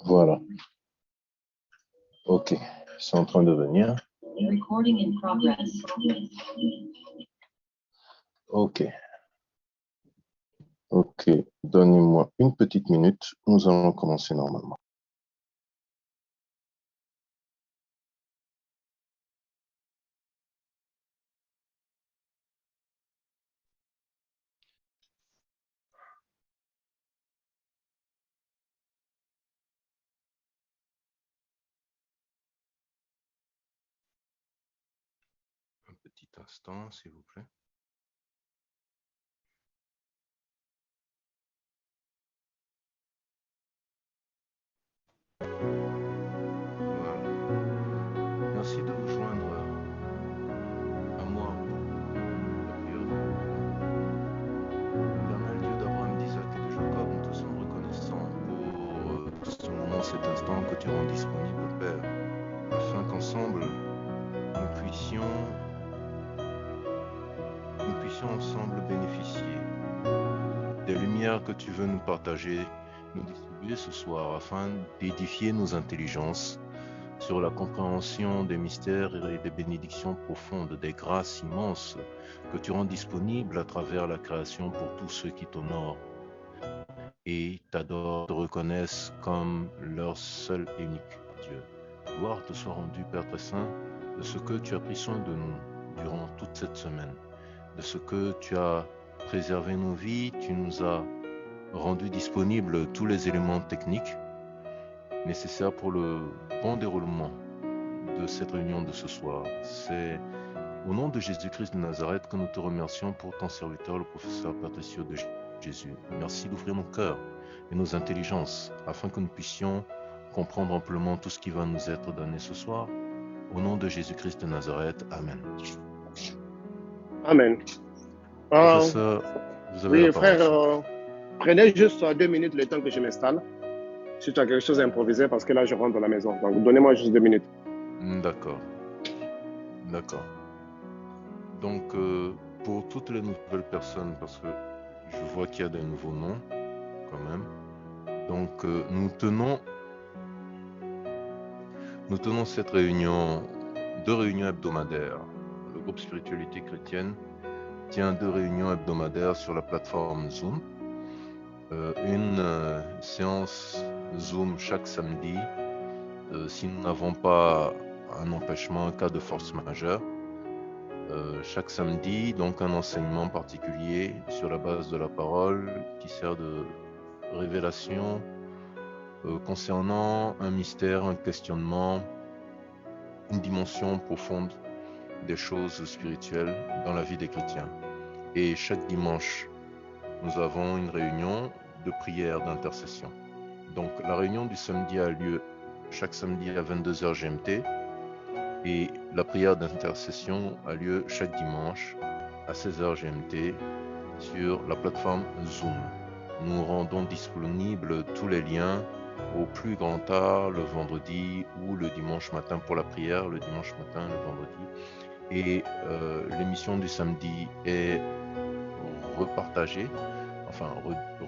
Voilà. Ok. C'est en train de venir. Recording in progress. Ok. Ok. Donnez-moi une petite minute. Nous allons commencer normalement. Un petit instant, s'il vous plaît. Voilà. Merci de vous joindre à moi pour la prière de l'éternel Dieu d'Abraham, d'Isaac et de Jacob. Nous te sommes reconnaissants pour ce moment, cet instant que tu rends disponible, Père, afin qu'ensemble nous puissions ensemble bénéficier des lumières que tu veux nous partager, nous distribuer ce soir, afin d'édifier nos intelligences sur la compréhension des mystères et des bénédictions profondes, des grâces immenses que tu rends disponibles à travers la création pour tous ceux qui t'honorent et t'adorent, te reconnaissent comme leur seul et unique Dieu. Gloire te soit rendue, Père très saint, de ce que tu as pris soin de nous durant toute cette semaine, de ce que tu as préservé nos vies, tu nous as rendu disponibles tous les éléments techniques nécessaires pour le bon déroulement de cette réunion de ce soir. C'est au nom de Jésus-Christ de Nazareth que nous te remercions pour ton serviteur, le professeur Patricio de Jésus. Merci d'ouvrir nos cœurs et nos intelligences afin que nous puissions comprendre amplement tout ce qui va nous être donné ce soir. Au nom de Jésus-Christ de Nazareth, Amen. Amen. Professeur, vous avez Oui, la parole. frère, prenez juste 2 minutes le temps que je m'installe. Si tu as quelque chose à improviser, parce que là, je rentre dans la maison. Donc, donnez-moi juste 2 minutes. D'accord. D'accord. Donc, pour toutes les nouvelles personnes, parce que je vois qu'il y a des nouveaux noms, quand même. Donc, nous tenons cette réunion, 2 réunions hebdomadaires. Le groupe Spiritualité Chrétienne tient 2 réunions hebdomadaires sur la plateforme Zoom. Une séance Zoom chaque samedi, si nous n'avons pas un empêchement, un cas de force majeure. Chaque samedi, donc un enseignement particulier sur la base de la parole qui sert de révélation concernant un mystère, un questionnement, une dimension profonde des choses spirituelles dans la vie des chrétiens. Et chaque dimanche, nous avons une réunion de prière d'intercession. Donc la réunion du samedi a lieu chaque samedi à 22h GMT et la prière d'intercession a lieu chaque dimanche à 16h GMT sur la plateforme Zoom. Nous rendons disponibles tous les liens au plus grand tard le vendredi ou le dimanche matin pour la prière, le dimanche matin, le vendredi. Et l'émission du samedi est repartagée, enfin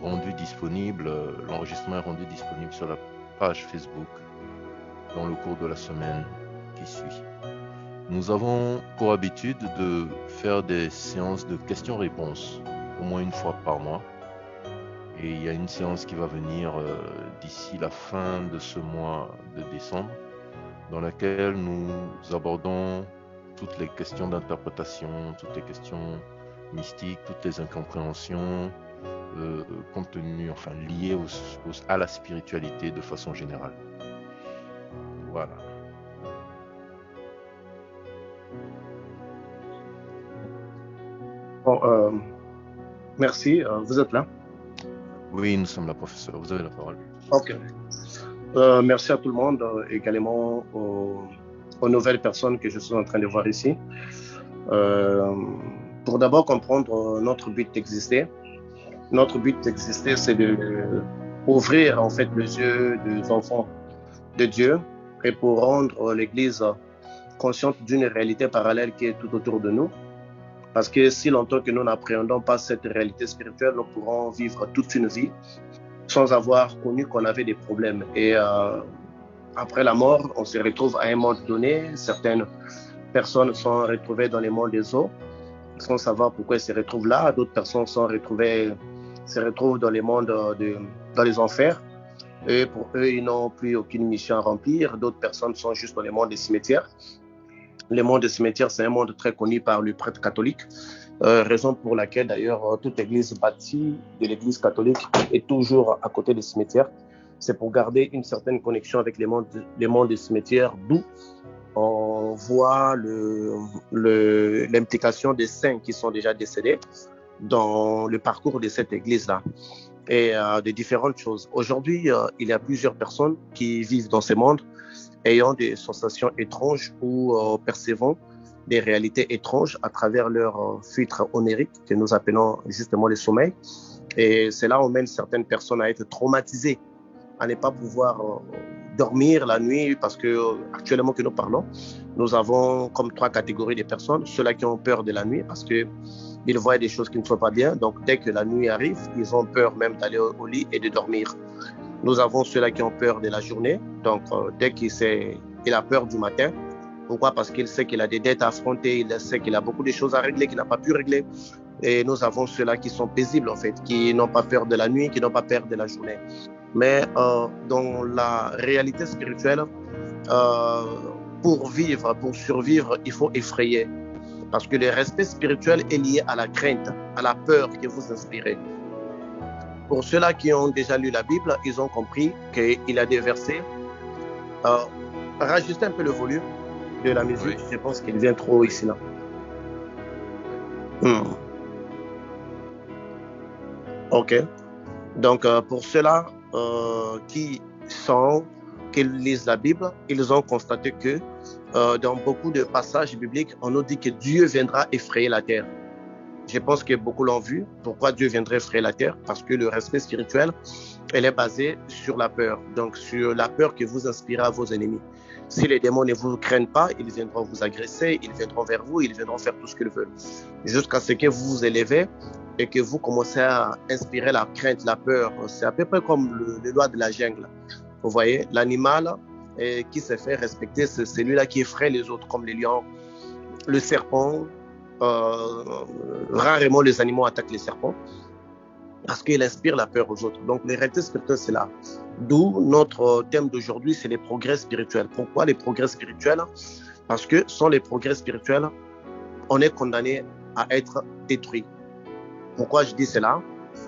rendue disponible, l'enregistrement est rendu disponible sur la page Facebook dans le cours de la semaine qui suit. Nous avons pour habitude de faire des séances de questions-réponses au moins une fois par mois. Et il y a une séance qui va venir d'ici la fin de ce mois de décembre, dans laquelle nous abordons toutes les questions d'interprétation, toutes les questions mystiques, toutes les incompréhensions liées à la spiritualité de façon générale. Voilà. Bon, merci. Vous êtes là? Oui, nous sommes là, professeur. Vous avez la parole. Ok. Merci à tout le monde, également aux nouvelles personnes que je suis en train de voir ici. Pour d'abord comprendre notre but d'exister. Notre but d'exister, c'est de ouvrir en fait les yeux des enfants de Dieu et pour rendre l'Église consciente d'une réalité parallèle qui est tout autour de nous. Parce que si longtemps que nous n'appréhendons pas cette réalité spirituelle, nous pourrons vivre toute une vie sans avoir connu qu'on avait des problèmes. Et après la mort, on se retrouve à un monde donné. Certaines personnes sont retrouvées dans les mondes des eaux, sans savoir pourquoi elles se retrouvent là. D'autres personnes se retrouvent dans les mondes dans les enfers. Et pour eux, ils n'ont plus aucune mission à remplir. D'autres personnes sont juste dans les mondes des cimetières. Le monde des cimetières, c'est un monde très connu par le prêtre catholique. Raison pour laquelle, d'ailleurs, toute église bâtie de l'église catholique est toujours à côté des cimetières. C'est pour garder une certaine connexion avec les mondes des cimetières, d'où on voit l'implication des saints qui sont déjà décédés dans le parcours de cette église-là et de différentes choses. Aujourd'hui, il y a plusieurs personnes qui vivent dans ces mondes ayant des sensations étranges ou percevant des réalités étranges à travers leur filtre onirique que nous appelons justement le sommeil. Et cela emmène certaines personnes à être traumatisées, à ne pas pouvoir dormir la nuit parce que actuellement que nous parlons, nous avons comme 3 catégories de personnes. Ceux-là qui ont peur de la nuit parce que ils voient des choses qui ne sont pas bien. Donc dès que la nuit arrive, ils ont peur même d'aller au lit et de dormir. Nous avons ceux-là qui ont peur de la journée. Donc dès qu'il a peur du matin. Pourquoi? Parce qu'il sait qu'il a des dettes à affronter, il sait qu'il a beaucoup de choses à régler qu'il n'a pas pu régler. Et nous avons ceux-là qui sont paisibles en fait, qui n'ont pas peur de la nuit, qui n'ont pas peur de la journée. Mais dans la réalité spirituelle, pour vivre, pour survivre, il faut effrayer. Parce que le respect spirituel est lié à la crainte, à la peur que vous inspirez. Pour ceux-là qui ont déjà lu la Bible, ils ont compris qu'il a des versets. Rajustez un peu le volume de la musique, oui. Je pense qu'il vient trop ici là. Ok. Donc pour ceux-là qui lisent la Bible, ils ont constaté que dans beaucoup de passages bibliques, on nous dit que Dieu viendra effrayer la terre. Je pense que beaucoup l'ont vu. Pourquoi Dieu viendrait effrayer la terre? Parce que le respect spirituel, elle est basée sur la peur. Donc sur la peur que vous inspirez à vos ennemis. Si les démons ne vous craignent pas, ils viendront vous agresser, ils viendront vers vous, ils viendront faire tout ce qu'ils veulent. Jusqu'à ce que vous vous élevez et que vous commencez à inspirer la crainte, la peur. C'est à peu près comme le loi de la jungle. Vous voyez, l'animal qui se fait respecter, c'est celui-là qui effraie les autres, comme les lions, le serpent. Rarement les animaux attaquent les serpents parce qu'ils inspirent la peur aux autres. Donc les réalités spirituelles, c'est là. D'où notre thème d'aujourd'hui, c'est les progrès spirituels. Pourquoi les progrès spirituels? Parce que sans les progrès spirituels, on est condamné à être détruit. Pourquoi je dis cela?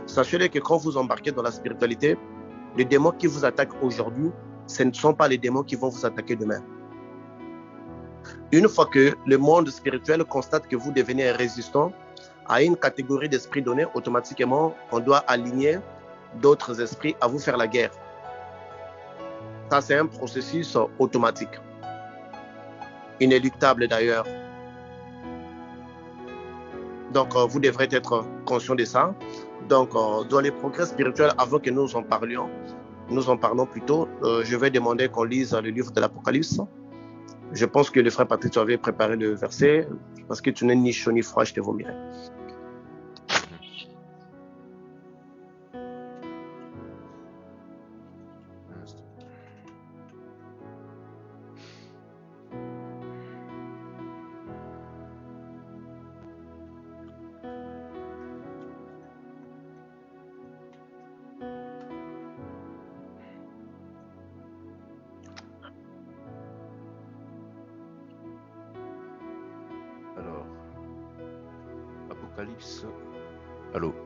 Sachez que quand vous embarquez dans la spiritualité, les démons qui vous attaquent aujourd'hui, ce ne sont pas les démons qui vont vous attaquer demain. Une fois que le monde spirituel constate que vous devenez résistant à une catégorie d'esprits donnés, automatiquement, on doit aligner d'autres esprits à vous faire la guerre. Ça, c'est un processus automatique. Inéluctable d'ailleurs. Donc, vous devrez être conscient de ça. Donc, dans les progrès spirituels, avant que nous en parlons plutôt, je vais demander qu'on lise le livre de l'Apocalypse. Je pense que le frère Patrick, tu avais préparé le verset, parce que tu n'es ni chaud ni froid, je te vomirai.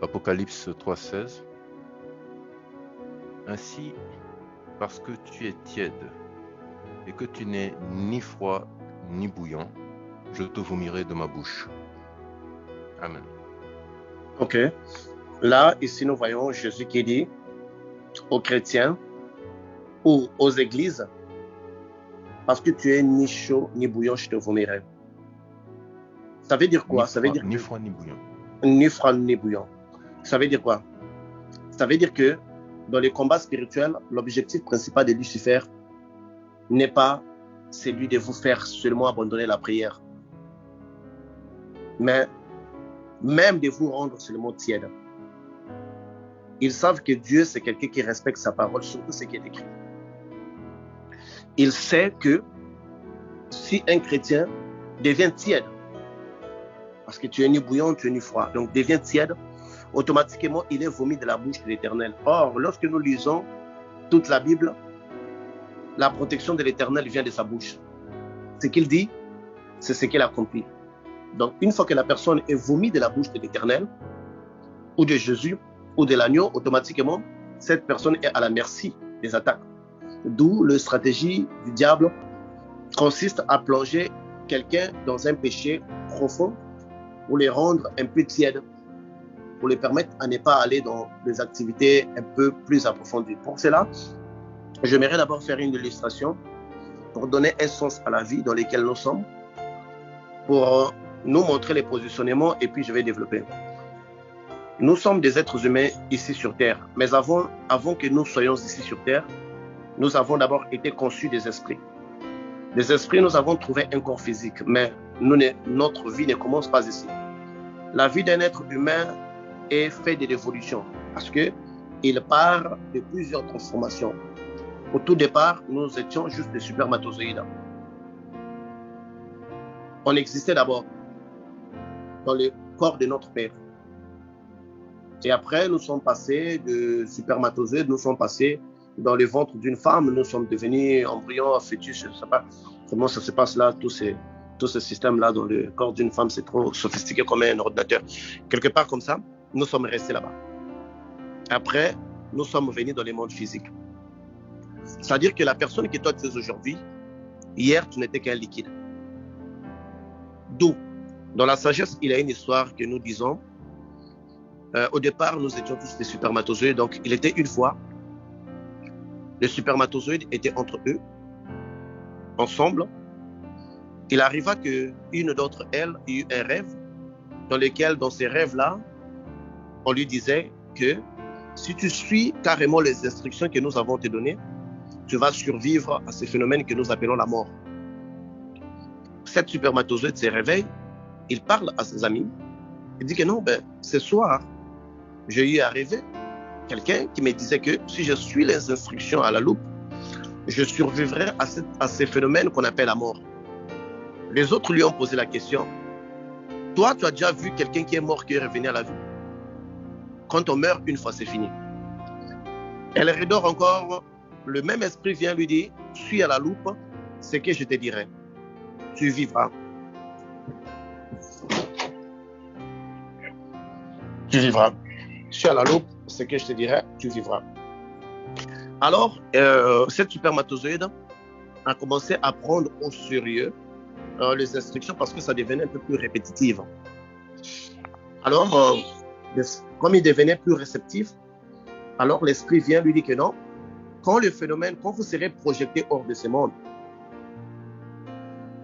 Apocalypse 3,16. Ainsi, parce que tu es tiède et que tu n'es ni froid ni bouillant, je te vomirai de ma bouche. Amen. Ok. Là, ici, nous voyons Jésus qui dit aux chrétiens ou aux églises, parce que tu es ni chaud ni bouillant, je te vomirai. Ça veut dire quoi? Ça veut dire ni froid ni bouillant. Ni froid ni bouillant. Ça veut dire quoi? Ça veut dire que dans les combats spirituels, l'objectif principal de Lucifer n'est pas celui de vous faire seulement abandonner la prière, mais même de vous rendre seulement tiède. Ils savent que Dieu, c'est quelqu'un qui respecte sa parole, surtout ce qui est écrit. Il sait que si un chrétien devient tiède, parce que tu es ni bouillant, tu es ni froid, donc devient tiède, automatiquement, il est vomi de la bouche de l'Éternel. Or, lorsque nous lisons toute la Bible, la protection de l'Éternel vient de sa bouche. Ce qu'il dit, c'est ce qu'il accomplit. Donc, une fois que la personne est vomie de la bouche de l'Éternel, ou de Jésus, ou de l'agneau, automatiquement, cette personne est à la merci des attaques. D'où la stratégie du diable consiste à plonger quelqu'un dans un péché profond pour les rendre un peu tièdes, pour les permettre à ne pas aller dans des activités un peu plus approfondies. Pour cela, j'aimerais d'abord faire une illustration pour donner un sens à la vie dans laquelle nous sommes, pour nous montrer les positionnements et puis je vais développer. Nous sommes des êtres humains ici sur Terre, mais avant que nous soyons ici sur Terre, nous avons d'abord été conçus des esprits. Des esprits, nous avons trouvé un corps physique, mais notre vie ne commence pas ici. La vie d'un être humain est faite de l'évolution, parce qu'il part de plusieurs transformations. Au tout départ, nous étions juste des spermatozoïdes. On existait d'abord dans le corps de notre père. Et après, nous sommes passés de spermatozoïdes, nous sommes passés dans le ventre d'une femme, nous sommes devenus embryons, fœtus, je ne sais pas comment ça se passe là, tout ce système-là dans le corps d'une femme, c'est trop sophistiqué comme un ordinateur. Quelque part comme ça, nous sommes restés là-bas. Après, nous sommes venus dans le monde physique. C'est-à-dire que la personne que toi tu es aujourd'hui, hier, tu n'étais qu'un liquide. D'où, dans la sagesse, il y a une histoire que nous disons. Au départ, nous étions tous des spermatozoïdes. Donc, il était une fois, les spermatozoïdes étaient entre eux, ensemble. Il arriva qu'une d'entre elles eut un rêve, dans lequel, dans ces rêves-là, on lui disait que si tu suis carrément les instructions que nous avons te données, tu vas survivre à ces phénomènes que nous appelons la mort. Cette spermatozoïde se réveille, il parle à ses amis, il dit que non, ce soir, j'ai eu à rêver quelqu'un qui me disait que si je suis les instructions à la loupe, je survivrai à ces phénomènes qu'on appelle la mort. Les autres lui ont posé la question, toi, tu as déjà vu quelqu'un qui est mort qui est revenu à la vie? Quand on meurt, une fois, c'est fini. Elle redort encore, le même esprit vient lui dire, suis à la loupe, ce que je te dirai. Tu vivras. Tu vivras. Suis à la loupe, ce que je te dirai, tu vivras. Alors, cette spermatozoïde a commencé à prendre au sérieux les instructions parce que ça devenait un peu plus répétitif. Alors, comme il devenait plus réceptif, alors l'esprit vient lui dire que non, quand vous serez projeté hors de ce monde,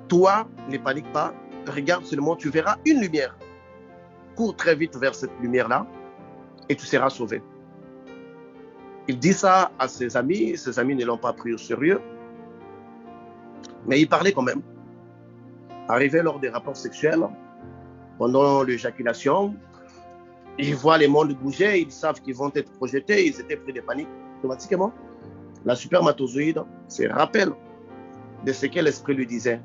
toi, ne panique pas, regarde seulement, tu verras une lumière. Cours très vite vers cette lumière-là et tu seras sauvé. Il dit ça à ses amis ne l'ont pas pris au sérieux, mais il parlait quand même. Arrivé lors des rapports sexuels, pendant l'éjaculation, ils voient les mondes bouger, ils savent qu'ils vont être projetés, ils étaient pris de panique. Automatiquement, la spermatozoïde se rappelle de ce que l'esprit lui disait.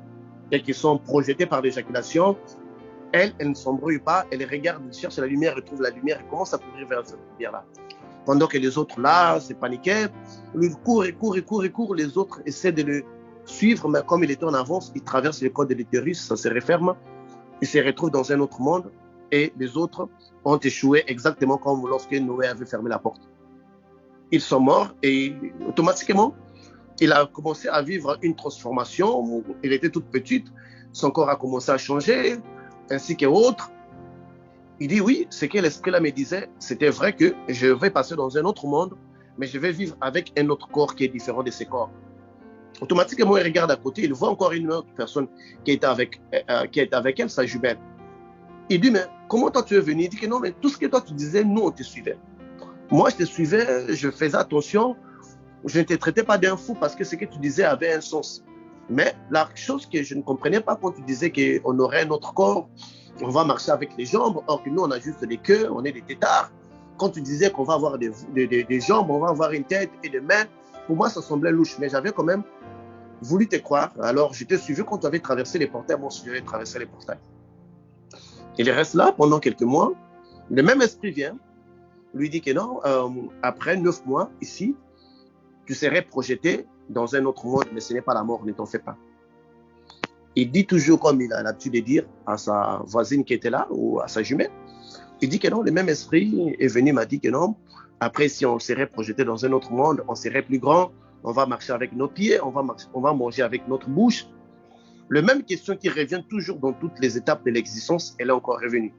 Et qu'ils sont projetés par l'éjaculation, elle ne s'embrouille pas, elle regarde, elle cherche la lumière, elle trouve la lumière, elle commence à courir vers cette lumière-là. Pendant que les autres là, se paniquaient, lui court, les autres essaient de le suivre, mais comme il était en avance, il traverse le col de l'utérus, ça se referme, il se retrouve dans un autre monde, et les autres ont échoué exactement comme lorsque Noé avait fermé la porte. Ils sont morts et automatiquement, il a commencé à vivre une transformation où il était toute petite, son corps a commencé à changer, ainsi que autres. Il dit oui, ce que l'esprit là me disait, c'était vrai que je vais passer dans un autre monde, mais je vais vivre avec un autre corps qui est différent de ce corps. Automatiquement, il regarde à côté, il voit encore une autre personne qui est avec elle, sa jumelle. Il dit, mais comment toi tu es venu? Il dit que non, mais tout ce que toi tu disais, nous on te suivait. Moi je te suivais, je faisais attention, je ne te traitais pas d'un fou parce que ce que tu disais avait un sens. Mais la chose que je ne comprenais pas quand tu disais qu'on aurait notre corps, on va marcher avec les jambes, or que nous on a juste des queues, on est des têtards. quand tu disais qu'on va avoir des jambes, on va avoir une tête et des mains, pour moi, ça semblait louche. Mais j'avais quand même voulu te croire. Alors, je t'ai suivi quand tu avais traversé les portails. Moi aussi, j'avais traversé les portails. Il reste là pendant quelques mois. Le même esprit vient, lui dit que non, après 9 mois, ici, tu serais projeté dans un autre monde, mais ce n'est pas la mort, ne t'en fais pas. Il dit toujours, comme il a l'habitude de dire à sa voisine qui était là, ou à sa jumelle, il dit que non, le même esprit est venu, m'a dit que non, après, si on serait projeté dans un autre monde, on serait plus grand, on va marcher avec nos pieds, on va manger avec notre bouche. La même question qui revient toujours dans toutes les étapes de l'existence, elle est encore revenue.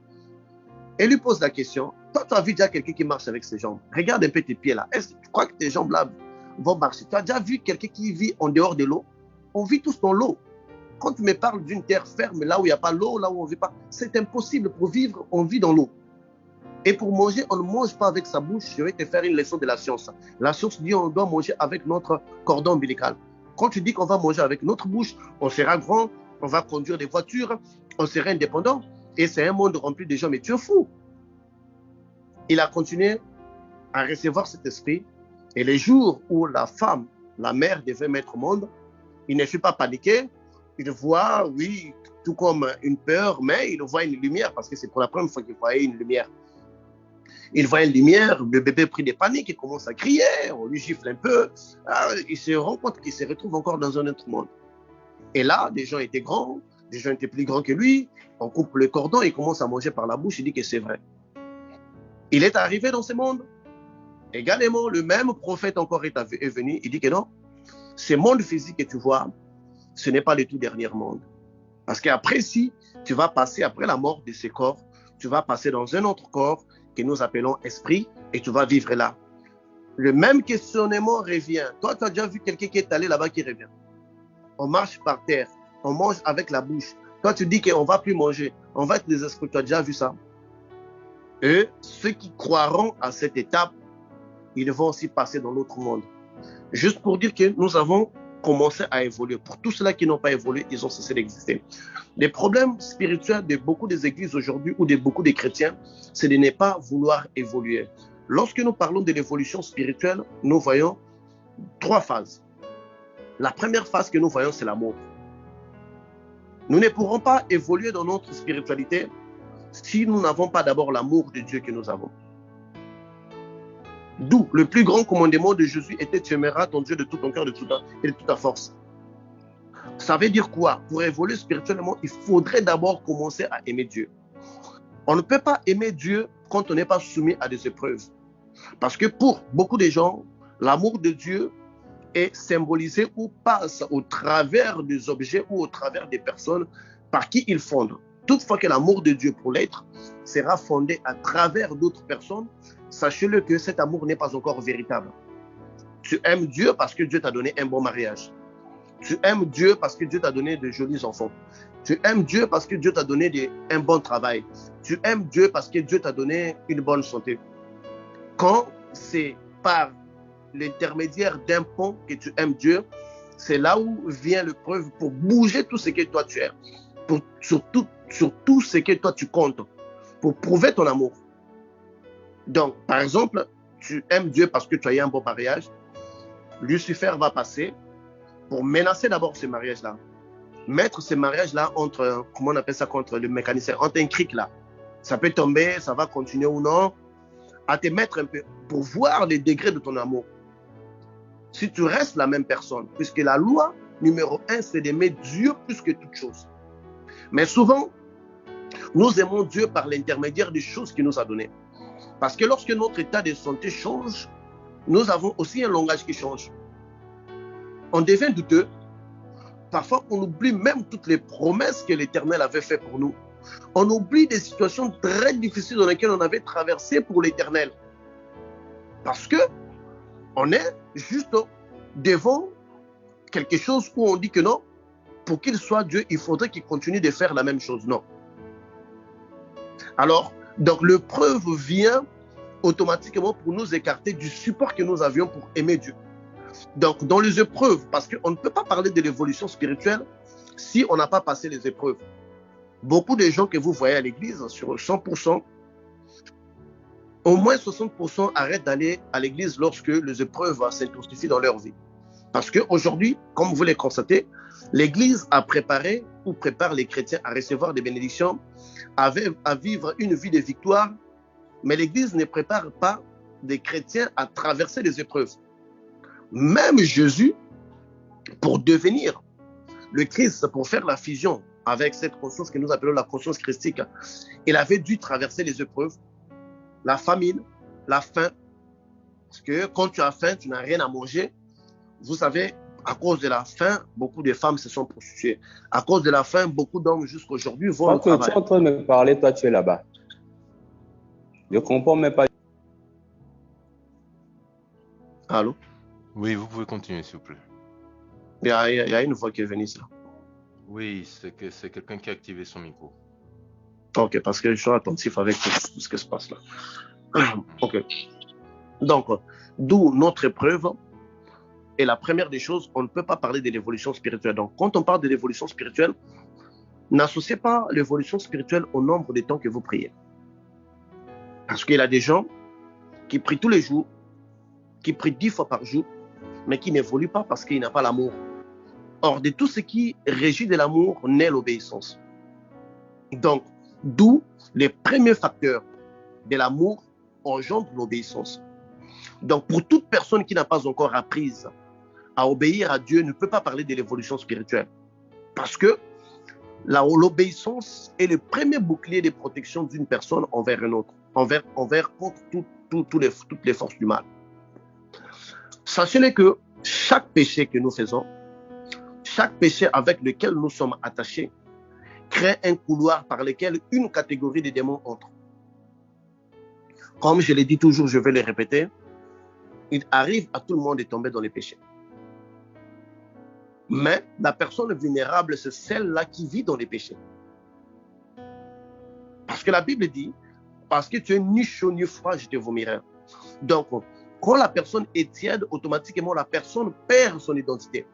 Elle lui pose la question, toi, tu as vu déjà quelqu'un qui marche avec ses jambes? Regarde un peu tes pieds là. Est-ce que tu crois que tes jambes là vont marcher? Tu as déjà vu quelqu'un qui vit en dehors de l'eau? On vit tous dans l'eau. Quand tu me parles d'une terre ferme, là où il n'y a pas l'eau, là où on ne vit pas, c'est impossible. Pour vivre, on vit dans l'eau. Et pour manger, on ne mange pas avec sa bouche. Je vais te faire une leçon de la science. La science dit qu'on doit manger avec notre cordon ombilical. Quand tu dis qu'on va manger avec notre bouche, on sera grand, on va conduire des voitures, on sera indépendant. Et c'est un monde rempli de gens, mais tu es fou. Il a continué à recevoir cet esprit. Et les jours où la femme, la mère devait mettre au monde, il ne fut pas paniqué. Il voit, oui, tout comme une peur, mais il voit une lumière, parce que c'est pour la première fois qu'il voyait une lumière. Il voit une lumière, le bébé pris des paniques, il commence à crier, on lui gifle un peu. Il se rend compte qu'il se retrouve encore dans un autre monde. Et là, des gens étaient grands, des gens étaient plus grands que lui. On coupe le cordon, il commence à manger par la bouche, il dit que c'est vrai. Il est arrivé dans ce monde. Également, le même prophète encore est venu, il dit que non, ce monde physique que tu vois, ce n'est pas le tout dernier monde. Parce qu'après, si tu vas passer, après la mort de ce corps, tu vas passer dans un autre corps que nous appelons esprit et tu vas vivre là. Le même questionnement revient. Toi, tu as déjà vu quelqu'un qui est allé là-bas qui revient. On marche par terre, on mange avec la bouche. Toi, tu dis qu'on ne va plus manger, on va être des esprits. Tu as déjà vu ça? Et ceux qui croiront à cette étape, ils vont aussi passer dans l'autre monde. Juste pour dire que nous avons commencé à évoluer. Pour tous ceux-là qui n'ont pas évolué, ils ont cessé d'exister. Les problèmes spirituels de beaucoup des églises aujourd'hui ou de beaucoup des chrétiens, c'est de ne pas vouloir évoluer. Lorsque nous parlons de l'évolution spirituelle, nous voyons 3 phases. La première phase que nous voyons, c'est l'amour. Nous ne pourrons pas évoluer dans notre spiritualité si nous n'avons pas d'abord l'amour de Dieu que nous avons. D'où le plus grand commandement de Jésus était: tu aimeras ton Dieu de tout ton cœur et de toute ta force. Ça veut dire quoi? Pour évoluer spirituellement, il faudrait d'abord commencer à aimer Dieu. On ne peut pas aimer Dieu quand on n'est pas soumis à des épreuves. Parce que pour beaucoup de gens, l'amour de Dieu est symbolisé ou passe au travers des objets ou au travers des personnes par qui il fonde. Toutefois que l'amour de Dieu pour l'être sera fondé à travers d'autres personnes, sachez-le que cet amour n'est pas encore véritable. Tu aimes Dieu parce que Dieu t'a donné un bon mariage. Tu aimes Dieu parce que Dieu t'a donné de jolis enfants. Tu aimes Dieu parce que Dieu t'a donné un bon travail. Tu aimes Dieu parce que Dieu t'a donné une bonne santé. Quand c'est par l'intermédiaire d'un pont que tu aimes Dieu, c'est là où vient le preuve pour bouger tout ce que toi tu aimes. Sur tout ce que toi tu comptes. Pour prouver ton amour. Donc, par exemple, tu aimes Dieu parce que tu as eu un bon mariage. Lucifer va passer pour menacer d'abord ce mariage-là. Mettre ce mariage-là entre, comment on appelle ça, contre le mécanicien, entre un cric là. Ça peut tomber, ça va continuer ou non. À te mettre un peu pour voir les degrés de ton amour. Si tu restes la même personne, puisque la loi numéro 1, c'est d'aimer Dieu plus que toute chose. Mais souvent, nous aimons Dieu par l'intermédiaire des choses qu'il nous a données. Parce que lorsque notre état de santé change, nous avons aussi un langage qui change. On devient douteux. Parfois, on oublie même toutes les promesses que l'Éternel avait faites pour nous. On oublie des situations très difficiles dans lesquelles on avait traversé pour l'Éternel. Parce que on est juste devant quelque chose où on dit que non, pour qu'il soit Dieu, il faudrait qu'il continue de faire la même chose. Non. Alors, donc le preuve vient automatiquement pour nous écarter du support que nous avions pour aimer Dieu. Donc, dans les épreuves, parce qu'on ne peut pas parler de l'évolution spirituelle si on n'a pas passé les épreuves. Beaucoup de gens que vous voyez à l'église, sur 100%, au moins 60% arrêtent d'aller à l'église lorsque les épreuves s'intensifient dans leur vie. Parce qu'aujourd'hui, comme vous le constatez, l'église a préparé ou prépare les chrétiens à recevoir des bénédictions, à vivre une vie de victoire, mais l'église ne prépare pas des chrétiens à traverser les épreuves. Même Jésus, pour devenir le Christ, pour faire la fusion avec cette conscience que nous appelons la conscience christique, il avait dû traverser les épreuves, la famine, la faim. Parce que quand tu as faim, tu n'as rien à manger. Vous savez, à cause de la faim, beaucoup de femmes se sont prostituées. À cause de la faim, beaucoup d'hommes jusqu'à aujourd'hui vont au travail. Tu es en train de me parler, toi tu es là-bas. Je ne comprends même pas. Allô? Oui, vous pouvez continuer, s'il vous plaît. Il y a une voix qui est venue, là. Oui, c'est quelqu'un qui a activé son micro. Ok, parce que je suis attentif avec tout ce qui se passe là. Ok. Donc, d'où notre épreuve. Et la première des choses, on ne peut pas parler de l'évolution spirituelle. Donc, quand on parle de l'évolution spirituelle, n'associez pas l'évolution spirituelle au nombre de temps que vous priez. Parce qu'il y a des gens qui prient tous les jours, qui prient 10 fois par jour, mais qui n'évoluent pas parce qu'il n'a pas l'amour. Or, de tout ce qui régit de l'amour naît l'obéissance. Donc, d'où les premiers facteurs de l'amour engendrent l'obéissance. Donc, pour toute personne qui n'a pas encore appris à obéir à Dieu, ne peut pas parler de l'évolution spirituelle. Parce que l'obéissance est le premier bouclier de protection d'une personne envers une autre, contre toutes les forces du mal. Sachez que chaque péché que nous faisons, chaque péché avec lequel nous sommes attachés, crée un couloir par lequel une catégorie de démons entre. Comme je l'ai dit toujours, je vais le répéter, il arrive à tout le monde de tomber dans les péchés. Mais la personne vulnérable, c'est celle-là qui vit dans les péchés. Parce que la Bible dit, parce que tu es ni chaud ni froid, je te vomirai. Donc, quand la personne est tiède, automatiquement, la personne perd son identité.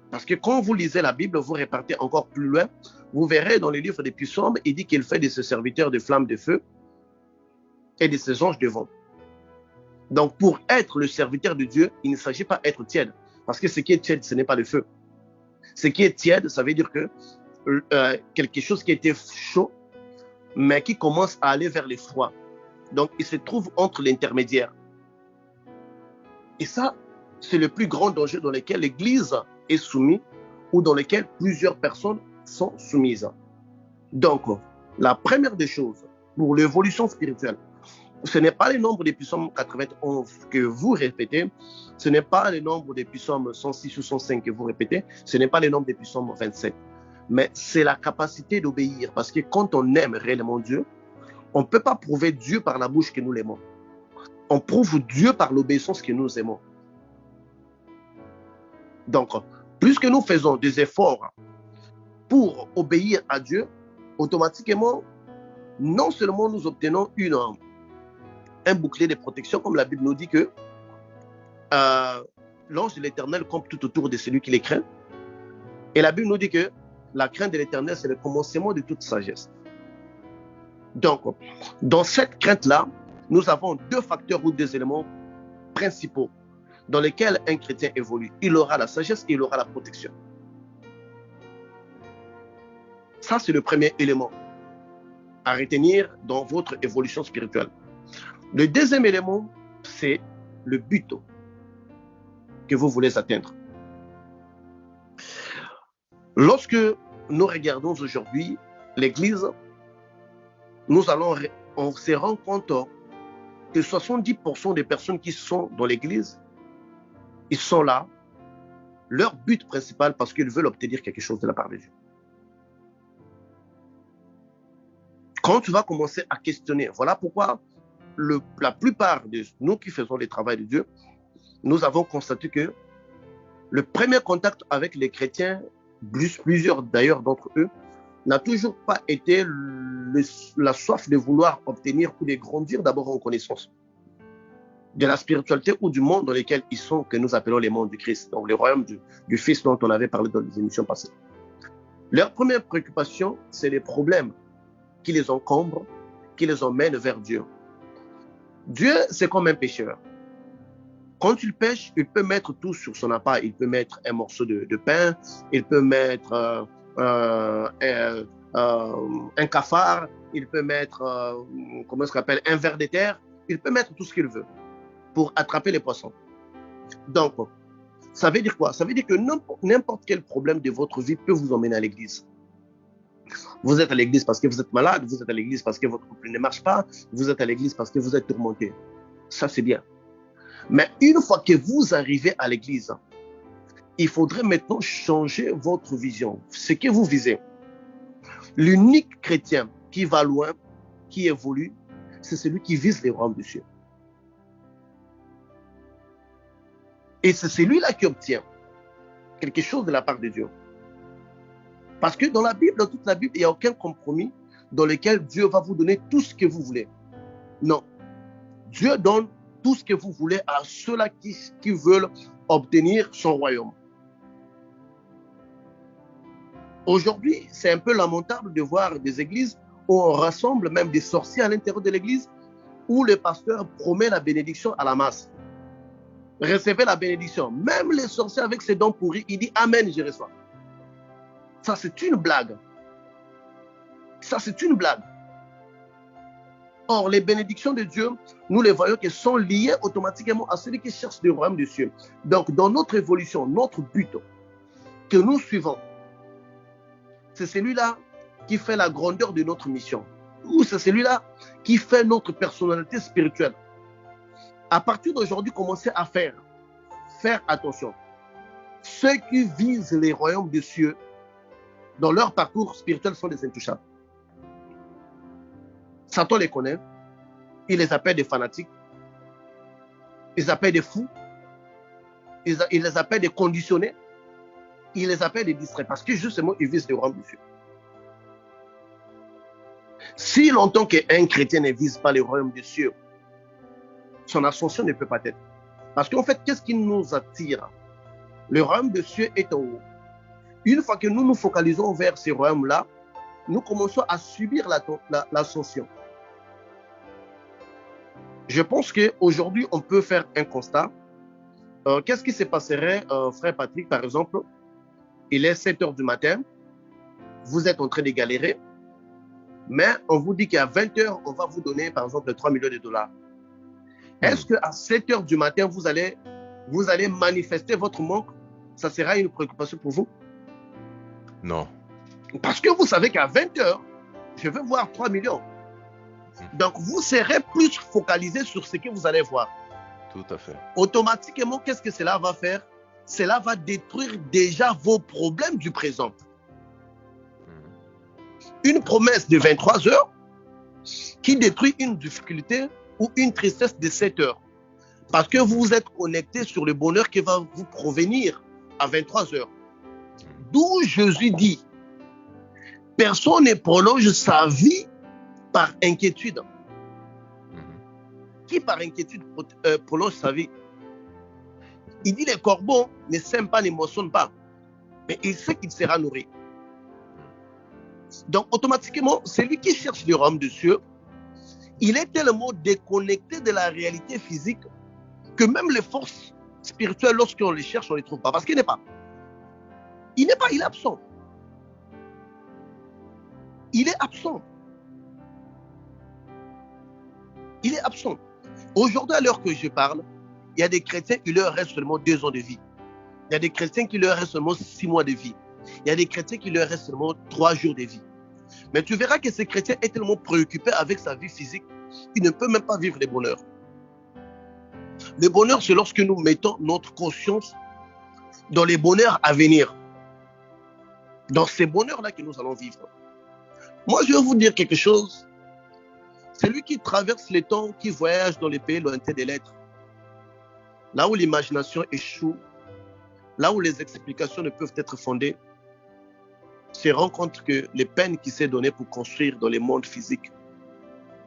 Parce que quand vous lisez la Bible, vous repartez encore plus loin, vous verrez dans le livre des Psaumes, il dit qu'il fait de ses serviteurs des flammes de feu et de ses anges de vent. Donc, pour être le serviteur de Dieu, il ne s'agit pas d'être tiède. Parce que ce qui est tiède, ce n'est pas le feu. Ce qui est tiède, ça veut dire que quelque chose qui était chaud, mais qui commence à aller vers le froid. Donc, il se trouve entre l'intermédiaire. Et ça, c'est le plus grand danger dans lequel l'Église est soumise ou dans lequel plusieurs personnes sont soumises. Donc, la première des choses pour l'évolution spirituelle, ce n'est pas le nombre des psaumes 91 que vous répétez, ce n'est pas le nombre des psaumes 106 ou 105 que vous répétez, ce n'est pas le nombre des psaumes 27, mais c'est la capacité d'obéir. Parce que quand on aime réellement Dieu, on ne peut pas prouver Dieu par la bouche que nous l'aimons. On prouve Dieu par l'obéissance que nous aimons. Donc, plus que nous faisons des efforts pour obéir à Dieu, automatiquement, non seulement nous obtenons un bouclier de protection, comme la Bible nous dit que l'ange de l'Éternel campe tout autour de celui qui les craint. Et la Bible nous dit que la crainte de l'Éternel, c'est le commencement de toute sagesse. Donc, dans cette crainte-là, nous avons deux facteurs ou deux éléments principaux dans lesquels un chrétien évolue. Il aura la sagesse et il aura la protection. Ça, c'est le premier élément à retenir dans votre évolution spirituelle. Le deuxième élément, c'est le but que vous voulez atteindre. Lorsque nous regardons aujourd'hui l'Église, on se rend compte que 70% des personnes qui sont dans l'Église, ils sont là, leur but principal, parce qu'ils veulent obtenir quelque chose de la part de Dieu. Quand tu vas commencer à questionner, voilà pourquoi la plupart de nous qui faisons le travail de Dieu, nous avons constaté que le premier contact avec les chrétiens, plusieurs d'ailleurs d'entre eux, n'a toujours pas été la soif de vouloir obtenir ou de grandir d'abord en connaissance de la spiritualité ou du monde dans lequel ils sont, que nous appelons les mondes du Christ, donc le royaume du Fils dont on avait parlé dans les émissions passées. Leur première préoccupation, c'est les problèmes qui les encombrent, qui les emmène vers Dieu. Dieu, c'est comme un pécheur. Quand il pêche, il peut mettre tout sur son appât. Il peut mettre un morceau de pain, il peut mettre un cafard, il peut mettre comment est-ce qu'on appelle, un ver de terre, il peut mettre tout ce qu'il veut pour attraper les poissons. Donc, ça veut dire quoi? Ça veut dire que n'importe quel problème de votre vie peut vous emmener à l'église. Vous êtes à l'église parce que vous êtes malade, vous êtes à l'église parce que votre couple ne marche pas, vous êtes à l'église parce que vous êtes tourmenté. Ça, c'est bien. Mais une fois que vous arrivez à l'église, il faudrait maintenant changer votre vision. Ce que vous visez. L'unique chrétien qui va loin, qui évolue, c'est celui qui vise les royaumes des cieux. Et c'est celui-là qui obtient quelque chose de la part de Dieu. Parce que dans la Bible, dans toute la Bible, il n'y a aucun compromis dans lequel Dieu va vous donner tout ce que vous voulez. Non. Dieu donne tout ce que vous voulez à ceux-là qui veulent obtenir son royaume. Aujourd'hui, c'est un peu lamentable de voir des églises où on rassemble même des sorciers à l'intérieur de l'église, où le pasteur promet la bénédiction à la masse. Recevez la bénédiction. Même les sorciers avec ses dents pourries, il dit Amen, je reçois. Ça, c'est une blague. Ça, c'est une blague. Or, les bénédictions de Dieu, nous les voyons qu'elles sont liées automatiquement à celui qui cherche le royaume des cieux. Donc, dans notre évolution, notre but que nous suivons, c'est celui-là qui fait la grandeur de notre mission. Ou c'est celui-là qui fait notre personnalité spirituelle. À partir d'aujourd'hui, commencez à faire attention. Ceux qui visent les royaumes des cieux, dans leur parcours spirituel, sont des intouchables. Satan les connaît. Il les appelle des fanatiques. Il les appelle des fous. Il les appelle des conditionnés. Il les appelle des distraits. Parce que justement, ils visent les royaumes des cieux. Si longtemps qu'un chrétien ne vise pas les royaumes des cieux, son ascension ne peut pas être. Parce qu'en fait, qu'est-ce qui nous attire? Le royaume des cieux est en haut. Une fois que nous nous focalisons vers ces royaumes-là, nous commençons à subir l'ascension. Je pense qu'aujourd'hui, on peut faire un constat. Qu'est-ce qui se passerait, frère Patrick, par exemple? Il est 7 heures du matin, vous êtes en train de galérer, mais on vous dit qu'à 20 heures, on va vous donner, par exemple, 3 millions de dollars. Est-ce qu'à 7 heures du matin, vous allez manifester votre manque? Ça sera une préoccupation pour vous? Non. Parce que vous savez qu'à 20 heures, je vais voir 3 millions. Donc, vous serez plus focalisé sur ce que vous allez voir. Tout à fait. Automatiquement, qu'est-ce que cela va faire? Cela va détruire déjà vos problèmes du présent. Une promesse de 23 heures qui détruit une difficulté ou une tristesse de 7 heures. Parce que vous vous êtes connecté sur le bonheur qui va vous provenir à 23 heures. D'où Jésus dit, personne ne prolonge sa vie par inquiétude. Qui par inquiétude prolonge sa vie? Il dit les corbeaux ne sèment pas, ne moissonnent pas, mais il sait qu'il sera nourri. Donc automatiquement, celui qui cherche le royaume des cieux, il est tellement déconnecté de la réalité physique que même les forces spirituelles, lorsqu'on les cherche, on ne les trouve pas. Parce qu'il n'est pas. Il n'est pas, il est absent. Il est absent. Il est absent. Aujourd'hui, à l'heure que je parle, il y a des chrétiens qui leur restent seulement 2 ans de vie. Il y a des chrétiens qui leur restent seulement 6 mois de vie. Il y a des chrétiens qui leur restent seulement 3 jours de vie. Mais tu verras que ce chrétien est tellement préoccupé avec sa vie physique qu'il ne peut même pas vivre le bonheur. Le bonheur, c'est lorsque nous mettons notre conscience dans les bonheurs à venir. Dans ces bonheurs-là que nous allons vivre. Moi, je vais vous dire quelque chose. Celui qui traverse les temps, qui voyage dans les pays lointains des lettres, là où l'imagination échoue, là où les explications ne peuvent être fondées, se rend compte que les peines qu'il s'est données pour construire dans les mondes physiques,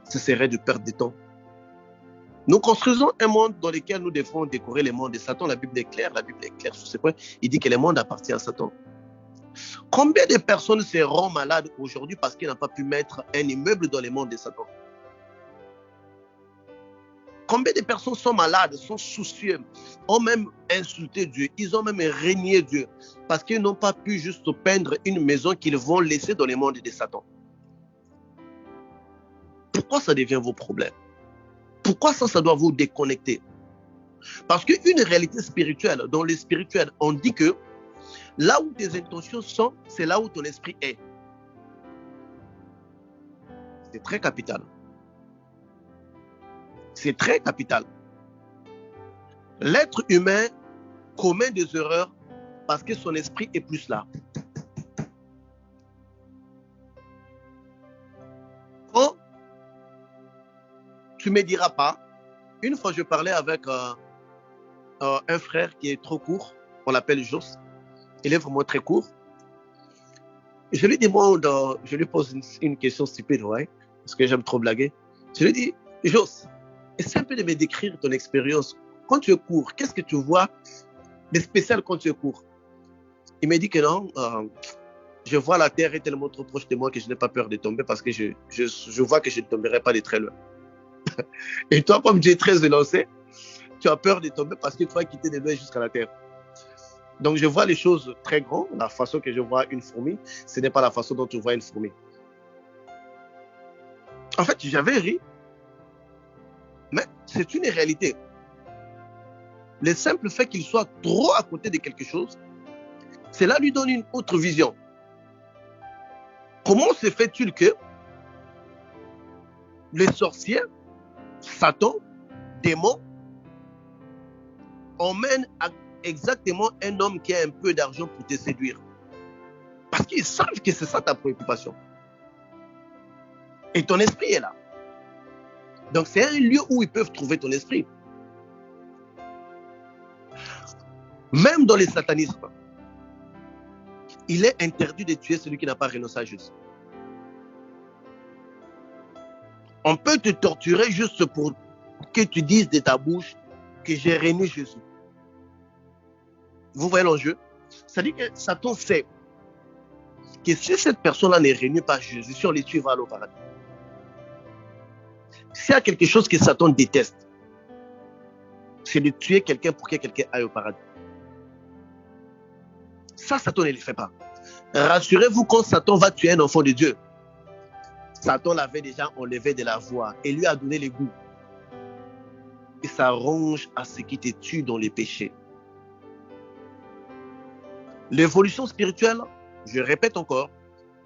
ce serait de perdre du temps. Nous construisons un monde dans lequel nous devons décorer les mondes de Satan. La Bible est claire sur ce point. Il dit que le monde appartient à Satan. Combien de personnes seront malades aujourd'hui parce qu'ils n'ont pas pu mettre un immeuble dans les mondes de Satan? Combien de personnes sont malades, sont soucieux, ont même insulté Dieu, ils ont même régné Dieu, parce qu'ils n'ont pas pu juste peindre une maison qu'ils vont laisser dans le monde de Satan. Pourquoi ça devient vos problèmes? Pourquoi ça doit vous déconnecter? Parce qu'une réalité spirituelle, dans le spirituel, on dit que là où tes intentions sont, c'est là où ton esprit est. C'est très capital. C'est très capital. L'être humain commet des erreurs parce que son esprit est plus là. Quand tu ne me diras pas, une fois je parlais avec un frère qui est trop court, on l'appelle Jos, il est vraiment très court. Je lui demande, je lui pose une question stupide, ouais, parce que j'aime trop blaguer. Je lui dis, Jos, essaie un peu de me décrire ton expérience. Quand tu es court, qu'est-ce que tu vois de spécial quand tu es court? Il me dit que non, je vois la terre est tellement trop proche de moi que je n'ai pas peur de tomber parce que je vois que je ne tomberai pas de très loin. Et toi, comme tu es très élancé, tu as peur de tomber parce que tu vas quitter de loin jusqu'à la terre. Donc je vois les choses très grandes. La façon que je vois une fourmi, ce n'est pas la façon dont tu vois une fourmi. En fait, j'avais ri, mais c'est une réalité. Le simple fait qu'il soit trop à côté de quelque chose, cela lui donne une autre vision. Comment se fait-il que les sorciers, Satan, démons, emmènent exactement un homme qui a un peu d'argent pour te séduire? Parce qu'ils savent que c'est ça ta préoccupation. Et ton esprit est là. Donc c'est un lieu où ils peuvent trouver ton esprit. Même dans le satanisme, il est interdit de tuer celui qui n'a pas renoncé à Jésus. On peut te torturer juste pour que tu dises de ta bouche que j'ai renié Jésus. Vous voyez l'enjeu? C'est-à-dire que Satan sait que si cette personne-là n'est reniée par Jésus, si on les tue, il va aller au paradis. S'il y a quelque chose que Satan déteste, c'est de tuer quelqu'un pour que quelqu'un aille au paradis. Ça, Satan ne le fait pas. Rassurez-vous, quand Satan va tuer un enfant de Dieu, Satan l'avait déjà enlevé de la voie et lui a donné le goût. Et ça ronge à ce qui te tue dans les péchés. L'évolution spirituelle, je répète encore,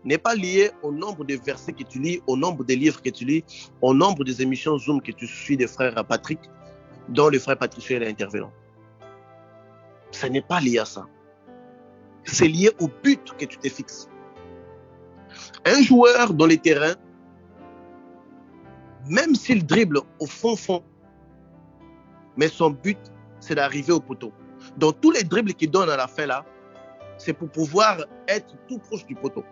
n'est pas liée au nombre de versets que tu lis, au nombre de livres que tu lis, au nombre des émissions Zoom que tu suis des frères Patrick, dont le frère Patrick est intervenant. Ce n'est pas lié à ça. C'est lié au but que tu te fixes. Un joueur dans les terrains, même s'il dribble au fond, mais son but, c'est d'arriver au poteau. Donc tous les dribbles qu'il donne à la fin là, c'est pour pouvoir être tout proche du poteau.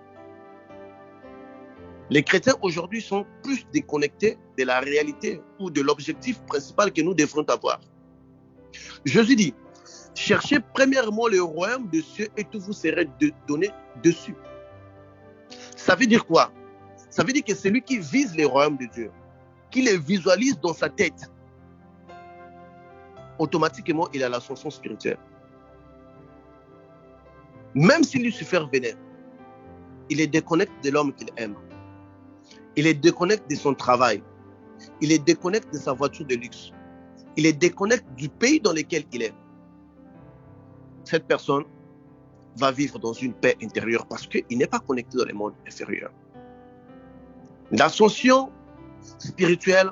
Les chrétiens aujourd'hui sont plus déconnectés de la réalité ou de l'objectif principal que nous devrons avoir. Jésus dit, cherchez premièrement le royaume de cieux et tout vous serez donné dessus. Ça veut dire quoi? Ça veut dire que celui qui vise le royaume de Dieu, qui les visualise dans sa tête, automatiquement il a l'ascension spirituelle. Même si Lucifer venait, il est déconnecté de l'homme qu'il aime. Il est déconnecté de son travail. Il est déconnecté de sa voiture de luxe. Il est déconnecté du pays dans lequel il est. Cette personne va vivre dans une paix intérieure parce qu'il n'est pas connecté dans le monde inférieur. L'ascension spirituelle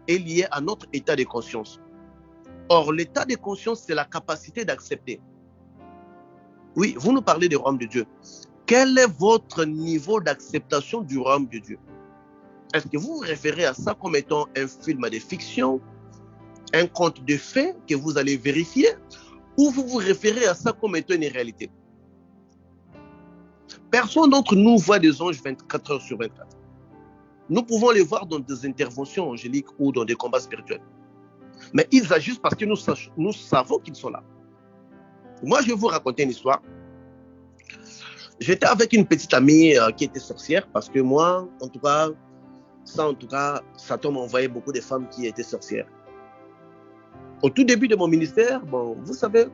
est liée à notre état de conscience. Or, l'état de conscience, c'est la capacité d'accepter. Oui, vous nous parlez du royaume de Dieu. Quel est votre niveau d'acceptation du royaume de Dieu? Est-ce que vous vous référez à ça comme étant un film de fiction, un conte de faits que vous allez vérifier, ou vous vous référez à ça comme étant une réalité? Personne d'entre nous voit des anges 24 heures sur 24. Nous pouvons les voir dans des interventions angéliques ou dans des combats spirituels. Mais ils agissent parce que nous savons qu'ils sont là. Moi, je vais vous raconter une histoire. J'étais avec une petite amie qui était sorcière parce que moi, Satan m'a envoyé beaucoup de femmes qui étaient sorcières. Au tout début de mon ministère, bon, vous savez,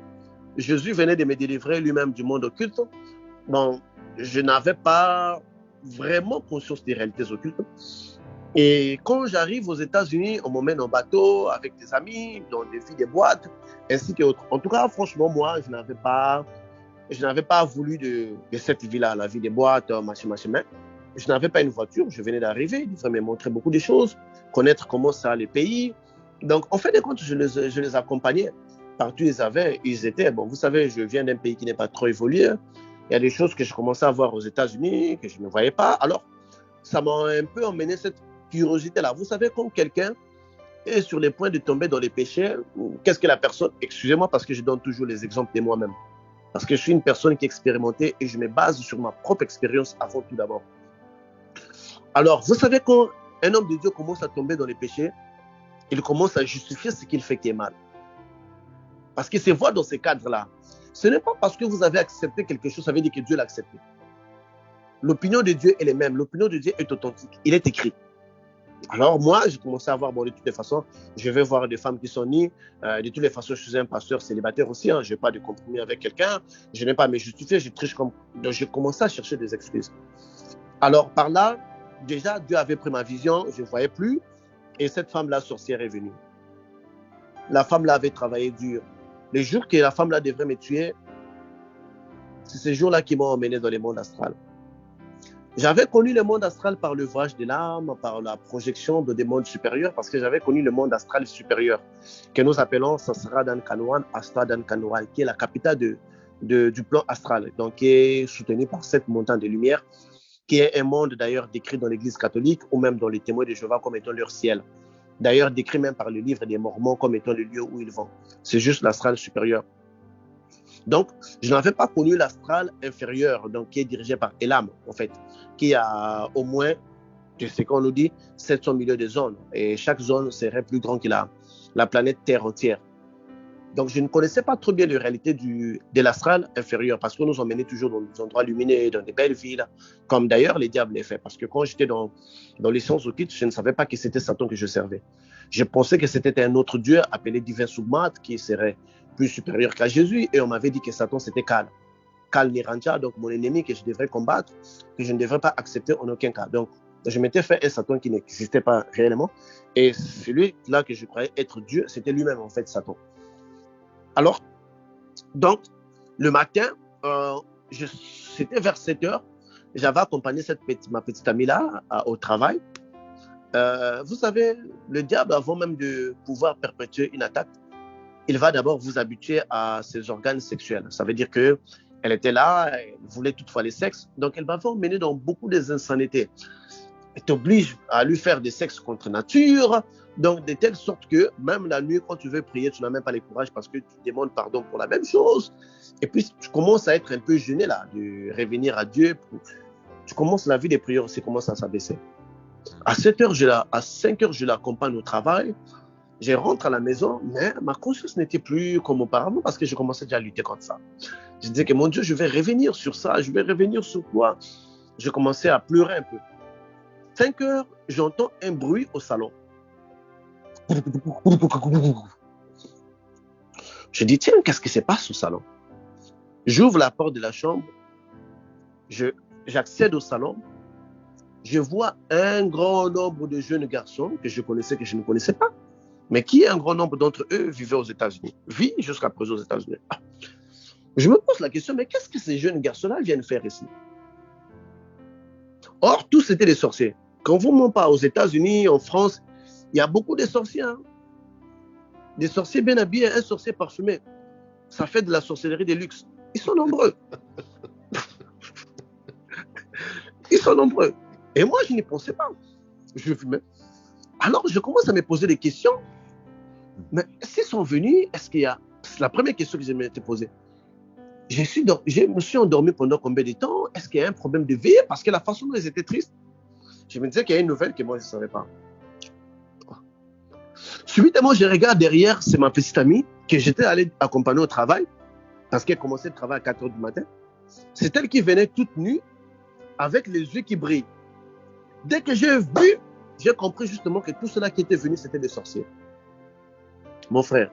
Jésus venait de me délivrer lui-même du monde occulte. Bon, je n'avais pas vraiment conscience des réalités occultes. Et quand j'arrive aux États-Unis, on m'emmène en bateau avec des amis, dans des filles des boîtes, ainsi que autres. En tout cas, franchement, moi, je n'avais pas voulu de cette vie-là, la vie des boîtes, machin. Je n'avais pas une voiture, je venais d'arriver, il fallait me montrer beaucoup de choses, connaître comment ça les pays. Donc, en fin de compte, je les accompagnais. Partout ils étaient. Bon, vous savez, je viens d'un pays qui n'est pas trop évolué. Il y a des choses que je commençais à voir aux États-Unis, que je ne voyais pas. Alors, ça m'a un peu emmené cette curiosité-là. Vous savez, quand quelqu'un est sur les points de tomber dans les péchés, qu'est-ce que la personne... Excusez-moi parce que je donne toujours les exemples de moi-même. Parce que je suis une personne qui est expérimentée et je me base sur ma propre expérience avant tout d'abord. Alors, vous savez, quand un homme de Dieu commence à tomber dans les péchés, il commence à justifier ce qu'il fait qui est mal. Parce qu'il se voit dans ces cadres-là. Ce n'est pas parce que vous avez accepté quelque chose, ça veut dire que Dieu l'a accepté. L'opinion de Dieu est la même. L'opinion de Dieu est authentique. Il est écrit. Alors moi, j'ai commencé à voir, bon, de toutes les façons, je vais voir des femmes qui sont nées. De toutes les façons, je suis un pasteur célibataire aussi. Hein, je n'ai pas de compromis avec quelqu'un. Je n'ai pas à me justifier. Je triche comme... Donc, j'ai commencé à chercher des excuses. Alors par là, déjà, Dieu avait pris ma vision. Je ne voyais plus. Et cette femme-là, sorcière, est venue. La femme-là avait travaillé dur. Le jour que la femme-là devrait me tuer, c'est ce jour-là qui m'a emmené dans le monde astral. J'avais connu le monde astral par le voyage de l'âme, par la projection de des mondes supérieurs, parce que j'avais connu le monde astral supérieur, que nous appelons Sansara Kanwan, Astra Kanwan, qui est la capitale du plan astral, donc qui est soutenu par cette montagne de lumière, qui est un monde d'ailleurs décrit dans l'Église catholique ou même dans les témoins de Jéhovah comme étant leur ciel. D'ailleurs, décrit même par le livre des Mormons comme étant le lieu où ils vont. C'est juste l'astral supérieur. Donc, je n'avais pas connu l'astral inférieur, donc qui est dirigé par Elam, en fait, qui a au moins, de ce qu'on nous dit, 700 millions de zones. Et chaque zone serait plus grande que la planète Terre entière. Donc, je ne connaissais pas trop bien la réalité de l'astral inférieur, parce qu'on nous emmenait toujours dans des endroits lumineux, dans des belles villes, comme d'ailleurs les diables les fait. Parce que quand j'étais dans les sciences occultes, je ne savais pas que c'était Satan que je servais. Je pensais que c'était un autre dieu appelé Divin Sugmat, qui serait plus supérieur qu'à Jésus, et on m'avait dit que Satan c'était Kal. Kal Niranja, donc mon ennemi que je devrais combattre, que je ne devrais pas accepter en aucun cas. Donc, je m'étais fait un Satan qui n'existait pas réellement, et celui-là que je croyais être Dieu, c'était lui-même en fait Satan. Alors, donc, le matin, c'était vers 7 heures, j'avais accompagné ma petite amie-là au travail. Vous savez, le diable, avant même de pouvoir perpétuer une attaque, il va d'abord vous habituer à ses organes sexuels. Ça veut dire qu'elle était là, elle voulait toutefois le sexe, donc elle va vous emmener dans beaucoup des insanités. Elle t'oblige à lui faire des sexes contre nature, donc de telle sorte que même la nuit, quand tu veux prier, tu n'as même pas le courage parce que tu demandes pardon pour la même chose. Et puis, tu commences à être un peu gêné là, de revenir à Dieu. Tu commences la vie des prières aussi, commence à s'abaisser. À 7 heures, à 5 heures, je l'accompagne au travail. Je rentre à la maison, mais ma conscience n'était plus comme auparavant parce que je commençais déjà à lutter contre ça. Je disais que mon Dieu, je vais revenir sur ça, je vais revenir sur quoi? Je commençais à pleurer un peu. 5 heures, j'entends un bruit au salon. Je dis, tiens, qu'est-ce qui se passe au salon? J'ouvre la porte de la chambre, j'accède au salon, je vois un grand nombre de jeunes garçons que je connaissais, que je ne connaissais pas, mais qui, un grand nombre d'entre eux, vivaient aux États-Unis, vivent jusqu'à présent aux États-Unis. Je me pose la question, mais qu'est-ce que ces jeunes garçons-là viennent faire ici? Or, tous étaient des sorciers. Quand vous ne pas aux États-Unis, en France, il y a beaucoup de sorciers. Hein? Des sorciers bien habillés, un sorcier parfumé. Ça fait de la sorcellerie de luxe. Ils sont nombreux. Ils sont nombreux. Et moi, je n'y pensais pas. Je fumais. Alors, je commence à me poser des questions. Mais s'ils sont venus, est-ce qu'il y a... C'est la première question que je m'étais posée. Je me suis endormi pendant combien de temps? Est-ce qu'il y a un problème de vie? Parce que la façon dont ils étaient tristes, je me disais qu'il y a une nouvelle que moi, je ne savais pas. Subitement, je regarde derrière, c'est ma petite amie que j'étais allé accompagner au travail parce qu'elle commençait le travail à 4 heures du matin. C'est elle qui venait toute nue avec les yeux qui brillent. Dès que j'ai vu, j'ai compris justement que tout cela qui était venu, c'était des sorciers. Mon frère,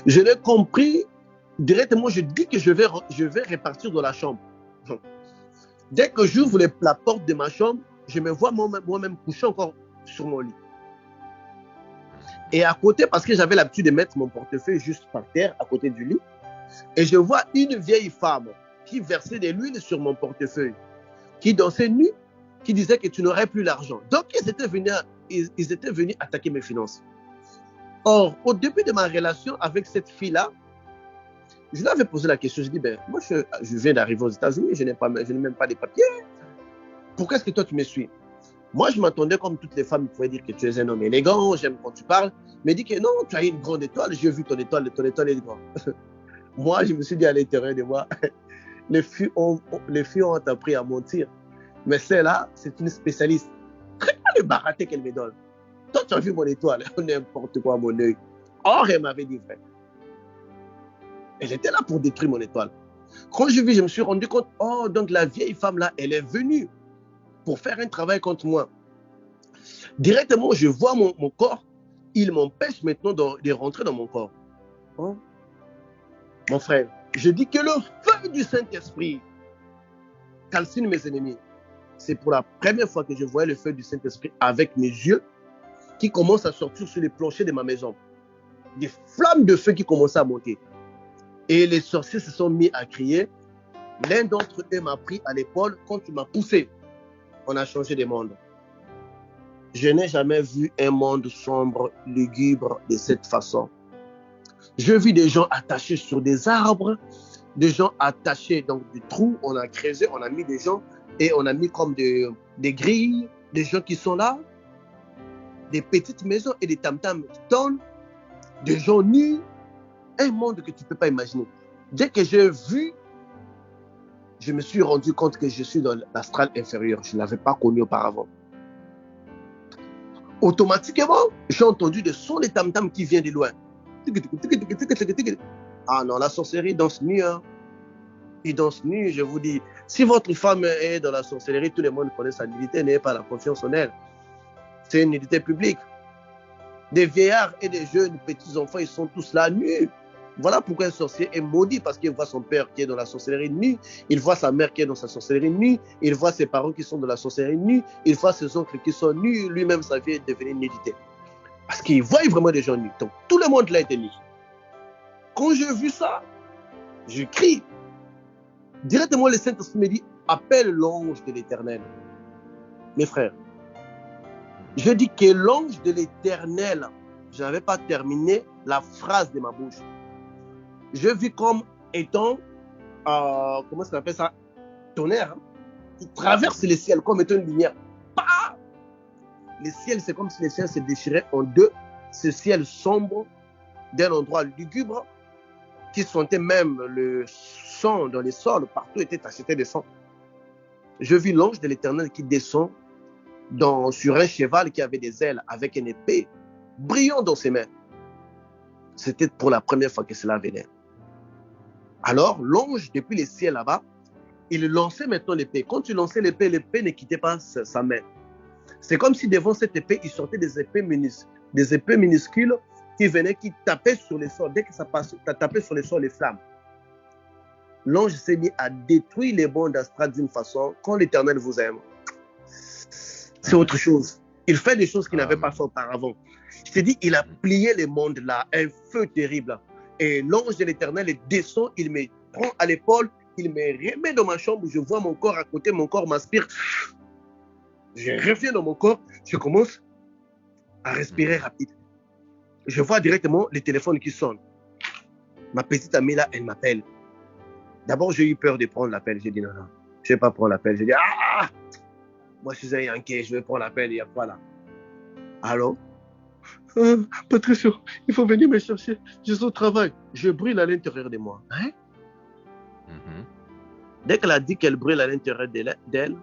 Je l'ai compris directement. Je dis que je vais repartir dans la chambre. Dès que j'ouvre la porte de ma chambre, je me vois moi-même couché encore sur mon lit. Et à côté, parce que j'avais l'habitude de mettre mon portefeuille juste par terre, à côté du lit, et je vois une vieille femme qui versait de l'huile sur mon portefeuille, qui dansait nue, qui disait que tu n'aurais plus l'argent. Donc, ils étaient venus attaquer mes finances. Or, au début de ma relation avec cette fille-là, je lui avais posé la question, je dis, ben, moi, je viens d'arriver aux États-Unis, je n'ai même pas de papiers. Pourquoi est-ce que toi, tu me suis? Moi, je m'attendais comme toutes les femmes, pouvaient dire que tu es un homme élégant, j'aime quand tu parles, mais dit que non, tu as une grande étoile, j'ai vu ton étoile est grande. Moi, je me suis dit à l'intérieur de moi, les filles ont appris à mentir, mais celle-là, c'est une spécialiste. Regarde le baraté qu'elle me donne. Toi, tu as vu mon étoile, n'importe quoi à mon œil. Or, elle m'avait dit vrai. Elle était là pour détruire mon étoile. Quand je vis, je me suis rendu compte, oh, donc la vieille femme-là, elle est venue pour faire un travail contre moi. Directement, je vois mon corps, il m'empêche maintenant de rentrer dans mon corps. Oh. Mon frère, je dis que le feu du Saint-Esprit calcine mes ennemis. C'est pour la première fois que je voyais le feu du Saint-Esprit avec mes yeux qui commencent à sortir sur les planchers de ma maison. Des flammes de feu qui commençaient à monter. Et les sorciers se sont mis à crier. L'un d'entre eux m'a pris à l'épaule quand il m'a poussé. On a changé de monde. Je n'ai jamais vu un monde sombre, lugubre de cette façon. Je vis des gens attachés sur des arbres, des gens attachés dans des trous. On a creusé, on a mis des gens et on a mis comme des grilles, des gens qui sont là, des petites maisons et des tam-tams qui tournent, des gens nus. Un monde que tu ne peux pas imaginer. Dès que j'ai vu, je me suis rendu compte que je suis dans l'astral inférieur. Je ne l'avais pas connu auparavant. Automatiquement, j'ai entendu des sons de tam-tam qui viennent de loin. Ah non, la sorcellerie danse nu. Hein. Il danse nu, je vous dis. Si votre femme est dans la sorcellerie, tout le monde connaît sa nudité, n'ayez pas la confiance en elle. C'est une nudité publique. Des vieillards et des jeunes petits enfants, ils sont tous là nus. Voilà pourquoi un sorcier est maudit, parce qu'il voit son père qui est dans la sorcellerie nue, il voit sa mère qui est dans sa sorcellerie nue, il voit ses parents qui sont dans la sorcellerie nue, il voit ses oncles qui sont nus, lui-même sa vie est devenue nudité. Parce qu'il voit vraiment des gens nus. Donc tout le monde là était nu. Quand j'ai vu ça, je crie. Directement le Saint-Esprit me dit, appelle l'ange de l'Éternel. Mes frères, je dis que l'ange de l'Éternel, je n'avais pas terminé la phrase de ma bouche. Je vis comme étant, comment ça s'appelle ça, tonnerre, hein, qui traverse le ciel comme étant une lumière. Bah! Le ciel, c'est comme si le ciel se déchirait en deux. Ce ciel sombre, d'un endroit lugubre, qui sentait même le sang dans les sols, partout était tacheté de sang. Je vis l'ange de l'Éternel qui descend sur un cheval qui avait des ailes, avec une épée brillant dans ses mains. C'était pour la première fois que cela venait. Alors, l'ange, depuis le ciel là-bas, il lançait maintenant l'épée. Quand il lançait l'épée ne quittait pas sa main. C'est comme si devant cette épée, il sortait des épées minuscules qui venaient, qui tapaient sur les sols. Dès que ça tapait sur les sols, les flammes. L'ange s'est mis à détruire les bandes astrales d'une façon, quand l'Éternel vous aime. C'est autre chose. Il fait des choses qu'il n'avait pas fait auparavant. Je te dis, il a plié les mondes là, un feu terrible. Et l'ange de l'Éternel descend, il me prend à l'épaule, il me remet dans ma chambre, je vois mon corps à côté, mon corps m'aspire. Je reviens dans mon corps, je commence à respirer rapide. Je vois directement le téléphone qui sonne. Ma petite amie là, elle m'appelle. D'abord, j'ai eu peur de prendre l'appel. J'ai dit non, je ne vais pas prendre l'appel. J'ai dit, moi je suis un Yankee, je vais prendre l'appel, il n'y a pas là. Allô? Patricio, il faut venir me chercher. Je suis au travail. Je brûle à l'intérieur de moi. Hein? Dès qu'elle a dit qu'elle brûle à l'intérieur d'elle,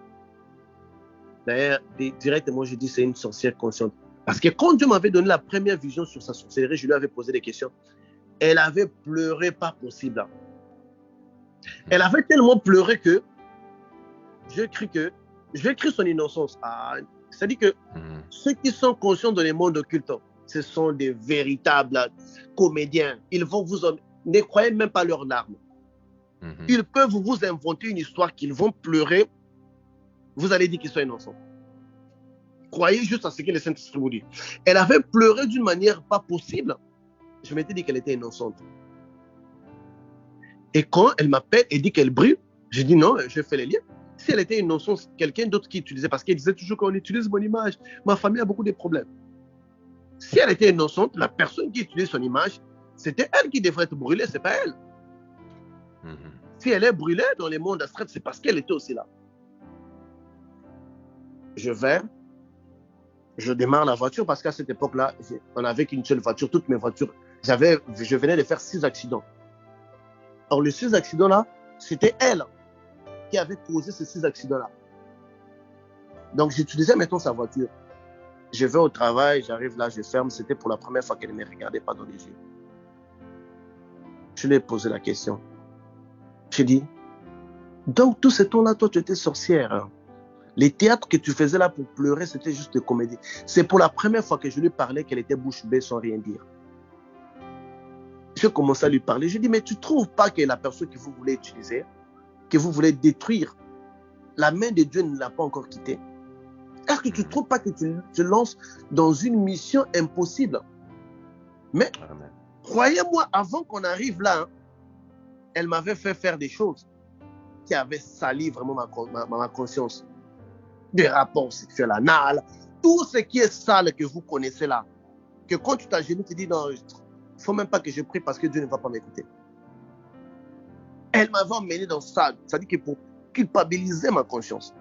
d'ailleurs, directement, je dis c'est une sorcière consciente. Parce que quand Dieu m'avait donné la première vision sur sa sorcellerie, je lui avais posé des questions. Elle avait pleuré pas possible. Elle avait tellement pleuré que j'ai cru son innocence. C'est-à-dire que ceux qui sont conscients dans les mondes occultes, Ce sont des véritables comédiens. Ils vont vous... Ne croyez même pas leurs larmes. Ils peuvent vous inventer une histoire qu'ils vont pleurer. Vous allez dire qu'ils sont innocents. Croyez juste à ce que le Saint-Esprit vous dit. Elle avait pleuré d'une manière pas possible. Je m'étais dit qu'elle était innocente. Et quand elle m'appelle et dit qu'elle brûle, j'ai dit non, je fais les liens. Si elle était innocente, quelqu'un d'autre qui utilisait, parce qu'elle disait toujours qu'on utilise mon image, ma famille a beaucoup de problèmes. Si elle était innocente, la personne qui utilise son image, c'était elle qui devrait être brûlée, c'est pas elle. Si elle est brûlée dans les mondes astrales, c'est parce qu'elle était aussi là. Je vais, je démarre la voiture parce qu'à cette époque-là, on n'avait qu'une seule voiture, toutes mes voitures. Je venais de faire 6 accidents. Or, les 6 accidents-là, c'était elle qui avait causé ces 6 accidents-là. Donc, j'utilisais maintenant sa voiture. Je vais au travail, j'arrive là, je ferme. C'était pour la première fois qu'elle ne me regardait pas dans les yeux. Je lui ai posé la question. J'ai dit, donc tout ce temps-là, toi, tu étais sorcière. Hein? Les théâtres que tu faisais là pour pleurer, c'était juste de comédie. C'est pour la première fois que je lui parlais qu'elle était bouche bée sans rien dire. Je commençais à lui parler. Je lui ai dit, mais tu ne trouves pas que la personne que vous voulez utiliser, que vous voulez détruire, la main de Dieu ne l'a pas encore quittée? Est-ce que tu ne trouves pas que tu te lances dans une mission impossible? Mais croyez-moi, avant qu'on arrive là, hein, elle m'avait fait faire des choses qui avaient sali vraiment ma conscience. Des rapports sexuels anal, tout ce qui est sale que vous connaissez là. Que quand tu t'agenouilles, tu dis non, il ne faut même pas que je prie parce que Dieu ne va pas m'écouter. Elle m'avait emmené dans ça, c'est-à-dire que pour culpabiliser ma conscience.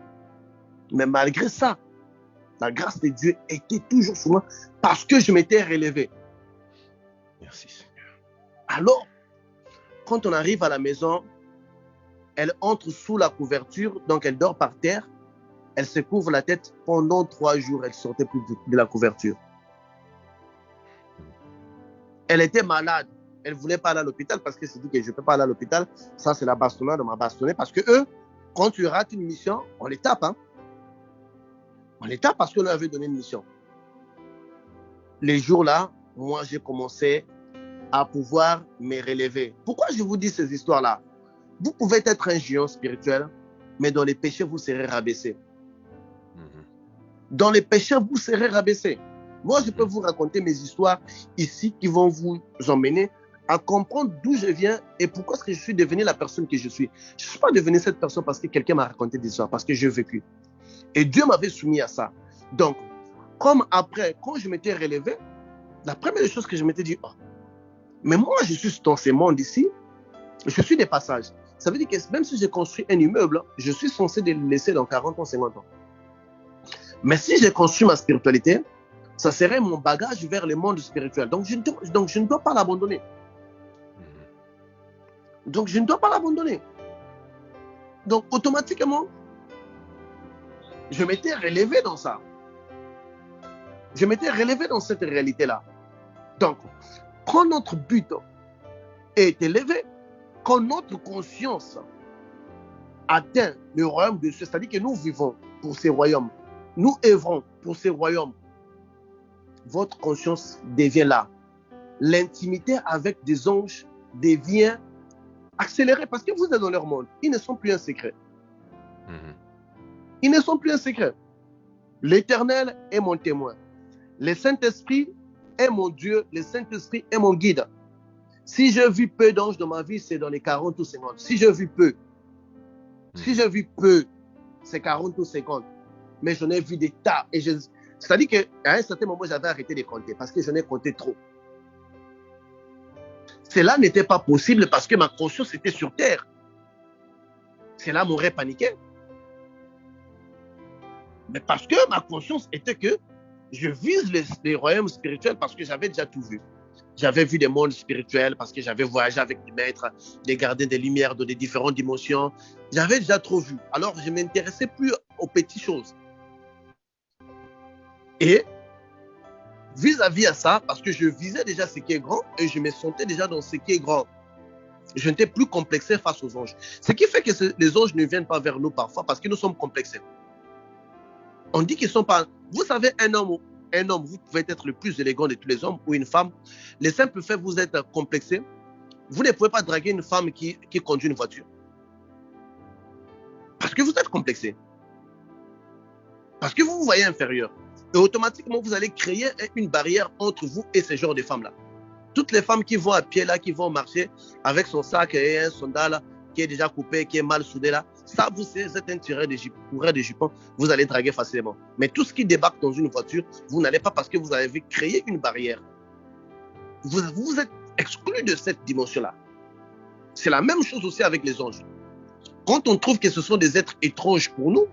Mais malgré ça, la grâce de Dieu était toujours sur moi parce que je m'étais relevé. Merci Seigneur. Alors, quand on arrive à la maison, elle entre sous la couverture, donc elle dort par terre, elle se couvre la tête pendant 3 jours, elle ne sortait plus de la couverture. Elle était malade, elle ne voulait pas aller à l'hôpital parce qu'elle s'est dit que je ne peux pas aller à l'hôpital, ça c'est la bastonnade, on m'a bastonné parce que eux, quand tu rates une mission, on les tape. Hein? On les tape parce qu'on leur avait donné une mission. Les jours-là, moi j'ai commencé à pouvoir me relever. Pourquoi je vous dis ces histoires-là? Vous pouvez être un géant spirituel, mais dans les péchés, vous serez rabaissé. Dans les péchés, vous serez rabaissé. Moi, je peux vous raconter mes histoires ici qui vont vous emmener à comprendre d'où je viens et pourquoi est-ce que je suis devenu la personne que je suis. Je ne suis pas devenu cette personne parce que quelqu'un m'a raconté des histoires, parce que j'ai vécu. Et Dieu m'avait soumis à ça. Donc, comme après, quand je m'étais relevé, la première chose que je m'étais dit, oh, mais moi, je suis dans ce monde ici, je suis des passages. Ça veut dire que même si j'ai construit un immeuble, je suis censé le laisser dans 40 ans, 50 ans. Mais si j'ai construit ma spiritualité, ça serait mon bagage vers le monde spirituel. Donc, je ne dois pas l'abandonner. Donc, je ne dois pas l'abandonner. Donc, automatiquement, je m'étais relevé dans ça. Je m'étais relevé dans cette réalité-là. Donc, quand notre but est élevé, quand notre conscience atteint le royaume de Dieu, c'est-à-dire que nous vivons pour ces royaumes, nous œuvrons pour ces royaumes, votre conscience devient là. L'intimité avec des anges devient accélérée parce que vous êtes dans leur monde. Ils ne sont plus un secret. Ils ne sont plus un secret. L'Éternel est mon témoin. Le Saint-Esprit est mon Dieu. Le Saint-Esprit est mon guide. Si j'ai vu peu d'anges dans ma vie, c'est dans les 40 ou 50. Si j'ai vu peu, c'est 40 ou 50. Mais j'en ai vu des tas. C'est-à-dire qu'à un certain moment, j'avais arrêté de compter parce que j'en ai compté trop. Cela n'était pas possible parce que ma conscience était sur terre. Cela m'aurait paniqué. Mais parce que ma conscience était que je vise les royaumes spirituels parce que j'avais déjà tout vu. J'avais vu des mondes spirituels parce que j'avais voyagé avec des maîtres, des gardiens des lumières dans des différentes dimensions. J'avais déjà trop vu. Alors, je ne m'intéressais plus aux petites choses. Et vis-à-vis à ça, parce que je visais déjà ce qui est grand et je me sentais déjà dans ce qui est grand. Je n'étais plus complexé face aux anges. Ce qui fait que les anges ne viennent pas vers nous parfois parce que nous sommes complexés. On dit qu'ils ne sont pas... Vous savez, un homme un homme, vous pouvez être le plus élégant de tous les hommes, ou une femme. Le simple fait que vous êtes complexé, vous ne pouvez pas draguer une femme qui conduit une voiture. Parce que vous êtes complexé. Parce que vous vous voyez inférieur. Et automatiquement, vous allez créer une barrière entre vous et ce genre de femmes-là. Toutes les femmes qui vont à pied là, qui vont marcher avec son sac et un sandal qui est déjà coupé, qui est mal soudé là, ça, vous êtes un tireur de jupon, vous allez draguer facilement. Mais tout ce qui débarque dans une voiture, vous n'allez pas parce que vous avez créé une barrière. Vous êtes exclu de cette dimension-là. C'est la même chose aussi avec les anges. Quand on trouve que ce sont des êtres étranges pour nous,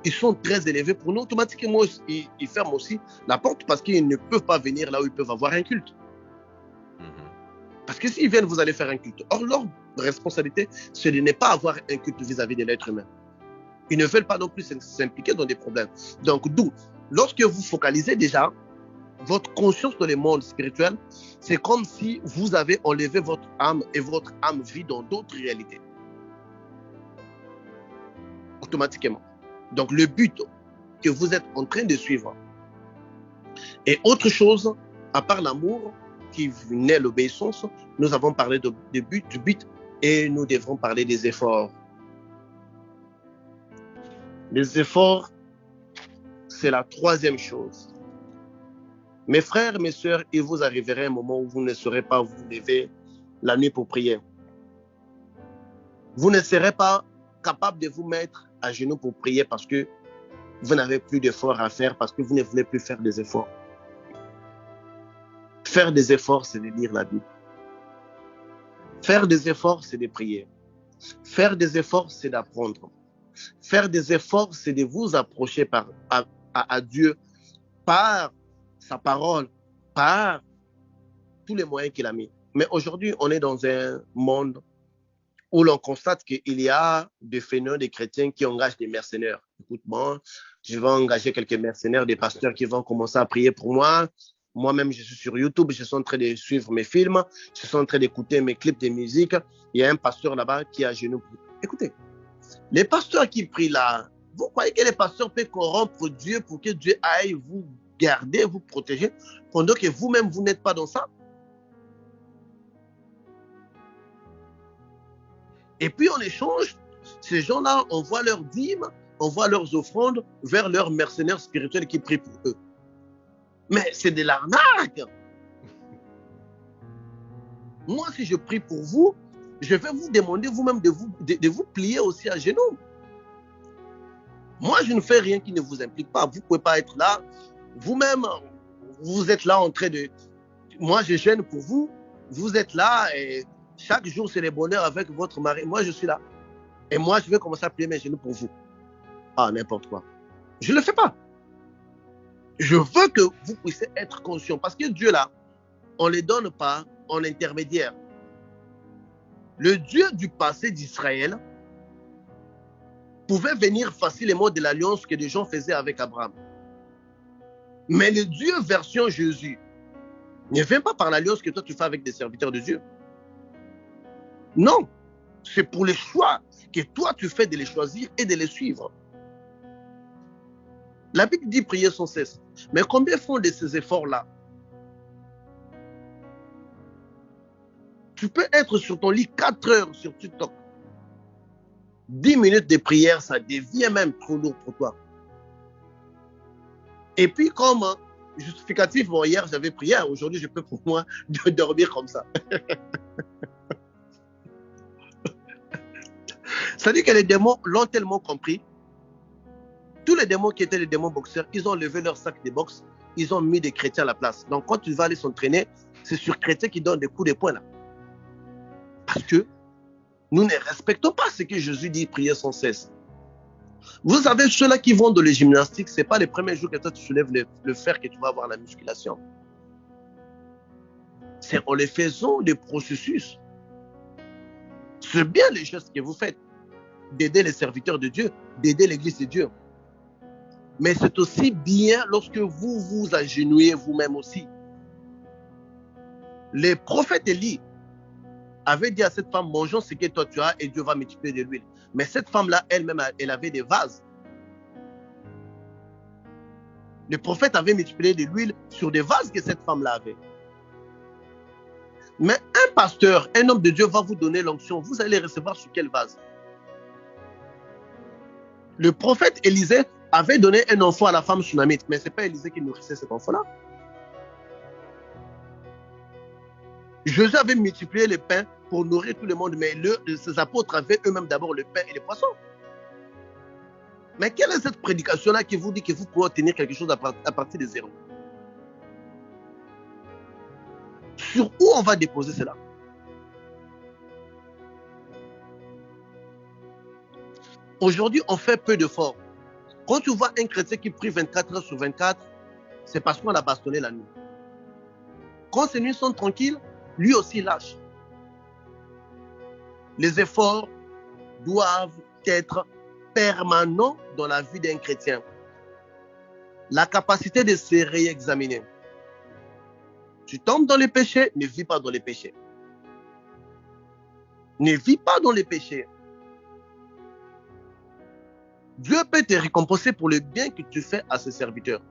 ils sont très élevés pour nous, automatiquement, ils ferment aussi la porte parce qu'ils ne peuvent pas venir là où ils peuvent avoir un culte. Parce que s'ils viennent, vous allez faire un culte. Or, leur responsabilité, c'est de ne pas avoir un culte vis-à-vis de l'être humain. Ils ne veulent pas non plus s'impliquer dans des problèmes. Donc, d'où, lorsque vous focalisez déjà votre conscience dans le monde spirituel, c'est comme si vous avez enlevé votre âme et votre âme vit dans d'autres réalités. Automatiquement. Donc, le but que vous êtes en train de suivre est autre chose, à part l'amour qui naît l'obéissance. Nous avons parlé du but et nous devrons parler des efforts. Les efforts, c'est la troisième chose. Mes frères, mes sœurs, il vous arrivera un moment où vous ne saurez pas vous lever la nuit pour prier. Vous ne serez pas capable de vous mettre à genoux pour prier parce que vous n'avez plus d'efforts à faire, parce que vous ne voulez plus faire des efforts. Faire des efforts, c'est de lire la Bible. Faire des efforts, c'est de prier. Faire des efforts, c'est d'apprendre. Faire des efforts, c'est de vous approcher à Dieu par sa parole, par tous les moyens qu'il a mis. Mais aujourd'hui, on est dans un monde où l'on constate qu'il y a des fainéants, des chrétiens qui engagent des mercenaires. Écoute-moi, je vais engager quelques mercenaires, des pasteurs qui vont commencer à prier pour moi. Moi-même, je suis sur YouTube, je suis en train de suivre mes films, je suis en train d'écouter mes clips de musique. Il y a un pasteur là-bas qui est à genoux. Écoutez, les pasteurs qui prient là, vous croyez que les pasteurs peuvent corrompre Dieu pour que Dieu aille vous garder, vous protéger, pendant que vous-même, vous n'êtes pas dans ça? Et puis, en échange, ces gens-là envoient leurs dîmes, envoient leurs offrandes vers leurs mercenaires spirituels qui prient pour eux. Mais c'est de l'arnaque. Moi, si je prie pour vous, je vais vous demander vous-même de vous plier aussi à genoux. Moi, je ne fais rien qui ne vous implique pas. Vous ne pouvez pas être là. Vous-même, vous êtes là en train de... Moi, je gêne pour vous. Vous êtes là et chaque jour, c'est le bonheur avec votre mari. Moi, je suis là. Et moi, je vais commencer à plier mes genoux pour vous. Ah, n'importe quoi. Je ne le fais pas. Je veux que vous puissiez être conscient. Parce que Dieu, là, on ne les donne pas en intermédiaire. Le Dieu du passé d'Israël pouvait venir facilement de l'alliance que les gens faisaient avec Abraham. Mais le Dieu version Jésus ne vient pas par l'alliance que toi tu fais avec des serviteurs de Dieu. Non, c'est pour les choix que toi tu fais de les choisir et de les suivre. La Bible dit prier sans cesse. Mais combien font de ces efforts-là? Tu peux être sur ton lit 4 heures sur TikTok. 10 minutes de prière, ça devient même trop lourd pour toi. Et puis comme justificatif, bon, hier j'avais prié, aujourd'hui je peux pour moi dormir comme ça. C'est-à-dire que les démons l'ont tellement compris. Tous les démons qui étaient les démons boxeurs, ils ont levé leur sac de boxe, ils ont mis des chrétiens à la place. Donc quand tu vas aller s'entraîner, c'est sur chrétiens qui donnent des coups de poing là. Parce que nous ne respectons pas ce que Jésus dit, prier sans cesse. Vous savez, ceux-là qui vont dans les gymnastiques, ce n'est pas les premiers jours que toi tu soulèves le fer que tu vas avoir la musculation. C'est en les faisant des processus. C'est bien les choses que vous faites, d'aider les serviteurs de Dieu, d'aider l'église de Dieu. Mais c'est aussi bien lorsque vous vous agenouillez vous-même aussi. Les prophètes Élie avait dit à cette femme, mangeons ce que toi tu as et Dieu va multiplier de l'huile. Mais cette femme-là, elle-même, elle avait des vases. Le prophète avait multiplié de l'huile sur des vases que cette femme-là avait. Mais un pasteur, un homme de Dieu va vous donner l'onction. Vous allez recevoir sur quel vase? Le prophète Élisée avait donné un enfant à la femme sunamite, mais ce n'est pas Élisée qui nourrissait cet enfant-là. Jésus avait multiplié les pains pour nourrir tout le monde, mais ses apôtres avaient eux-mêmes d'abord le pain et les poissons. Mais quelle est cette prédication-là qui vous dit que vous pouvez obtenir quelque chose à partir de zéro? Sur où on va déposer cela? Aujourd'hui, on fait peu d'efforts. Quand tu vois un chrétien qui prie 24 heures sur 24, c'est parce qu'on l'a bastonné la nuit. Quand ses nuits sont tranquilles, lui aussi lâche. Les efforts doivent être permanents dans la vie d'un chrétien. La capacité de se réexaminer. Tu tombes dans les péchés, ne vis pas dans les péchés. Ne vis pas dans les péchés. Dieu peut te récompenser pour le bien que tu fais à ses serviteurs.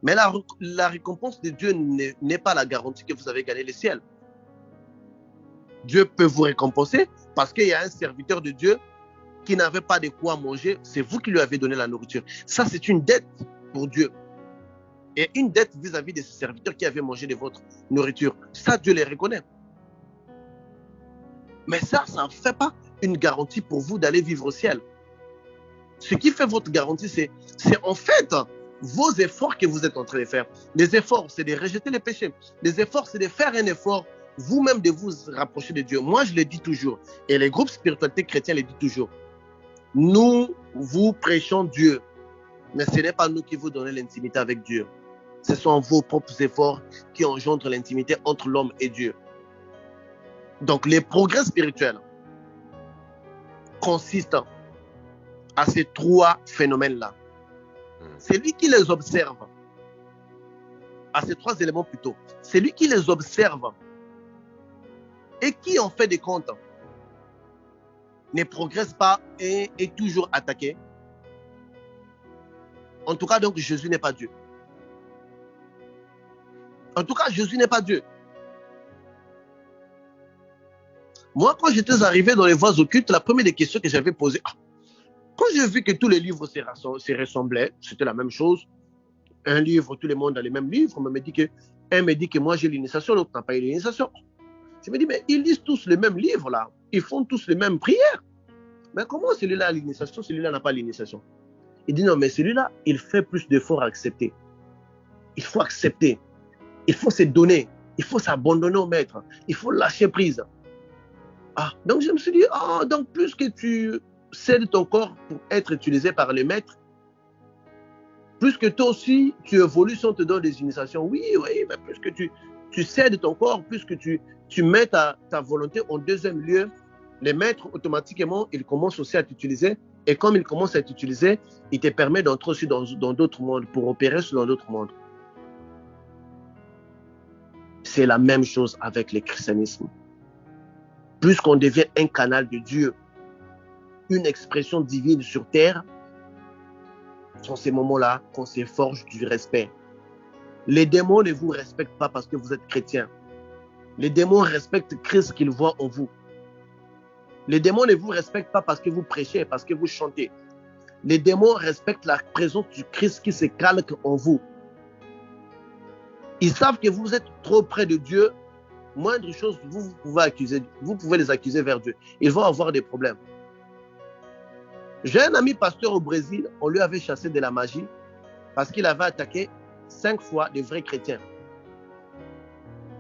Mais la récompense de Dieu n'est pas la garantie que vous avez gagné le ciel. Dieu peut vous récompenser parce qu'il y a un serviteur de Dieu qui n'avait pas de quoi manger. C'est vous qui lui avez donné la nourriture. Ça, c'est une dette pour Dieu. Et une dette vis-à-vis de ces serviteurs qui avaient mangé de votre nourriture. Ça, Dieu les reconnaît. Mais ça ne fait pas une garantie pour vous d'aller vivre au ciel. Ce qui fait votre garantie, c'est en fait vos efforts que vous êtes en train de faire. Les efforts, c'est de rejeter les péchés. Les efforts, c'est de faire un effort vous-même de vous rapprocher de Dieu. Moi, je le dis toujours, et les groupes spiritualité chrétiens le disent toujours. Nous vous prêchons Dieu, mais ce n'est pas nous qui vous donnons l'intimité avec Dieu. Ce sont vos propres efforts qui engendrent l'intimité entre l'homme et Dieu. Donc, les progrès spirituels consistent à ces trois phénomènes-là. C'est lui qui les observe, à ces trois éléments plutôt, c'est lui qui les observe et qui en fait des comptes ne progresse pas et est toujours attaqué. En tout cas, donc, Jésus n'est pas Dieu. En tout cas, Jésus n'est pas Dieu. Moi, quand j'étais arrivé dans les voies occultes, la première des questions que j'avais posées, quand j'ai vu que tous les livres se ressemblaient, c'était la même chose. Un livre, tout le monde a les mêmes livres. Un me dit que moi j'ai l'initiation, l'autre n'a pas eu l'initiation. Je me dis, mais ils lisent tous les mêmes livres là. Ils font tous les mêmes prières. Mais comment celui-là a l'initiation, celui-là n'a pas l'initiation? Il dit, non, mais celui-là, il fait plus d'efforts à accepter. Il faut accepter. Il faut se donner. Il faut s'abandonner au maître. Il faut lâcher prise. Donc je me suis dit, donc plus que tu cèdes ton corps pour être utilisé par le maître, plus que toi aussi tu évolues si on te donne des initiations. Oui, mais plus que tu cèdes ton corps, plus que tu mets ta volonté en deuxième lieu, les maîtres automatiquement, ils commencent aussi à t'utiliser. Et comme ils commencent à t'utiliser, il te permet d'entrer aussi dans d'autres mondes, pour opérer dans d'autres mondes. C'est la même chose avec le christianisme. Plus qu'on devient un canal de Dieu, une expression divine sur terre, sont ces moments-là qu'on se forge du respect. Les démons ne vous respectent pas parce que vous êtes chrétien. Les démons respectent Christ qu'ils voient en vous. Les démons ne vous respectent pas parce que vous prêchez, parce que vous chantez. Les démons respectent la présence du Christ qui se calque en vous. Ils savent que vous êtes trop près de Dieu. Moindre chose, vous pouvez les accuser vers Dieu. Ils vont avoir des problèmes. J'ai un ami pasteur au Brésil, on lui avait chassé de la magie parce qu'il avait attaqué 5 fois des vrais chrétiens.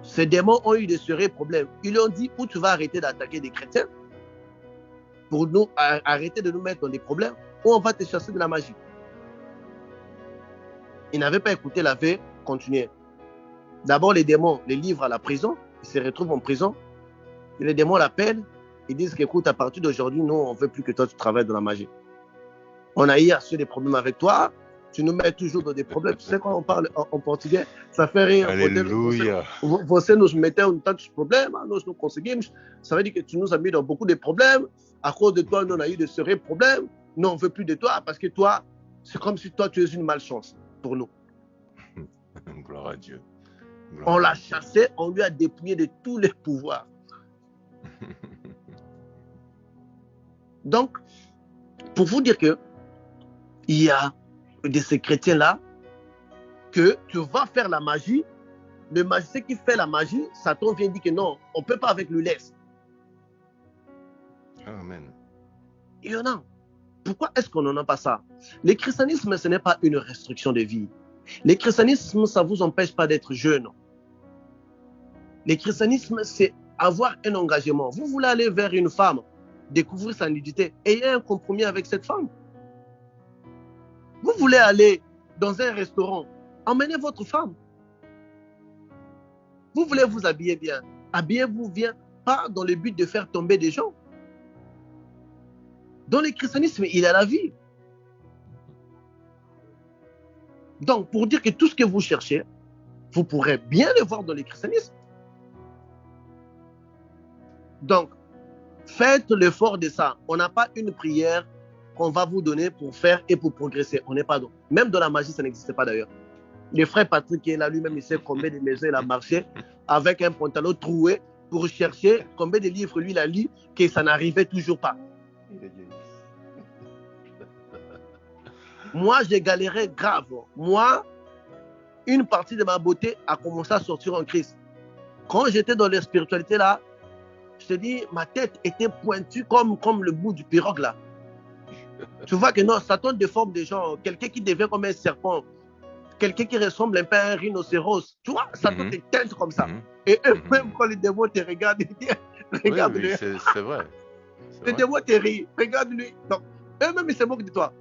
Ces démons ont eu de sérieux problèmes. Ils lui ont dit, ou tu vas arrêter d'attaquer des chrétiens pour nous arrêter de nous mettre dans des problèmes, ou on va te chasser de la magie. Il n'avait pas écouté, il avait continué. D'abord, les démons les livrent à la prison. Ils se retrouvent en prison. Et les démons l'appellent. Ils disent qu'écoute, à partir d'aujourd'hui, nous, on ne veut plus que toi, tu travailles dans la magie. On a eu assez de problèmes avec toi. Tu nous mets toujours dans des problèmes. Tu sais, quand on parle en portugais, ça fait rire. Alléluia. Você nos meteu em tantos problemas, nós não conseguimos. Ça veut dire que tu nous as mis dans beaucoup de problèmes. À cause de toi, nous, on a eu de sérieux problèmes. Nous, on ne veut plus de toi parce que toi, c'est comme si toi, tu es une malchance. pour nous. Gloire à Dieu. Gloire On à l'a Dieu. chassé, on lui a dépouillé de tous les pouvoirs. Donc, pour vous dire que il y a de ces chrétiens-là que tu vas faire la magie, le magicien qui fait la magie, Satan vient dire que non, on ne peut pas avec le laisse. Amen. Il y en a. Pourquoi est-ce qu'on n'en a pas ça? Le christianisme, ce n'est pas une restriction de vie. Le christianisme, ça ne vous empêche pas d'être jeune. Le christianisme, c'est avoir un engagement. Vous voulez aller vers une femme, découvrir sa nudité, ayez un compromis avec cette femme. Vous voulez aller dans un restaurant, emmenez votre femme. Vous voulez vous habiller bien, habillez-vous bien, pas dans le but de faire tomber des gens. Dans le christianisme, il y a la vie. Donc, pour dire que tout ce que vous cherchez, vous pourrez bien le voir dans le christianisme. Donc, faites l'effort de ça. On n'a pas une prière qu'on va vous donner pour faire et pour progresser. On n'est pas dans. Même dans la magie, ça n'existe pas d'ailleurs. Le frère Patrick qui est là, lui-même, il sait combien de maisons il a marché avec un pantalon troué pour chercher combien de livres lui il a lu, que ça n'arrivait toujours pas. Moi, j'ai galéré grave. Moi, une partie de ma beauté a commencé à sortir en crise. Quand j'étais dans la spiritualité là, je te dis, ma tête était pointue comme le bout du pirogue là. Tu vois que non, Satan déforme des gens. Quelqu'un qui devient comme un serpent, quelqu'un qui ressemble un peu à un rhinocéros. Tu vois, Satan te teinte comme ça. Et eux-mêmes, quand les démons te regardent, ils disent, regarde-le. Oui, c'est vrai. Les démons te rient, regarde-lui. Donc, eux-mêmes, ils se moquent de toi.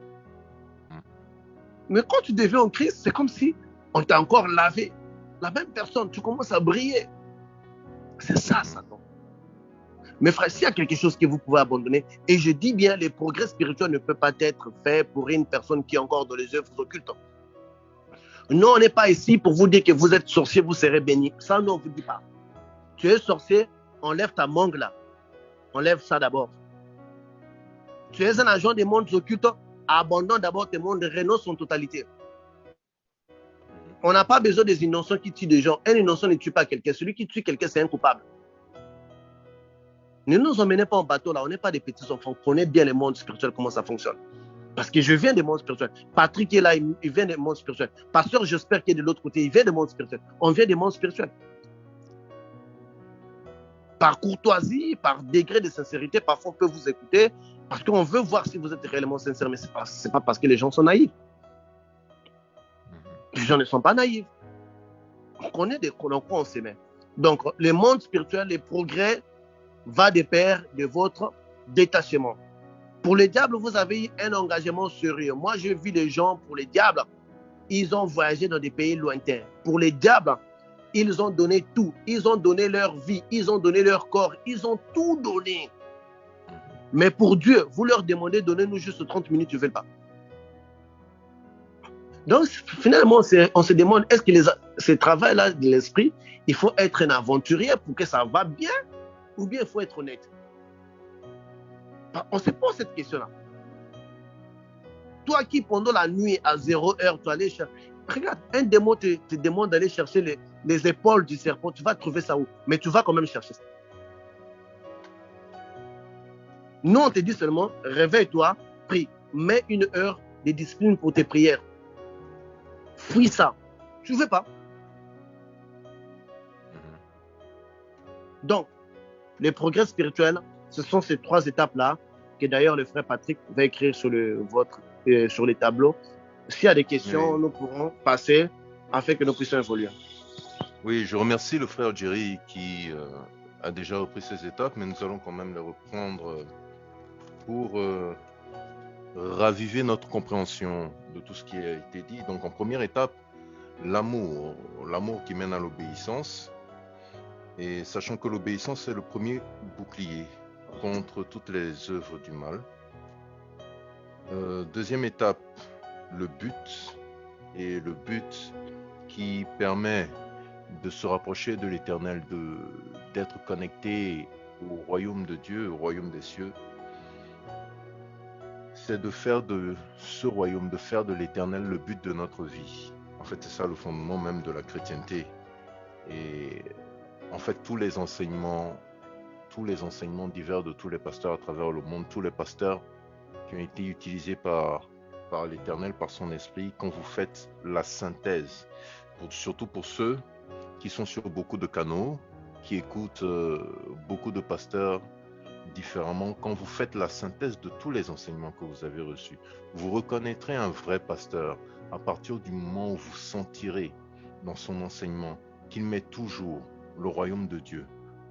Mais quand tu deviens en Christ, c'est comme si on t'a encore lavé. La même personne, tu commences à briller. C'est ça, Satan. Mes frères, s'il y a quelque chose que vous pouvez abandonner, et je dis bien, le progrès spirituel ne peut pas être fait pour une personne qui est encore dans les œuvres occultes. Nous, on n'est pas ici pour vous dire que vous êtes sorcier, vous serez béni. Ça, non, on ne vous dit pas. Tu es sorcier, enlève ta mangue là. Enlève ça d'abord. Tu es un agent des mondes occultes, abandonne d'abord tes mondes, renonce en totalité. On n'a pas besoin des innocents qui tuent des gens. Un innocent ne tue pas quelqu'un. Celui qui tue quelqu'un, c'est un coupable. Ne nous emmenez pas en bateau là. On n'est pas des petits enfants. On connaît bien le monde spirituel, comment ça fonctionne. Parce que je viens des mondes spirituels. Patrick est là, il vient des mondes spirituels. Pasteur, j'espère qu'il est de l'autre côté. Il vient des mondes spirituels. On vient des mondes spirituels. Par courtoisie, par degré de sincérité, parfois on peut vous écouter parce qu'on veut voir si vous êtes réellement sincère, mais ce n'est pas parce que les gens sont naïfs. Les gens ne sont pas naïfs. On connaît des quoi on se met. Donc, le monde spirituel, le progrès va de pair de votre détachement. Pour les diables, vous avez un engagement sérieux. Moi, j'ai vu les gens, pour les diables, ils ont voyagé dans des pays lointains. Pour les diables, ils ont donné tout. Ils ont donné leur vie. Ils ont donné leur corps. Ils ont tout donné. Mais pour Dieu, vous leur demandez, donnez-nous juste 30 minutes, ils ne veulent pas. Donc, finalement, on se demande, est-ce que ce travail-là de l'esprit, il faut être un aventurier pour que ça va bien, ou bien il faut être honnête? On se pose cette question-là. Toi qui, pendant la nuit, à 0 heure, tu allais chercher... Regarde, un démon te demande d'aller chercher les épaules du serpent. Tu vas trouver ça où? Mais tu vas quand même chercher ça. Nous, on te dit seulement, réveille-toi, prie. Mets une heure de discipline pour tes prières. Fuis ça. Tu ne veux pas. Donc, les progrès spirituels, ce sont ces 3 étapes-là que d'ailleurs le frère Patrick va écrire sur les tableaux. S'il y a des questions, nous pourrons passer afin que nous puissions évoluer. Oui, je remercie le frère Jerry qui a déjà repris ces étapes, mais nous allons quand même les reprendre pour raviver notre compréhension de tout ce qui a été dit. Donc en première étape, l'amour qui mène à l'obéissance. Et sachant que l'obéissance est le premier bouclier contre toutes les œuvres du mal. Deuxième étape, le but. Et le but qui permet de se rapprocher de l'Éternel, d'être connecté au royaume de Dieu, au royaume des cieux. c'est de faire de ce royaume, de faire de l'Éternel le but de notre vie. En fait, c'est ça le fondement même de la chrétienté. Et en fait, tous les enseignements divers de tous les pasteurs à travers le monde, tous les pasteurs qui ont été utilisés par l'Éternel, par son esprit, quand vous faites la synthèse, surtout pour ceux qui sont sur beaucoup de canaux, qui écoutent beaucoup de pasteurs différemment, quand vous faites la synthèse de tous les enseignements que vous avez reçus, vous reconnaîtrez un vrai pasteur à partir du moment où vous sentirez dans son enseignement qu'il met toujours le royaume de Dieu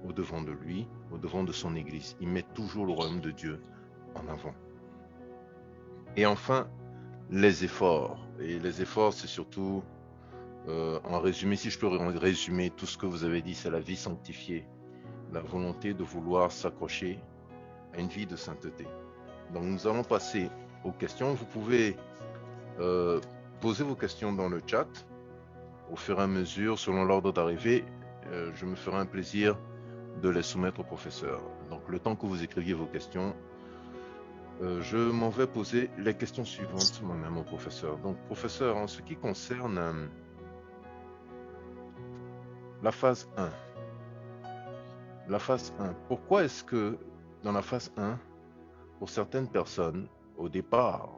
au devant de lui, au devant de son Église. Il met toujours le royaume de Dieu en avant. Et enfin, les efforts. Et les efforts, c'est surtout, en résumé, si je peux résumer tout ce que vous avez dit, c'est la vie sanctifiée, la volonté de vouloir s'accrocher à une vie de sainteté. Donc nous allons passer aux questions. Vous pouvez poser vos questions dans le chat au fur et à mesure, selon l'ordre d'arrivée. Je me ferai un plaisir de les soumettre au professeur. Donc le temps que vous écriviez vos questions, je m'en vais poser les questions suivantes moi-même au professeur. Donc professeur, en ce qui concerne la phase 1, pourquoi est-ce que dans la phase 1, pour certaines personnes, au départ,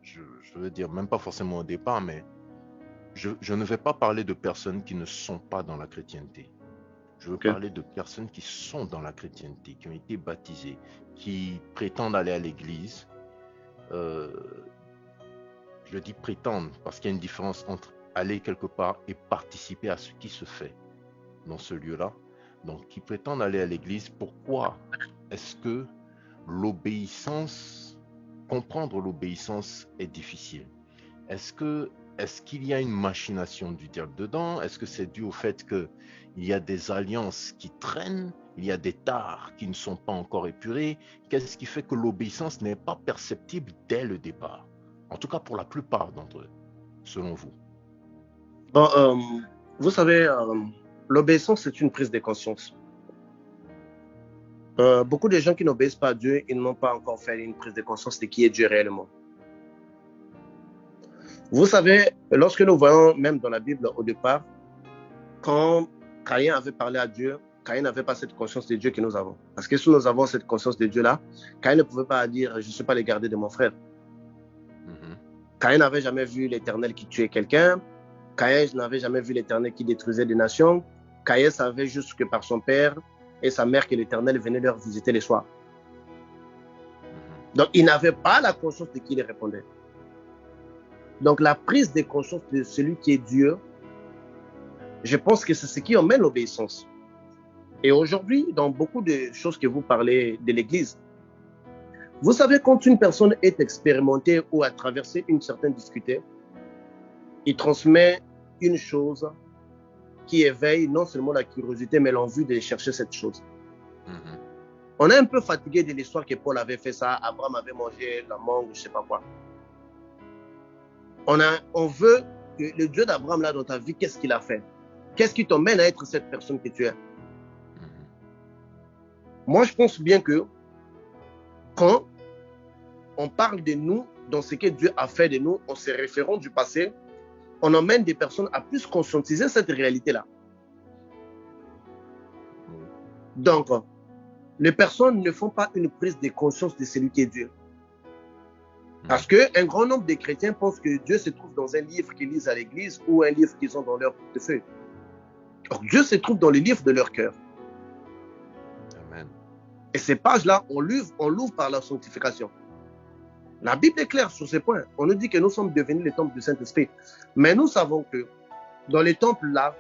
je veux dire même pas forcément au départ, mais je ne vais pas parler de personnes qui ne sont pas dans la chrétienté. Je veux parler de personnes qui sont dans la chrétienté, qui ont été baptisées, qui prétendent aller à l'église. Je dis prétendre parce qu'il y a une différence entre aller quelque part et participer à ce qui se fait dans ce lieu-là. Donc, qui prétendent aller à l'église, pourquoi est-ce que comprendre l'obéissance est difficile? Est-ce qu'il y a une machination du diable dedans? Est-ce que c'est dû au fait qu'il y a des alliances qui traînent? Il y a des tares qui ne sont pas encore épurées? Qu'est-ce qui fait que l'obéissance n'est pas perceptible dès le départ? En tout cas pour la plupart d'entre eux, selon vous. Bon, vous savez, l'obéissance, c'est une prise de conscience. Beaucoup de gens qui n'obéissent pas à Dieu, ils n'ont pas encore fait une prise de conscience de qui est Dieu réellement. Vous savez, lorsque nous voyons même dans la Bible au départ, quand Caïn avait parlé à Dieu, Caïn n'avait pas cette conscience de Dieu que nous avons. Parce que si nous avons cette conscience de Dieu-là, Caïn ne pouvait pas dire « je ne suis pas le gardien de mon frère ». Caïn n'avait jamais vu l'Éternel qui tuait quelqu'un. Caïn n'avait jamais vu l'Éternel qui détruisait des nations. Caïn savait juste que par son père et sa mère que l'Éternel venait leur visiter les soirs. Donc, il n'avait pas la conscience de qui il répondait. Donc, la prise de conscience de celui qui est Dieu, je pense que c'est ce qui emmène l'obéissance. Et aujourd'hui, dans beaucoup de choses que vous parlez de l'Église, vous savez, quand une personne est expérimentée ou a traversé une certaine difficulté, il transmet une chose qui éveille non seulement la curiosité, mais l'envie de chercher cette chose. On est un peu fatigué de l'histoire que Paul avait fait ça, Abraham avait mangé la mangue, je ne sais pas quoi. On veut que le Dieu d'Abraham, là, dans ta vie, qu'est-ce qu'il a fait? Qu'est-ce qui t'emmène à être cette personne que tu es? Moi, je pense bien que quand on parle de nous, dans ce que Dieu a fait de nous, en se référant du passé, on emmène des personnes à plus conscientiser cette réalité-là. Donc, les personnes ne font pas une prise de conscience de celui qui est Dieu. Parce qu'un grand nombre de chrétiens pensent que Dieu se trouve dans un livre qu'ils lisent à l'église ou un livre qu'ils ont dans leur portefeuille. Or, Dieu se trouve dans les livres de leur cœur. Amen. Et ces pages-là, on l'ouvre par la sanctification. La Bible est claire sur ces points. On nous dit que nous sommes devenus les temples du Saint-Esprit. Mais nous savons que dans les temples-là,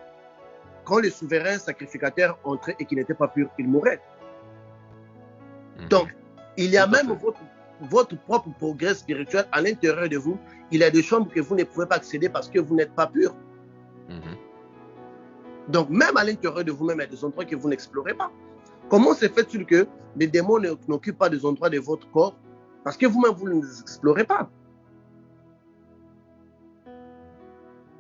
quand les souverains sacrificateurs entraient et qui n'étaient pas purs, ils mouraient. Donc, il y a même votre propre progrès spirituel à l'intérieur de vous. Il y a des chambres que vous ne pouvez pas accéder parce que vous n'êtes pas pur. Donc, même à l'intérieur de vous-même, il y a des endroits que vous n'explorez pas. Comment se fait-il que les démons n'occupent pas des endroits de votre corps parce que vous-même, vous ne les explorez pas?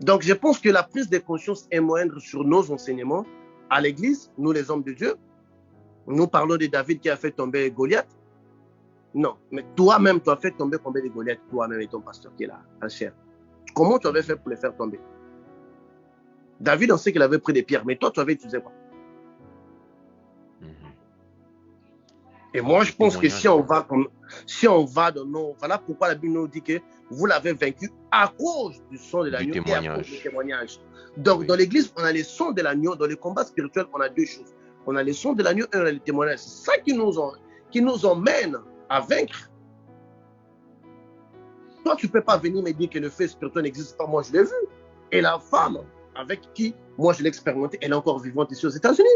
Donc, je pense que la prise de conscience est moindre sur nos enseignements à l'église, nous les hommes de Dieu. Nous parlons de David qui a fait tomber Goliath. Non, mais toi-même, tu as fait tomber combien de Goliath, toi-même et ton pasteur qui est là, en chair? Comment tu avais fait pour les faire tomber? David, on sait qu'il avait pris des pierres, mais toi, tu avais utilisé quoi? Et moi, je pense que si on va dans nos... Voilà pourquoi la Bible nous dit que vous l'avez vaincu à cause du sang de l'agneau et à cause du témoignage. Donc, oui. Dans l'église, on a les sons de l'agneau. Dans les combats spirituels, on a deux choses. On a les sons de l'agneau et on a les témoignages. C'est ça qui nous emmène à vaincre. Toi, tu ne peux pas venir me dire que le fait spirituel n'existe pas. Moi, je l'ai vu. Et la femme avec qui, moi, je l'ai expérimenté, elle est encore vivante ici aux États-Unis.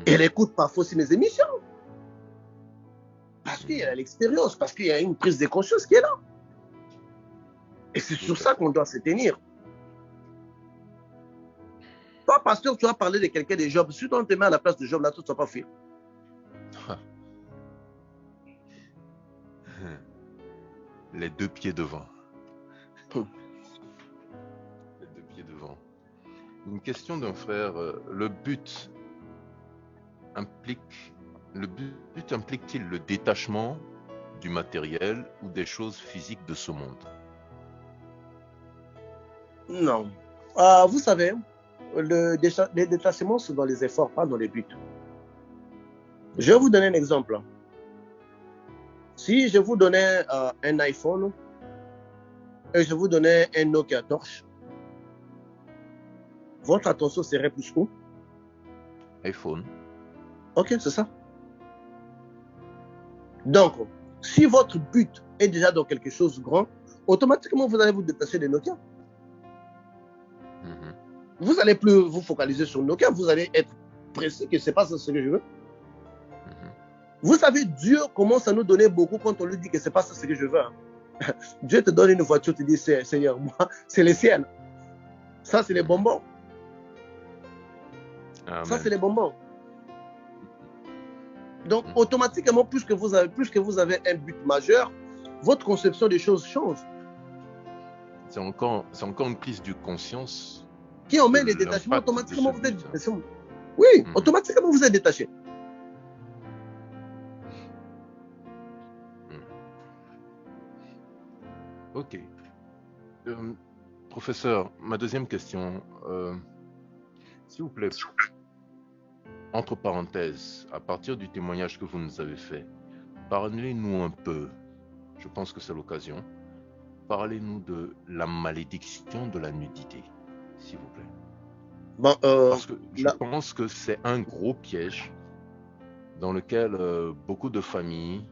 Et elle écoute parfois aussi mes émissions. Parce qu'il y a l'expérience, parce qu'il y a une prise de conscience qui est là. Et c'est sur ça qu'on doit se tenir. Toi, pasteur, tu as parlé de quelqu'un de Job. Si on te met à la place de Job, là, tu ne vas pas fuir. Les deux pieds devant. Les deux pieds devant. Une question d'un frère. Le but implique-t-il le détachement du matériel ou des choses physiques de ce monde? Non. Vous savez, le détachement, c'est dans les efforts, pas dans les buts. Je vais vous donner un exemple. Si je vous donnais un iPhone et je vous donnais un Nokia Torch, votre attention serait plus où? iPhone. Ok, c'est ça. Donc, si votre but est déjà dans quelque chose de grand, automatiquement, vous allez vous détacher de Nokia. Vous n'allez plus vous focaliser sur Nokia, vous allez être précis que ce n'est pas ce que je veux. Vous savez, Dieu commence à nous donner beaucoup quand on lui dit que ce n'est pas ce que je veux. Hein. Dieu te donne une voiture, tu dis, Seigneur, moi, c'est les siennes. Ça, c'est les bonbons. Amen. Ça, c'est les bonbons. Donc, automatiquement, plus que vous avez un but majeur, votre conception des choses change. C'est encore une prise de conscience. Qui emmène les détachements, automatiquement, vous êtes détaché. Oui, automatiquement, vous êtes détaché. Ok. Professeur, ma deuxième question. S'il vous plaît, entre parenthèses, à partir du témoignage que vous nous avez fait, parlez-nous un peu, je pense que c'est l'occasion, parlez-nous de la malédiction de la nudité, s'il vous plaît. Bon, parce que je pense que c'est un gros piège dans lequel beaucoup de familles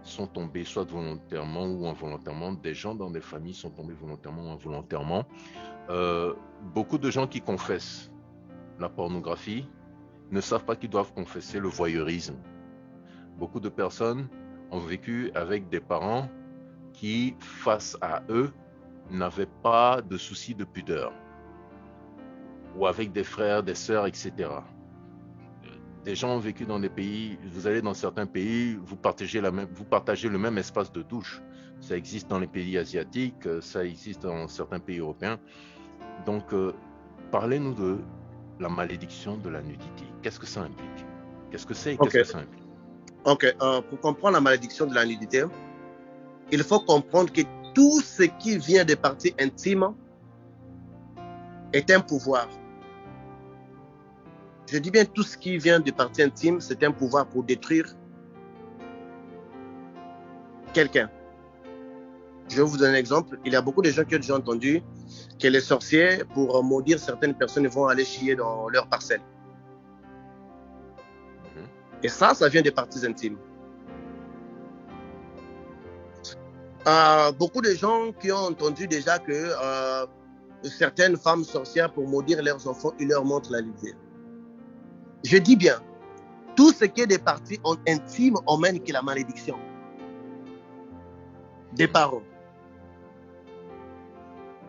sont tombées, soit volontairement ou involontairement. Des gens dans des familles sont tombés volontairement ou involontairement. Beaucoup de gens qui confessent la pornographie ne savent pas qu'ils doivent confesser le voyeurisme. Beaucoup de personnes ont vécu avec des parents qui, face à eux, n'avaient pas de soucis de pudeur. Ou avec des frères, des sœurs, etc. Des gens ont vécu dans des pays, vous allez dans certains pays, vous partagez le même espace de douche. Ça existe dans les pays asiatiques, ça existe dans certains pays européens. Donc, parlez-nous de la malédiction de la nudité. Qu'est-ce que ça implique? Qu'est-ce que c'est et qu'est-ce que ça implique? Ok, pour comprendre la malédiction de la nudité, il faut comprendre que tout ce qui vient des parties intimes est un pouvoir. Je dis bien tout ce qui vient des parties intimes, c'est un pouvoir pour détruire quelqu'un. Je vais vous donner un exemple. Il y a beaucoup de gens qui ont déjà entendu que les sorciers, pour maudire certaines personnes, vont aller chier dans leur parcelle. Et ça vient des parties intimes. Beaucoup de gens qui ont entendu déjà que certaines femmes sorcières, pour maudire leurs enfants, ils leur montrent la lumière. Je dis bien, tout ce qui est des parties intimes emmène que la malédiction des parents.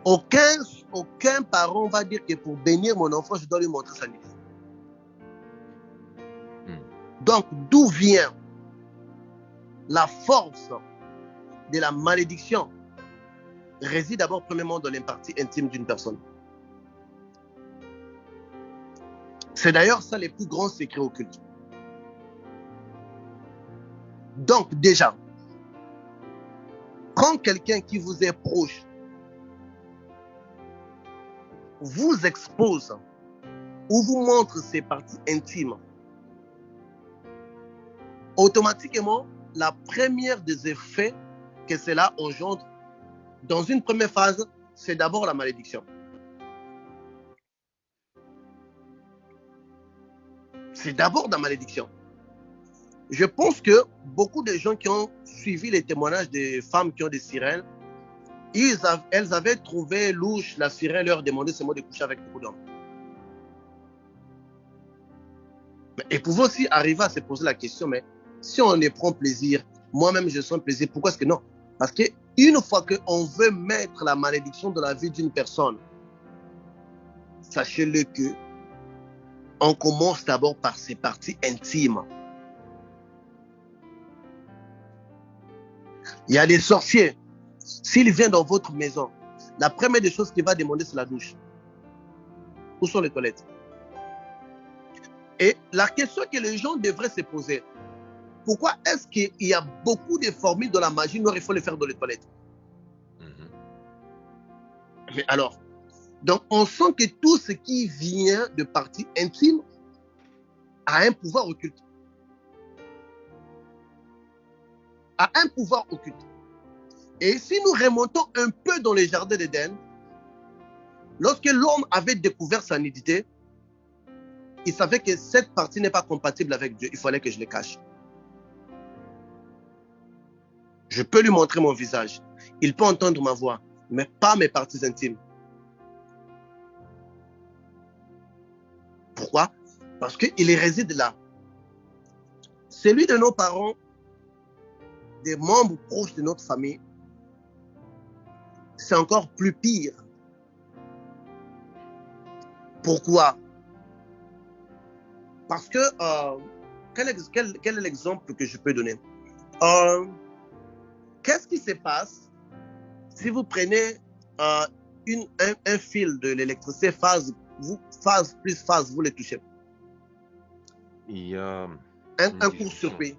Aucun parent va dire que pour bénir mon enfant, je dois lui montrer sa nudité. Donc, d'où vient la force de la malédiction? Réside d'abord premièrement dans les parties intimes d'une personne. C'est d'ailleurs ça les plus grands secrets occultes. Donc déjà, quand quelqu'un qui vous est proche vous expose ou vous montre ses parties intimes, automatiquement, la première des effets que cela engendre dans une première phase, c'est d'abord la malédiction. C'est d'abord la malédiction. Je pense que beaucoup de gens qui ont suivi les témoignages des femmes qui ont des sirènes, elles avaient trouvé louche la sirène leur demandait seulement de coucher avec beaucoup d'hommes. Et pouvaient aussi arriver à se poser la question, mais si on prend plaisir, moi-même je sens plaisir, pourquoi est-ce que non? Parce qu'une fois qu'on veut mettre la malédiction dans la vie d'une personne, sachez-le que on commence d'abord par ses parties intimes. Il y a des sorciers, s'il vient dans votre maison, la première des choses qu'il va demander, c'est la douche. Où sont les toilettes? Et la question que les gens devraient se poser, pourquoi est-ce qu'il y a beaucoup de formules de la magie noire, il faut les faire dans les toilettes? Mais alors, donc on sent que tout ce qui vient de parties intimes a un pouvoir occulte. A un pouvoir occulte. Et si nous remontons un peu dans les jardins d'Éden, lorsque l'homme avait découvert sa nudité, il savait que cette partie n'est pas compatible avec Dieu. Il fallait que je le cache. Je peux lui montrer mon visage. Il peut entendre ma voix, mais pas mes parties intimes. Pourquoi? Parce qu'il réside là. Celui de nos parents, des membres proches de notre famille, c'est encore plus pire. Pourquoi? Parce que, quel est l'exemple que je peux donner? Qu'est-ce qui se passe si vous prenez un fil de l'électricité, phase plus phase, vous le touchez? Il y a un court-circuit.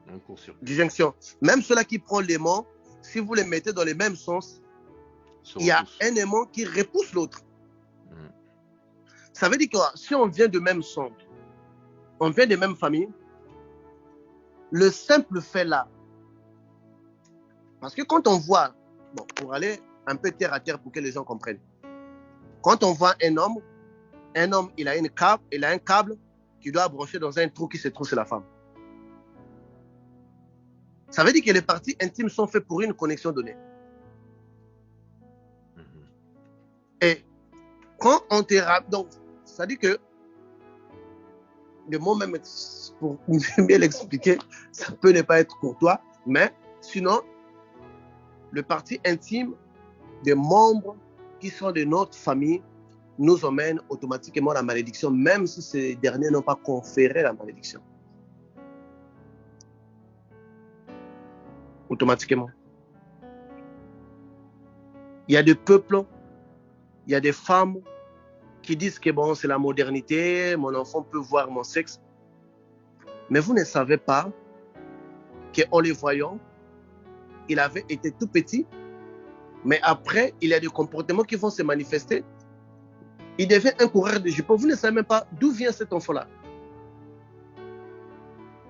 Un court-circuit. Disjonction. Même ceux-là qui prennent l'aimant, si vous les mettez dans le même sens, il y a un aimant qui repousse l'autre. Ça veut dire que si on vient de même sang, on vient de même famille, le simple fait là, parce que quand on voit, bon, pour aller un peu terre à terre pour que les gens comprennent, quand on voit un homme, il a un câble qui doit brancher dans un trou qui se trouve chez la femme. Ça veut dire que les parties intimes sont faites pour une connexion donnée. Et quand on te rappelle, donc, ça dit que le mot même, pour mieux l'expliquer, ça peut ne pas être courtois, mais sinon, le parti intime des membres qui sont de notre famille nous emmène automatiquement à la malédiction, même si ces derniers n'ont pas conféré la malédiction. Automatiquement. Il y a des peuples, il y a des femmes qui disent que bon, c'est la modernité, mon enfant peut voir mon sexe. Mais vous ne savez pas qu'en les voyant, il avait été tout petit, mais après, il y a des comportements qui vont se manifester. Il devient un coureur de jupons. Vous ne savez même pas d'où vient cet enfant-là.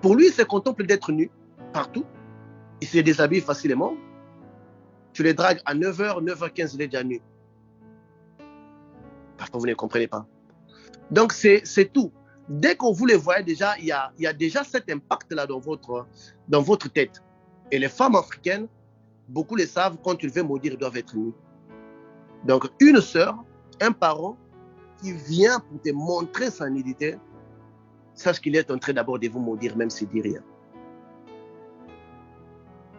Pour lui, il se contemple d'être nu partout. Il se déshabille facilement. Tu les dragues à 9h, 9h15, il est déjà nu. Parfois, vous ne comprenez pas. Donc, c'est tout. Dès que vous les voyez déjà, il y a déjà cet impact-là dans votre tête. Et les femmes africaines, beaucoup le savent, quand tu le veux maudire, ils doivent être nus. Donc, une sœur, un parent qui vient pour te montrer sa nudité, sache qu'il est en train d'abord de vous maudire, même s'il ne dit rien.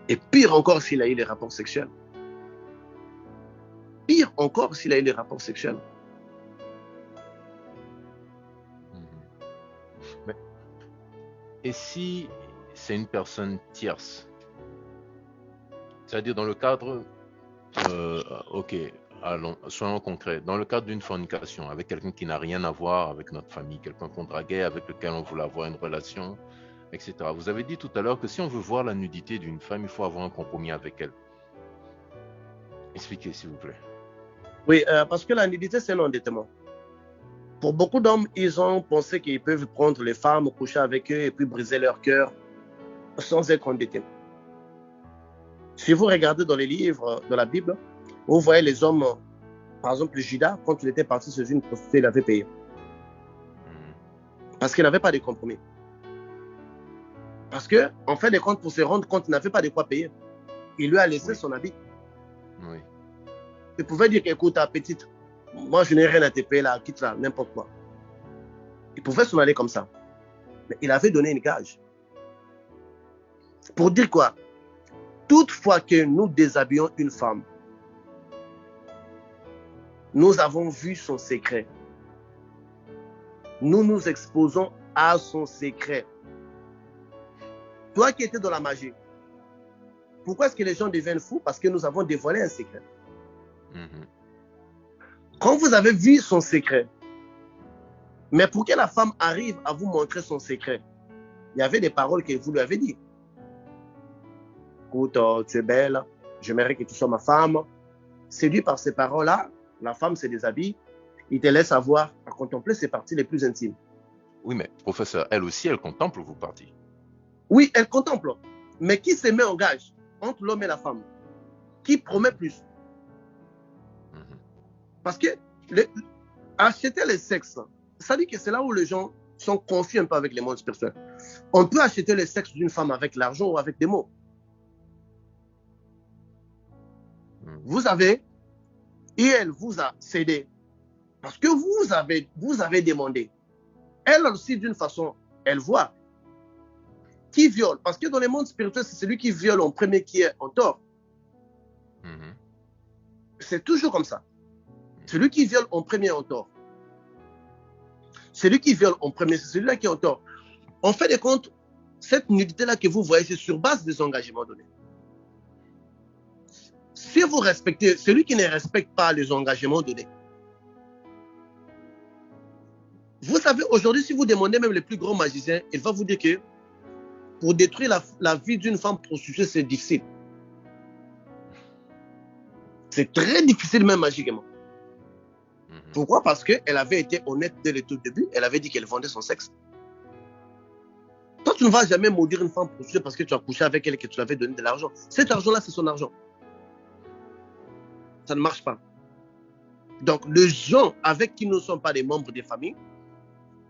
Et pire encore s'il a eu les rapports sexuels. Pire encore s'il a eu les rapports sexuels. Mais, et si c'est une personne tierce? C'est-à-dire dans le cadre, ok, allons, soyons concrets, dans le cadre d'une fornication avec quelqu'un qui n'a rien à voir avec notre famille, quelqu'un qu'on draguait, avec lequel on voulait avoir une relation, etc. Vous avez dit tout à l'heure que si on veut voir la nudité d'une femme, il faut avoir un compromis avec elle. Expliquez, s'il vous plaît. Oui, parce que la nudité, c'est un endettement. Pour beaucoup d'hommes, ils ont pensé qu'ils peuvent prendre les femmes, coucher avec eux et puis briser leur cœur sans être endettés. Si vous regardez dans les livres de la Bible, vous voyez les hommes, par exemple Judas, quand il était parti chez une prostituée, il avait payé. Parce qu'il n'avait pas de compromis. Parce qu'en fin de compte, pour se rendre compte, il n'avait pas de quoi payer. Il lui a laissé son habit. Oui. Il pouvait dire qu'écoute, petite, moi je n'ai rien à te payer là, quitte là, n'importe quoi. Il pouvait s'en aller comme ça. Mais il avait donné une gage. Pour dire quoi? Toutefois que nous déshabillons une femme, nous avons vu son secret. Nous nous exposons à son secret. Toi qui étais dans la magie, pourquoi est-ce que les gens deviennent fous? Parce que nous avons dévoilé un secret. Quand vous avez vu son secret, mais pour que la femme arrive à vous montrer son secret, il y avait des paroles que vous lui avez dit. Écoute, tu es belle, j'aimerais que tu sois ma femme. Séduit par ces paroles-là, la femme se déshabille, il te laisse avoir à contempler ses parties les plus intimes. Oui, mais professeur, elle aussi, elle contemple vos parties. Oui, elle contemple. Mais qui se met en gage entre l'homme et la femme? Qui promet plus? Parce que acheter le sexe, ça dit que c'est là où les gens sont confus un peu avec les mondes spirituels. On peut acheter le sexe d'une femme avec l'argent ou avec des mots. Vous avez, et elle vous a cédé. Parce que vous avez demandé. Elle aussi, d'une façon, elle voit. Qui viole? Parce que dans les mondes spirituels, c'est celui qui viole en premier qui est en tort. C'est toujours comme ça. Celui qui viole en premier est en tort. Celui qui viole en premier, c'est celui-là qui est en tort. En fait de compte, cette nudité-là que vous voyez, c'est sur base des engagements donnés. Si vous respectez, celui qui ne respecte pas les engagements donnés, vous savez, aujourd'hui, si vous demandez même les plus grands magiciens, il va vous dire que pour détruire la vie d'une femme prostituée, c'est difficile. C'est très difficile même magiquement. Pourquoi? Parce qu'elle avait été honnête dès le tout début. Elle avait dit qu'elle vendait son sexe. Toi, tu ne vas jamais maudire une femme prostituée parce que tu as couché avec elle et que tu lui avais donné de l'argent. Cet argent-là, c'est son argent. Ça ne marche pas. Donc, les gens avec qui nous ne sommes pas des membres des familles,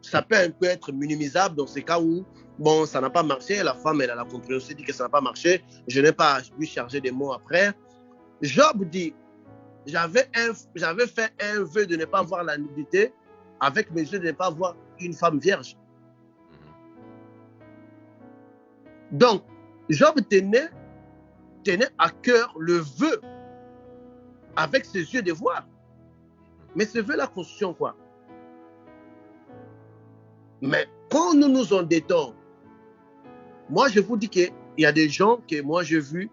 ça peut un peu être minimisable dans ces cas où, bon, ça n'a pas marché. La femme, elle a la compréhension, dit que ça n'a pas marché. Je n'ai pas pu charger des mots après. Job dit, j'avais fait un vœu de ne pas voir la nudité, avec mes yeux de ne pas voir une femme vierge. Donc, Job tenait à cœur le vœu avec ses yeux de voir. Mais ce vœu-là constitue quoi? Mais quand nous nous endettons, moi je vous dis qu'il y a des gens que moi j'ai vu,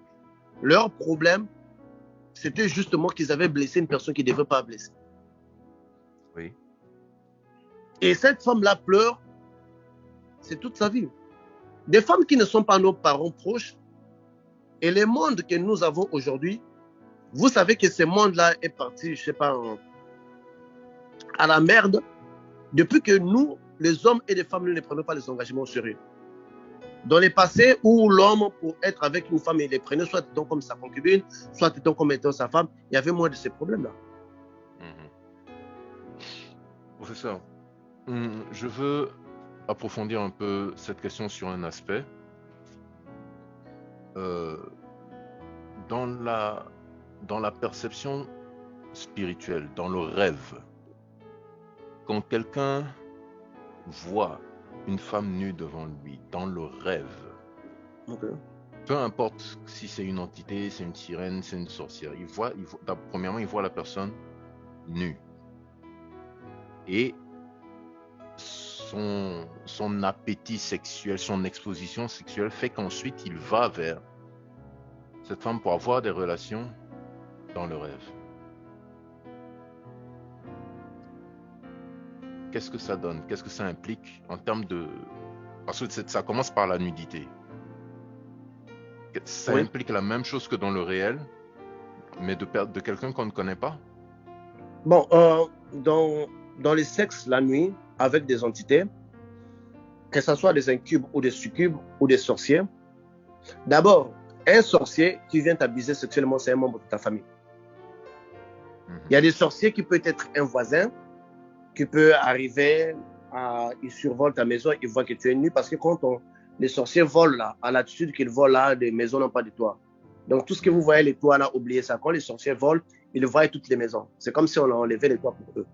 leur problème, c'était justement qu'ils avaient blessé une personne qu'ils ne devaient pas blesser. Oui. Et cette femme-là pleure, c'est toute sa vie. Des femmes qui ne sont pas nos parents proches, et le monde que nous avons aujourd'hui, vous savez que ce monde-là est parti, je ne sais pas, à la merde, depuis que nous, les hommes et les femmes, nous ne prenons pas les engagements au sérieux. Dans le passé, où l'homme, pour être avec une femme, il les prenait soit étant comme sa concubine, soit étant comme étant sa femme, il y avait moins de ces problèmes-là. Professeur, je veux approfondir un peu cette question sur un aspect. Dans la perception spirituelle, dans le rêve, quand quelqu'un voit une femme nue devant lui, dans le rêve, peu importe si c'est une entité, c'est une sirène, c'est une sorcière, premièrement, il voit la personne nue. Et son appétit sexuel, son exposition sexuelle fait qu'ensuite il va vers cette femme pour avoir des relations dans le rêve. Qu'est-ce que ça donne? Qu'est-ce que ça implique en termes Parce que ça commence par la nudité. Ça Oui. implique la même chose que dans le réel, mais de quelqu'un qu'on ne connaît pas. Bon, dans les sexes la nuit, avec des entités, que ce soit des incubes ou des succubes ou des sorciers, d'abord, un sorcier qui vient t'abuser sexuellement, c'est un membre de ta famille. Il y a des sorciers qui peuvent être un voisin, qui peut arriver, il survole ta maison, il voit que tu es nu, parce que quand les sorciers volent là, à l'attitude qu'ils volent là, des maisons n'ont pas de toit. Donc tout ce que vous voyez, les toits là, oubliez ça. Quand les sorciers volent, ils voient toutes les maisons. C'est comme si on enlevait les toits pour eux.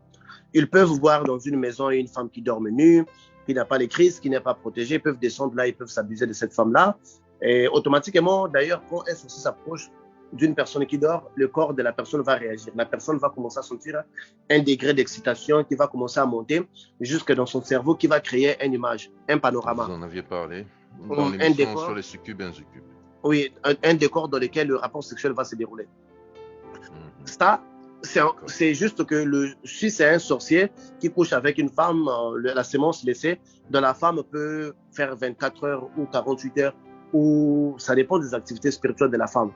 Ils peuvent voir dans une maison une femme qui dort nue, qui n'a pas de crise, qui n'est pas protégée. Ils peuvent descendre là, ils peuvent s'abuser de cette femme-là. Et automatiquement, d'ailleurs, quand un sorcier s'approche d'une personne qui dort, le corps de la personne va réagir. La personne va commencer à sentir un degré d'excitation qui va commencer à monter jusque dans son cerveau, qui va créer une image, un panorama. Vous en aviez parlé dans Un l'émission décor. sur les succubes et insuccubes. Oui, un décor dans lequel le rapport sexuel va se dérouler. Ça, c'est juste que si c'est un sorcier qui couche avec une femme, la sémence laissée de la femme peut faire 24 heures ou 48 heures, ou ça dépend des activités spirituelles de la femme.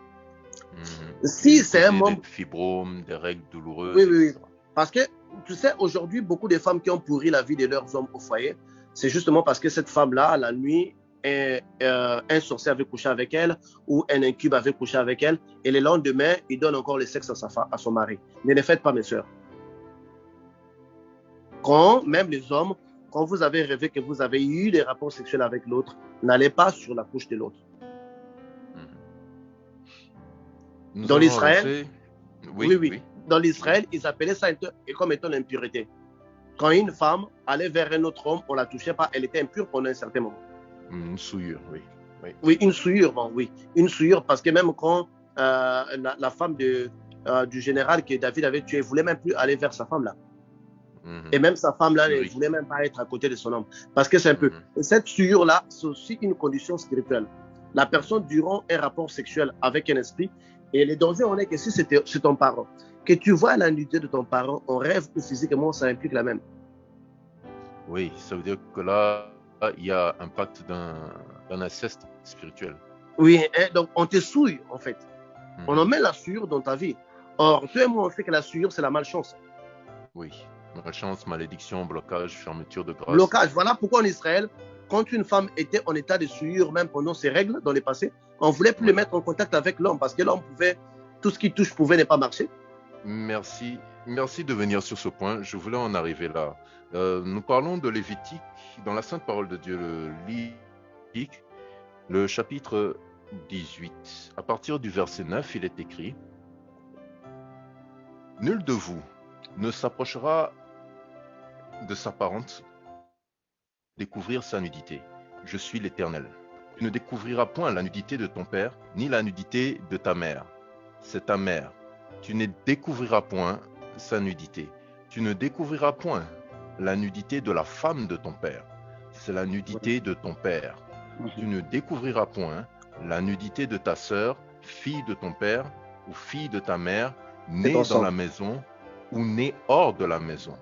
Si c'est un membre... Des fibromes, des règles douloureuses. Oui, oui, oui. Parce que, tu sais, aujourd'hui, beaucoup de femmes qui ont pourri la vie de leurs hommes au foyer, c'est justement parce que cette femme-là, la nuit, un sorcier avait couché avec elle ou un incube avait couché avec elle, et le lendemain, il donne encore le sexe à son mari. Ne le faites pas, mes soeurs. Quand, même les hommes, quand vous avez rêvé que vous avez eu des rapports sexuels avec l'autre, n'allez pas sur la couche de l'autre. Dans l'Israël, oui. Dans l'Israël, ils appelaient ça comme étant l'impureté. Quand une femme allait vers un autre homme, on ne la touchait pas, elle était impure pendant un certain moment. Une souillure, oui. Oui, une souillure, bon, oui. Une souillure, parce que même quand la femme du général que David avait tué, ne voulait même plus aller vers sa femme-là. Et même sa femme-là ne voulait même pas être à côté de son homme. Parce que c'est un peu... Cette souillure-là, c'est aussi une condition spirituelle. La personne, durant un rapport sexuel avec un esprit, et le danger, on est que si c'est ton parent, que tu vois la nudité de ton parent, en rêve ou physiquement, ça implique la même. Oui, ça veut dire que là, il y a un pacte d'un inceste spirituel. Oui, donc on te souille, en fait. On en met la souillure dans ta vie. Or, toi et moi, on sait que la souillure, c'est la malchance. Oui, malchance, malédiction, blocage, fermeture de grâce. Blocage, voilà pourquoi en Israël, quand une femme était en état de souillure, même pendant ses règles dans le passé, on ne voulait plus le mettre en contact avec l'homme, parce que l'homme pouvait, tout ce qui touche pouvait ne pas marcher. Merci de venir sur ce point. Je voulais en arriver là. Nous parlons de Lévitique dans la Sainte Parole de Dieu, le Lévitique, le chapitre 18. À partir du verset 9, il est écrit: Nul de vous ne s'approchera de sa parente découvrir sa nudité. Je suis l'Éternel. Tu ne découvriras point la nudité de ton père, ni la nudité de ta mère. C'est ta mère. Tu ne découvriras point sa nudité. Tu ne découvriras point la nudité de la femme de ton père. C'est la nudité de ton père. Tu ne découvriras point la nudité de ta sœur, fille de ton père, ou fille de ta mère, née dans la maison, ou née hors de la maison.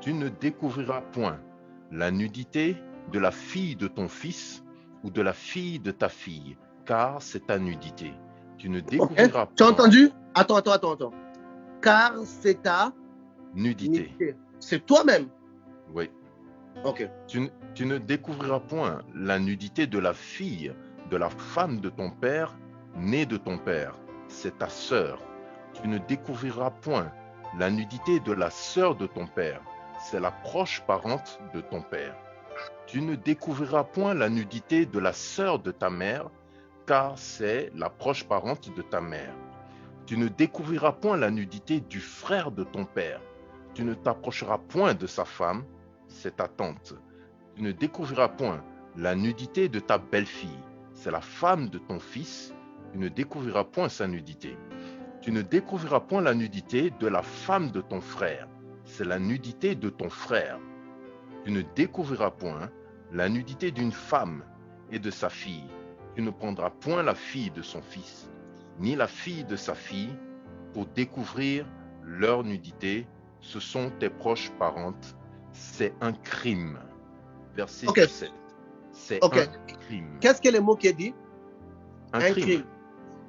Tu ne découvriras point la nudité de la fille de ton fils, ou de la fille de ta fille, car c'est ta nudité. Tu ne découvriras point... Tu as entendu? Attends. Car c'est ta nudité. C'est toi-même. Oui. Ok. Tu ne découvriras point la nudité de la fille, de la femme de ton père, née de ton père. C'est ta sœur. Tu ne découvriras point la nudité de la sœur de ton père. C'est la proche parente de ton père. Tu ne découvriras point la nudité de la sœur de ta mère, car c'est la proche parente de ta mère. Tu ne découvriras point la nudité du frère de ton père. Tu ne t'approcheras point de sa femme, c'est ta tante. Tu ne découvriras point la nudité de ta belle-fille, c'est la femme de ton fils. Tu ne découvriras point sa nudité. Tu ne découvriras point la nudité de la femme de ton frère, c'est la nudité de ton frère. Tu ne découvriras point la nudité d'une femme et de sa fille. Tu ne prendras point la fille de son fils, ni la fille de sa fille, pour découvrir leur nudité. Ce sont tes proches parentes. C'est un crime. Verset 17. C'est Ok. un crime. Qu'est-ce que le mot qui est dit? Un Un crime. crime.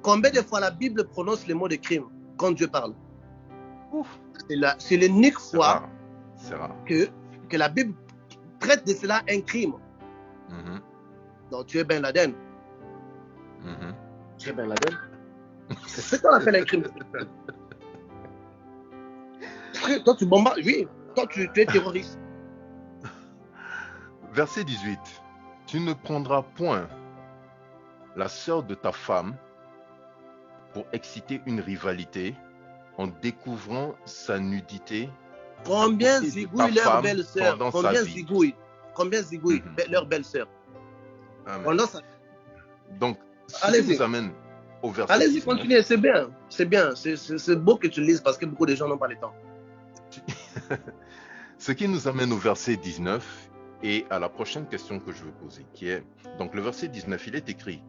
Combien de fois la Bible prononce le mot de crime quand Dieu parle? Ouf, C'est l'unique c'est fois rare. C'est rare. que la Bible traite de cela un crime. Mhm, Donc tu es Ben Laden. mhm. Tu es Ben Laden. C'est ce qu'on appelle un crime. Frère, toi tu bombardes. Oui, toi tu es terroriste. Verset 18. Tu ne prendras point la sœur de ta femme pour exciter une rivalité en découvrant sa nudité. Combien Côté de zigouillent ta leur femme belle-sœur? pendant sa Combien vie. zigouillent? Combien zigouillent Mhm. leur belle-sœur? Amen. Pendant sa... Donc, ce qui Allez-y. nous amène au verset Allez-y, 19. continuez, c'est bien. C'est bien. C'est beau que tu lises parce que beaucoup de gens n'ont pas le temps. Ce qui nous amène au verset 19 et à la prochaine question que je veux poser, qui est, donc le verset 19, il est écrit,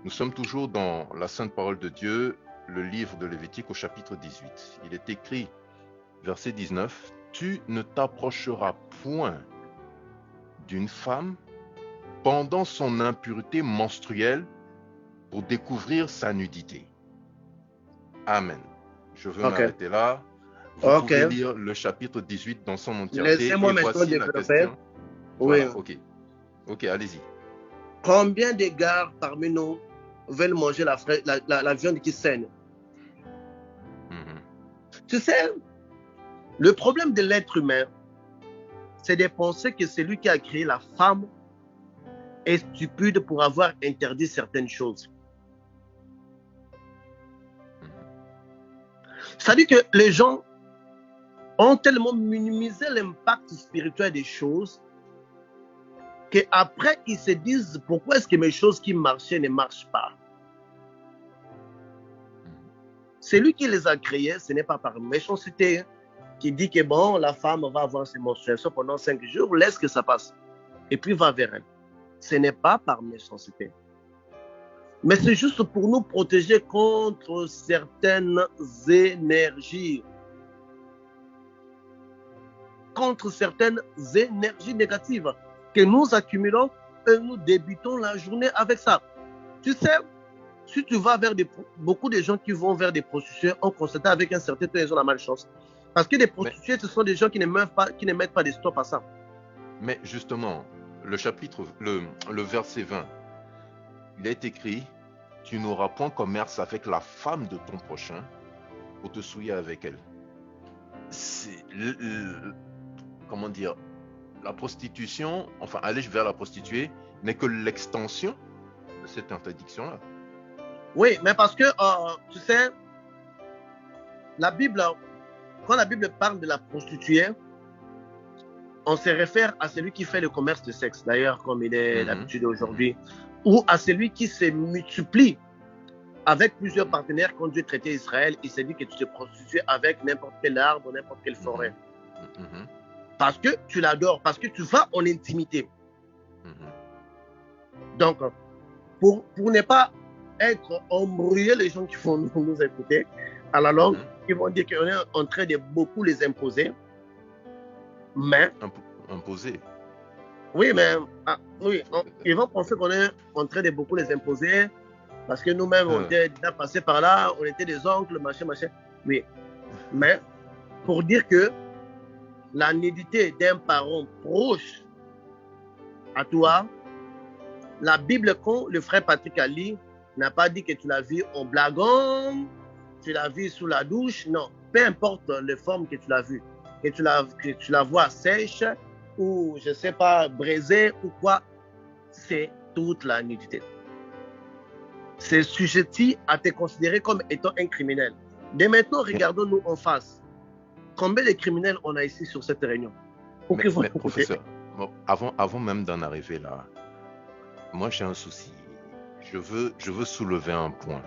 nous sommes toujours dans la sainte parole de Dieu, le livre de Lévitique au chapitre 18. Il est écrit, verset 19, tu ne t'approcheras point d'une femme pendant son impureté menstruelle pour découvrir sa nudité. Amen. Je veux Ok. m'arrêter là. Vous Ok. pouvez lire le chapitre 18 dans son entièreté. Laissez-moi Et maintenant voici la développer. question. Oui. Voilà, ok. Ok, allez-y. Combien de gars parmi nous veulent manger la viande qui saigne? Mhm. Tu sais, le problème de l'être humain, c'est de penser que celui qui a créé la femme est stupide pour avoir interdit certaines choses. C'est-à-dire que les gens ont tellement minimisé l'impact spirituel des choses qu'après, ils se disent pourquoi est-ce que mes choses qui marchaient ne marchent pas. Celui qui les a créés, ce n'est pas par méchanceté qui dit que bon, la femme va avoir ses menstruations pendant 5 jours, laisse que ça passe. Et puis va vers elle. Ce n'est pas par méchanceté. Mais c'est juste pour nous protéger contre certaines énergies. Contre certaines énergies négatives que nous accumulons et nous débutons la journée avec ça. Tu sais, si tu vas vers beaucoup de gens qui vont vers des prostituées, on constate avec un certain temps, ils ont la malchance. Parce que les prostituées, ce sont des gens qui ne mettent pas de stop à ça. Mais justement, le chapitre, le verset 20, il est écrit, tu n'auras point commerce avec la femme de ton prochain pour te souiller avec elle. C'est comment dire, la prostitution, enfin aller vers la prostituée n'est que l'extension de cette interdiction-là. Oui, mais parce que, tu sais, la Bible, quand la Bible parle de la prostituée, on se réfère à celui qui fait le commerce de sexe, d'ailleurs, comme il est l'habitude aujourd'hui, ou à celui qui se multiplie avec plusieurs partenaires. Quand Dieu traitait Israël, il s'est dit que tu te prostitues avec n'importe quel arbre, n'importe quelle forêt. Parce que tu l'adores, parce que tu vas en intimité. Donc, pour ne pas être embrouillé, les gens qui vont nous écouter, à la longue, ils vont dire qu'on est en train de beaucoup les imposer. Mais... Imposer? Oui, mais oui, ils vont penser qu'on est en train de beaucoup les imposer parce que nous-mêmes, on était déjà passés par là, on était des oncles, machin, machin. Oui, mais pour dire que la nudité d'un parent proche à toi, la Bible, quand le frère Patrick a lu, n'a pas dit que tu l'as vu en blaguant, tu l'as vu sous la douche, non. Peu importe les formes que tu l'as vu, que tu la vois sèche ou, je ne sais pas, brisée ou quoi, c'est toute la nudité. C'est sujetti à te considérer comme étant un criminel. Dès maintenant, regardons-nous en face. Combien de criminels on a ici sur cette réunion? Mais professeur, bon, avant même d'en arriver là, moi j'ai un souci. Je veux soulever un point.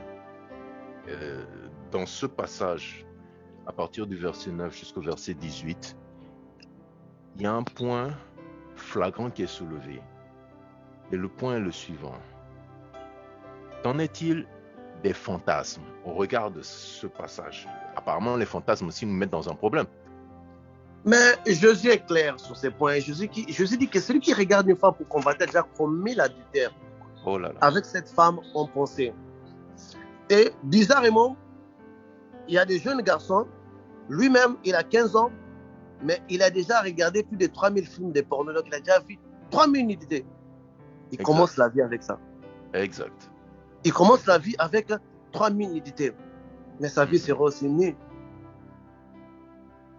Dans ce passage, à partir du verset 9 jusqu'au verset 18, il y a un point flagrant qui est soulevé. Et le point est le suivant. Qu'en est-il des fantasmes au regard de ce passage? Apparemment, les fantasmes aussi nous mettent dans un problème. Mais Jésus est clair sur ces points. Jésus dit que celui qui regarde une femme pour combattre a déjà commis l'adultère. Oh là là. Avec cette femme en pensée. Et bizarrement, il y a des jeunes garçons, lui-même, il a 15 ans, mais il a déjà regardé plus de 3000 films de porno, donc il a déjà vu 3000 nudités. Il commence la vie avec ça. Exact. Il commence la vie avec 3000 nudités. Mais sa vie sera aussi nue.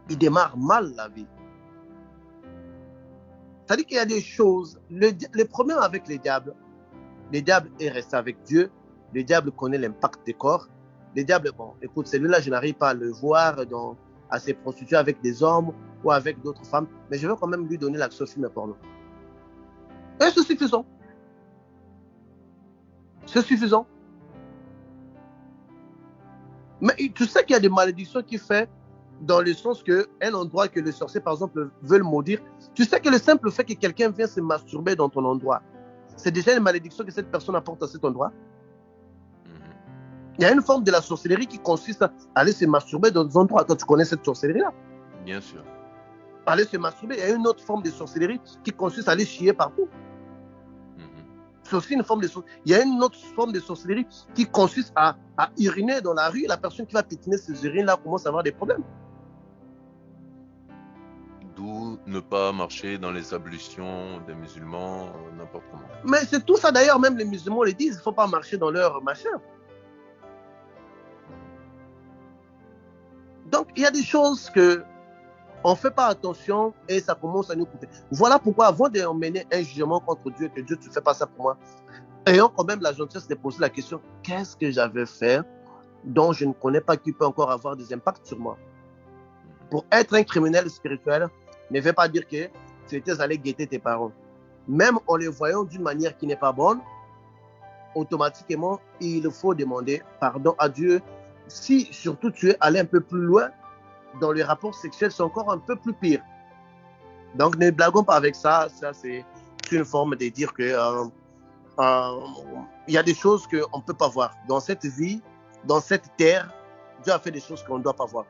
Il démarre mal la vie. C'est-à-dire qu'il y a des choses. Le problème avec le diable est resté avec Dieu. Le diable connaît l'impact des corps. Le diable, bon, écoute, celui-là, je n'arrive pas à le voir à se prostituer avec des hommes ou avec d'autres femmes, mais je veux quand même lui donner l'accès au film porno. Et c'est suffisant. C'est suffisant. Mais tu sais qu'il y a des malédictions qui fait dans le sens qu'un endroit que le sorcier, par exemple, veut le maudire. Tu sais que le simple fait que quelqu'un vienne se masturber dans ton endroit, c'est déjà une malédiction que cette personne apporte à cet endroit. Il y a une forme de la sorcellerie qui consiste à aller se masturber dans des endroits. Toi, tu connais cette sorcellerie-là? Bien sûr. Aller se masturber, il y a une autre forme de sorcellerie qui consiste à aller chier partout. C'est aussi une forme de sorcellerie. Il y a une autre forme de sorcellerie qui consiste à uriner dans la rue. La personne qui va pétiner ces urines-là commence à avoir des problèmes. D'où ne pas marcher dans les ablutions des musulmans, n'importe comment. Mais c'est tout ça d'ailleurs, même les musulmans le disent, il ne faut pas marcher dans leur machin. Donc, il y a des choses qu'on ne fait pas attention et ça commence à nous coûter. Voilà pourquoi, avant d'emmener un jugement contre Dieu, que Dieu, tu ne fais pas ça pour moi, ayons quand même la gentillesse de poser la question, qu'est-ce que j'avais fait dont je ne connais pas qui peut encore avoir des impacts sur moi? Pour être un criminel spirituel, ne veut pas dire que tu étais allé guetter tes parents. Même en les voyant d'une manière qui n'est pas bonne, automatiquement, il faut demander pardon à Dieu. Si surtout tu es allé un peu plus loin, dans les rapports sexuels, c'est encore un peu plus pire. Donc ne blaguons pas avec ça. Ça, c'est une forme de dire que y a des choses qu'on ne peut pas voir. Dans cette vie, dans cette terre, Dieu a fait des choses qu'on ne doit pas voir.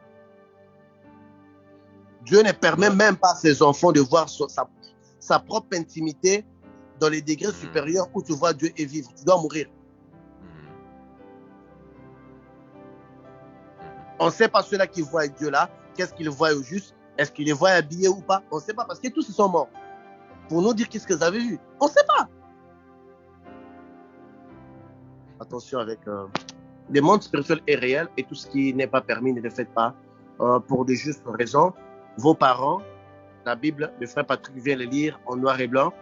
Dieu ne permet même pas à ses enfants de voir sa propre intimité dans les degrés supérieurs où tu vois Dieu et vivre. Tu dois mourir. On ne sait pas ceux-là qui voient Dieu là, qu'est-ce qu'ils voient au juste, est-ce qu'ils les voient habillés ou pas, on ne sait pas parce que tous ils sont morts. Pour nous dire qu'est-ce qu'ils avaient vu, on ne sait pas. Attention avec le monde spirituel est réel et tout ce qui n'est pas permis, ne le faites pas pour de justes raisons. Vos parents, la Bible, le frère Patrick vient le lire en noir et blanc.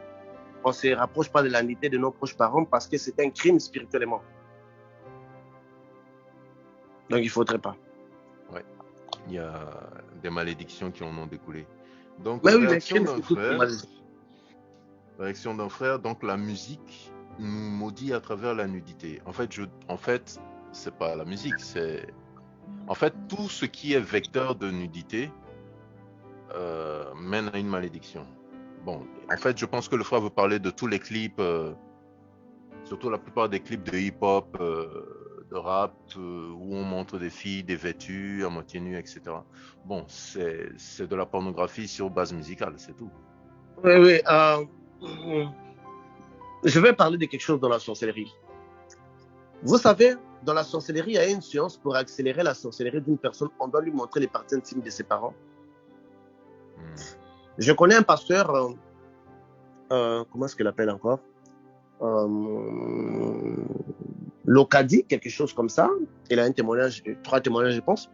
On ne se rapproche pas de la nudité de nos proches parents parce que c'est un crime spirituellement. Donc il ne faudrait pas. Ouais. Il y a des malédictions qui en ont découlé. Donc, Mais oui, réaction d'un frère, donc la musique nous maudit à travers la nudité. En fait, c'est pas la musique, c'est... En fait, tout ce qui est vecteur de nudité mène à une malédiction. Bon, en fait, je pense que le frère veut parler de tous les clips, surtout la plupart des clips de hip-hop, de rap, où on montre des filles dévêtues, à moitié nues, etc. Bon, c'est de la pornographie sur base musicale, c'est tout. Oui. Je vais parler de quelque chose dans la sorcellerie. Vous savez, dans la sorcellerie, il y a une science pour accélérer la sorcellerie d'une personne. On doit lui montrer les parties intimes de ses parents. Je connais un pasteur, comment est-ce qu'il appelle encore Locadi, quelque chose comme ça. Il a un témoignage, 3 témoignages, je pense.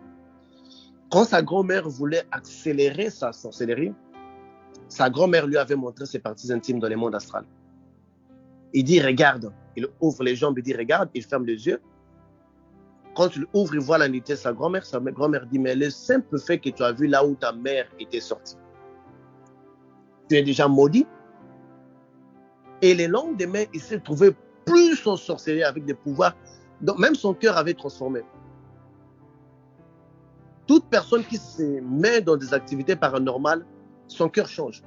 Quand sa grand-mère voulait accélérer sa sorcellerie, sa grand-mère lui avait montré ses parties intimes dans le monde astral. Il dit, regarde. Il ouvre les jambes, il dit, regarde. Il ferme les yeux. Quand il ouvre, il voit la nudité de sa grand-mère. Sa grand-mère dit, mais le simple fait que tu as vu là où ta mère était sortie, tu es déjà maudit. Et le lendemain, il s'est trouvé plus en sorcellerie avec des pouvoirs. Donc, même son cœur avait transformé. Toute personne qui se met dans des activités paranormales, son cœur change.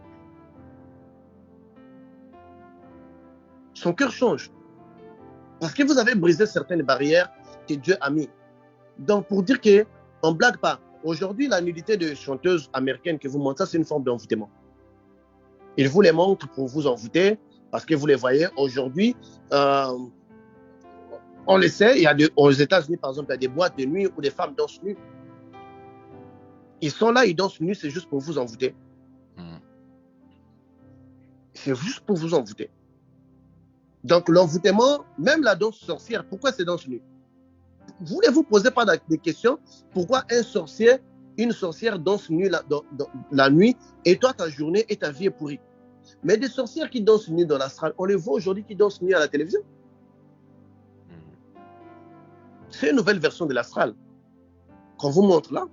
Son cœur change. Parce que vous avez brisé certaines barrières que Dieu a mis. Donc, pour dire qu'on ne blague pas, Aujourd'hui, la nudité de chanteuses américaines que vous montrez, ça c'est une forme d'envoûtement. Ils vous les montrent pour vous envoûter, parce que vous les voyez aujourd'hui. On le sait, aux États-Unis, par exemple, il y a des boîtes de nuit où des femmes dansent nues. Ils sont là, ils dansent nus, c'est juste pour vous envoûter. C'est juste pour vous envoûter. Donc, l'envoûtement, même la danse sorcière, pourquoi c'est danse nue? Voulez-vous poser pas des questions? Pourquoi une sorcière danse nue la nuit et toi, ta journée et ta vie est pourrie? Mais des sorcières qui dansent nues dans l'astral, on les voit aujourd'hui qui dansent nues à la télévision. C'est une nouvelle version de l'astral qu'on vous montre là.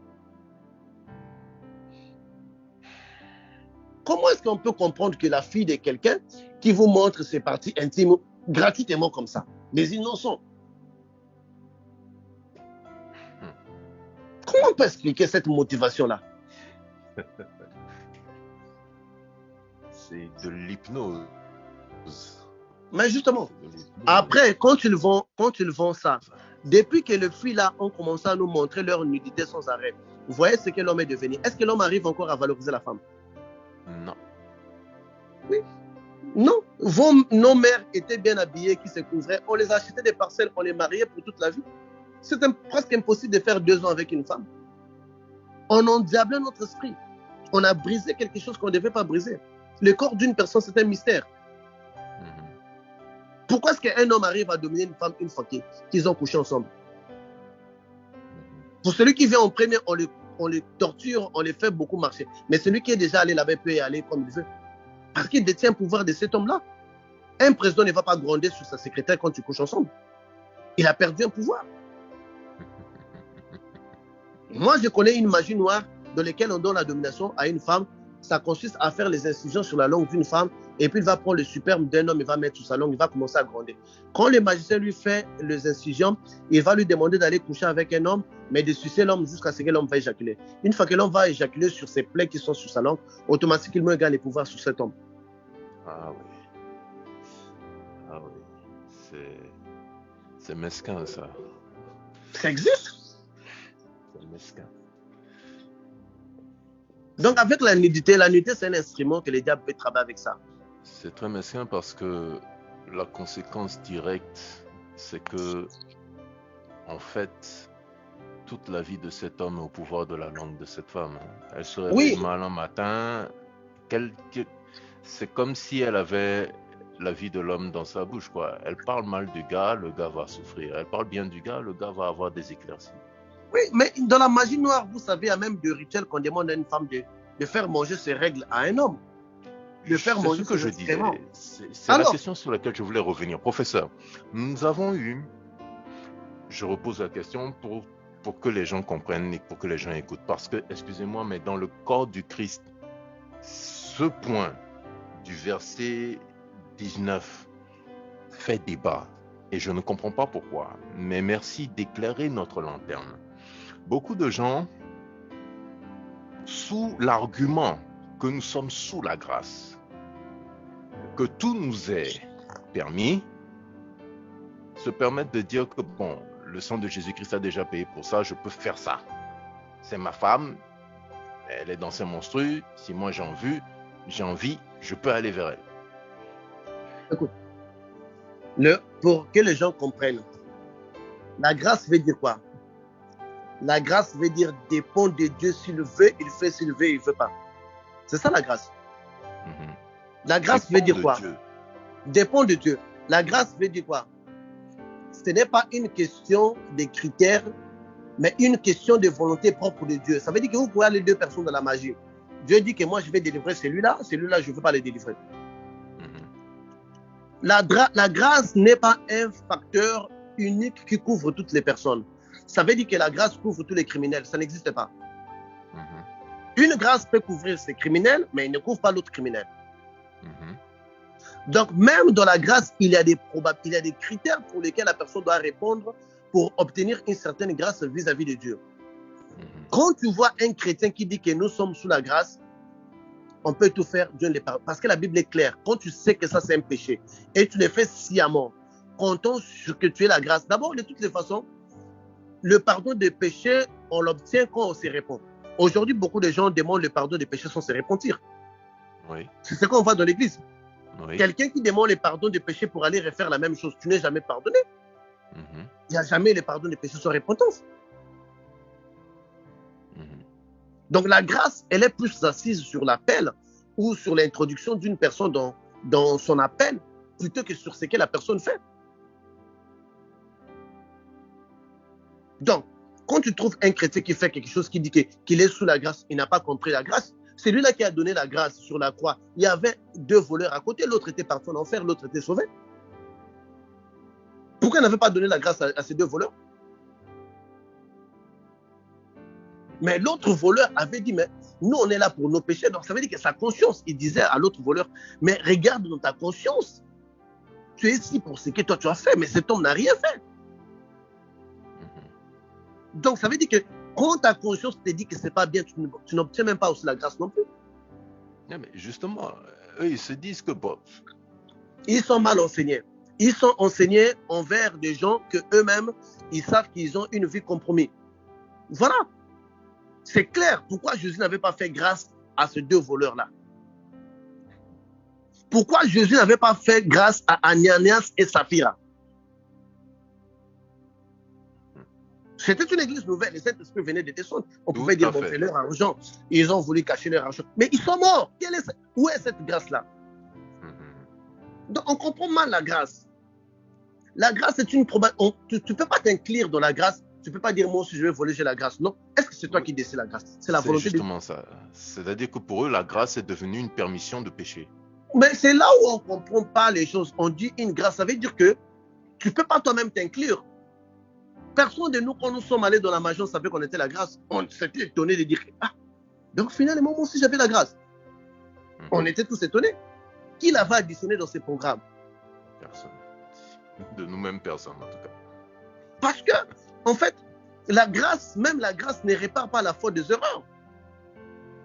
Comment est-ce qu'on peut comprendre que la fille de quelqu'un qui vous montre ses parties intimes gratuitement comme ça, des innocents? Comment on peut expliquer cette motivation-là? C'est de l'hypnose. Mais justement, après, quand ils vont ça, depuis que les filles-là ont commencé à nous montrer leur nudité sans arrêt, vous voyez ce que l'homme est devenu. Est-ce que l'homme arrive encore à valoriser la femme? Non. Oui. Non. Nos mères étaient bien habillées, qui se couvraient. On les achetait des parcelles, on les mariait pour toute la vie. C'était presque impossible de faire 2 ans avec une femme. On endiablait notre esprit. On a brisé quelque chose qu'on ne devait pas briser. Le corps d'une personne, c'est un mystère. Pourquoi est-ce qu'un homme arrive à dominer une femme une fois qu'ils ont couché ensemble? Pour celui qui vient en premier, on les torture, on les fait beaucoup marcher. Mais celui qui est déjà allé là-bas peut y aller comme il veut. Parce qu'il détient le pouvoir de cet homme-là. Un président ne va pas gronder sur sa secrétaire quand tu couches ensemble. Il a perdu un pouvoir. Moi, je connais une magie noire dans laquelle on donne la domination à une femme. Ça consiste à faire les incisions sur la langue d'une femme et puis il va prendre le sperme d'un homme, il va mettre sur sa langue, il va commencer à gronder. Quand le magicien lui fait les incisions, il va lui demander d'aller coucher avec un homme, mais de sucer l'homme jusqu'à ce que l'homme va éjaculer. Une fois que l'homme va éjaculer sur ses plaies qui sont sur sa langue, automatiquement il gagne le pouvoir sur cet homme. Ah oui. Ah oui. C'est mesquin ça. Ça existe. C'est mesquin. Donc avec la nudité c'est un instrument que les diables peuvent travailler avec ça. C'est très mesquin parce que la conséquence directe, c'est que, en fait, toute la vie de cet homme est au pouvoir de la langue de cette femme. Elle se réveille mal un matin, c'est comme si elle avait la vie de l'homme dans sa bouche, quoi. Elle parle mal du gars, le gars va souffrir. Elle parle bien du gars va avoir des éclaircies. Oui, mais dans la magie noire, vous savez, il y a même des rituels qu'on demande à une femme de faire manger ses règles à un homme. De faire manger ce que je disais. C'est la question sur laquelle je voulais revenir. Professeur, nous avons eu, je repose la question pour que les gens comprennent et pour que les gens écoutent. Parce que, excusez-moi, mais dans le corps du Christ, ce point du verset 19 fait débat. Et je ne comprends pas pourquoi. Mais merci d'éclairer notre lanterne. Beaucoup de gens, sous l'argument que nous sommes sous la grâce, que tout nous est permis, se permettent de dire que bon, le sang de Jésus-Christ a déjà payé pour ça, je peux faire ça. C'est ma femme, elle est dans ses monstrues, si moi j'ai envie, je peux aller vers elle. Écoute, pour que les gens comprennent, la grâce veut dire quoi? La grâce veut dire dépend de Dieu, s'il veut, il fait, s'il veut, il ne veut pas. C'est ça la grâce. La grâce veut dire quoi? Dépend de Dieu. La grâce veut dire quoi? Ce n'est pas une question de critères, mais une question de volonté propre de Dieu. Ça veut dire que vous pouvez aller 2 personnes dans la magie. Dieu dit que moi je vais délivrer celui-là, je ne veux pas le délivrer. La grâce n'est pas un facteur unique qui couvre toutes les personnes. Ça veut dire que la grâce couvre tous les criminels. Ça n'existe pas. Une grâce peut couvrir ces criminels, mais il ne couvre pas l'autre criminel. Donc, même dans la grâce, il y a des critères pour lesquels la personne doit répondre pour obtenir une certaine grâce vis-à-vis de Dieu. Quand tu vois un chrétien qui dit que nous sommes sous la grâce, on peut tout faire, Dieu ne l'est pas. Parce que la Bible est claire. Quand tu sais que ça c'est un péché et tu le fais sciemment, comptons sur que tu es la grâce. D'abord, de toutes les façons, le pardon des péchés, on l'obtient quand on se répand. Aujourd'hui, beaucoup de gens demandent le pardon des péchés sans se repentir. Oui. C'est ce qu'on voit dans l'église. Oui. Quelqu'un qui demande le pardon des péchés pour aller refaire la même chose, tu n'es jamais pardonné. Mhm. Il n'y a jamais le pardon des péchés sans repentance. Mhm. Donc la grâce, elle est plus assise sur l'appel ou sur l'introduction d'une personne dans son appel plutôt que sur ce que la personne fait. Donc, quand tu trouves un chrétien qui fait quelque chose qui dit qu'il est sous la grâce, il n'a pas compris la grâce, c'est lui-là qui a donné la grâce sur la croix. Il y avait 2 voleurs à côté, l'autre était parti en enfer, l'autre était sauvé. Pourquoi il n'avait pas donné la grâce à ces 2 voleurs? Mais l'autre voleur avait dit, mais nous, on est là pour nos péchés. Donc, ça veut dire que sa conscience, il disait à l'autre voleur, mais regarde dans ta conscience. Tu es ici pour ce que toi, tu as fait, mais cet homme n'a rien fait. Donc, ça veut dire que quand ta conscience te dit que ce n'est pas bien, tu n'obtiens même pas aussi la grâce non plus. Non, mais justement, eux, ils se disent que bon, Ils sont mal enseignés. Ils sont enseignés envers des gens que eux-mêmes, ils savent qu'ils ont une vie compromise. Voilà. C'est clair pourquoi Jésus n'avait pas fait grâce à ces 2 voleurs-là. Pourquoi Jésus n'avait pas fait grâce à Ananias et Saphira. C'était une église nouvelle, et cet esprit venait de descendre. On pouvait dire, bon, c'est leur argent. Ils ont voulu cacher leur argent. Mais ils sont morts. Où est cette grâce-là? Donc, on comprend mal la grâce. La grâce est une probabilité. Tu ne peux pas t'inclure dans la grâce. Tu ne peux pas dire, moi, si je vais voler, j'ai la grâce. Non. Est-ce que c'est toi qui décides la grâce? C'est la volonté. C'est justement ça. C'est-à-dire que pour eux, la grâce est devenue une permission de pécher. Mais c'est là où on ne comprend pas les choses. On dit une grâce, ça veut dire que tu ne peux pas toi-même t'inclure. Personne de nous, quand nous sommes allés dans la magie, on savait qu'on était la grâce. On s'était étonné de dire, ah, donc finalement, moi aussi, j'avais la grâce. On était tous étonnés. Qui l'avait additionné dans ces programmes? Personne. De nous-mêmes, personne, en tout cas. Parce que, en fait, la grâce, même la grâce ne répare pas la faute des erreurs.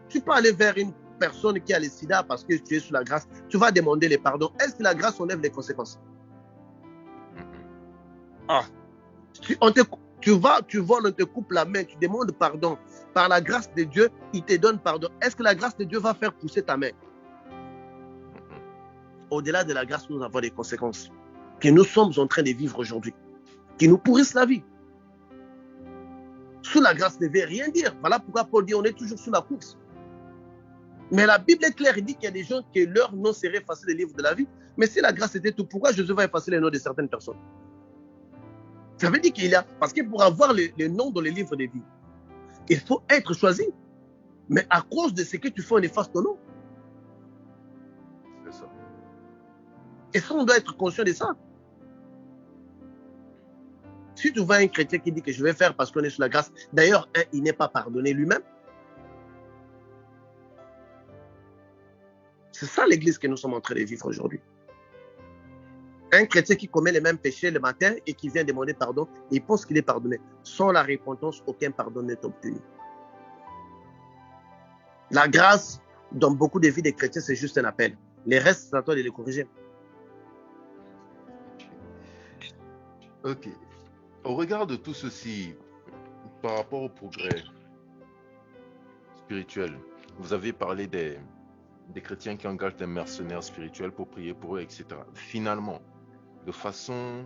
Tu peux aller vers une personne qui a le sida parce que tu es sous la grâce. Tu vas demander les pardons. Est-ce que la grâce enlève les conséquences? Ah. Tu voles, on te coupe la main, tu demandes pardon. Par la grâce de Dieu, il te donne pardon. Est-ce que la grâce de Dieu va faire pousser ta main? Au-delà de la grâce, nous avons des conséquences que nous sommes en train de vivre aujourd'hui, qui nous pourrissent la vie. Sous la grâce ne veut rien dire. Voilà pourquoi Paul dit on est toujours sous la course. Mais la Bible est claire, il dit qu'il y a des gens que leur nom serait effacé des livres de la vie. Mais si la grâce était tout, pourquoi Jésus va effacer les noms de certaines personnes? Ça veut dire qu'il y a, parce que pour avoir les noms dans les livres de vie, il faut être choisi. Mais à cause de ce que tu fais, on efface ton nom. C'est ça. Et ça, on doit être conscient de ça. Si tu vois un chrétien qui dit que je vais faire parce qu'on est sous la grâce, d'ailleurs, il n'est pas pardonné lui-même. C'est ça l'église que nous sommes en train de vivre aujourd'hui. Un chrétien qui commet les mêmes péchés le matin et qui vient demander pardon, il pense qu'il est pardonné. Sans la repentance, aucun pardon n'est obtenu. La grâce, dans beaucoup de vies des chrétiens, c'est juste un appel. Les restes, c'est à toi de les corriger. Ok. Au regard de tout ceci, par rapport au progrès spirituel, vous avez parlé des chrétiens qui engagent des mercenaires spirituels pour prier pour eux, etc. Finalement, de façon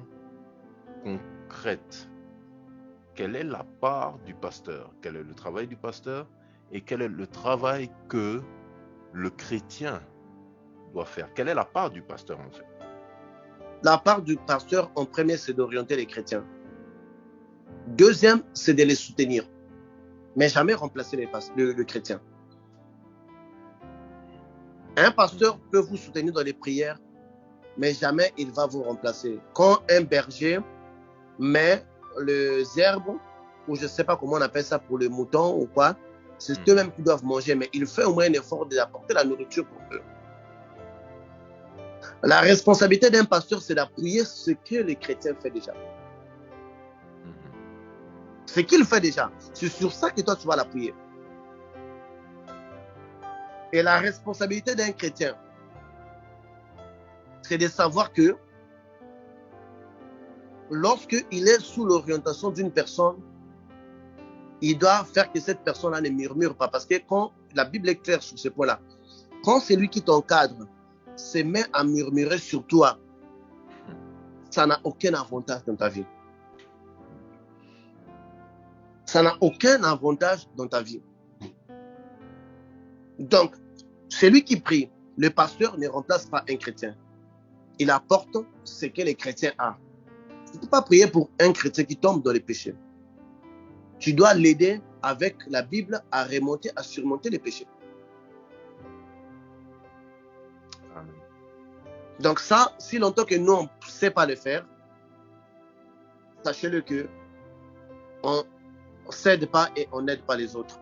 concrète, quelle est la part du pasteur? Quel est le travail du pasteur? Et quel est le travail que le chrétien doit faire? Quelle est la part du pasteur en fait? La part du pasteur, en premier, c'est d'orienter les chrétiens. Deuxième, c'est de les soutenir. Mais jamais remplacer le chrétien. Un pasteur peut vous soutenir dans les prières, mais jamais il va vous remplacer. Quand un berger met les herbes, ou je ne sais pas comment on appelle ça pour les moutons ou quoi, c'est eux-mêmes qui doivent manger, mais il fait au moins un effort d'apporter la nourriture pour eux. La responsabilité d'un pasteur, c'est d'appuyer ce que le chrétien fait déjà. Ce qu'il fait déjà, c'est sur ça que toi tu vas l'appuyer. Et la responsabilité d'un chrétien, c'est de savoir que lorsqu'il est sous l'orientation d'une personne, il doit faire que cette personne-là ne murmure pas. Parce que quand la Bible est claire sur ce point-là, quand c'est lui qui t'encadre se met à murmurer sur toi, ça n'a aucun avantage dans ta vie. Ça n'a aucun avantage dans ta vie. Donc, celui qui prie, le pasteur ne remplace pas un chrétien. Il apporte ce que les chrétiens ont. Tu ne peux pas prier pour un chrétien qui tombe dans les péchés. Tu dois l'aider avec la Bible à remonter, à surmonter les péchés. Amen. Donc ça, si longtemps que nous, on ne sait pas le faire, sachez-le que on ne s'aide pas et on n'aide pas les autres.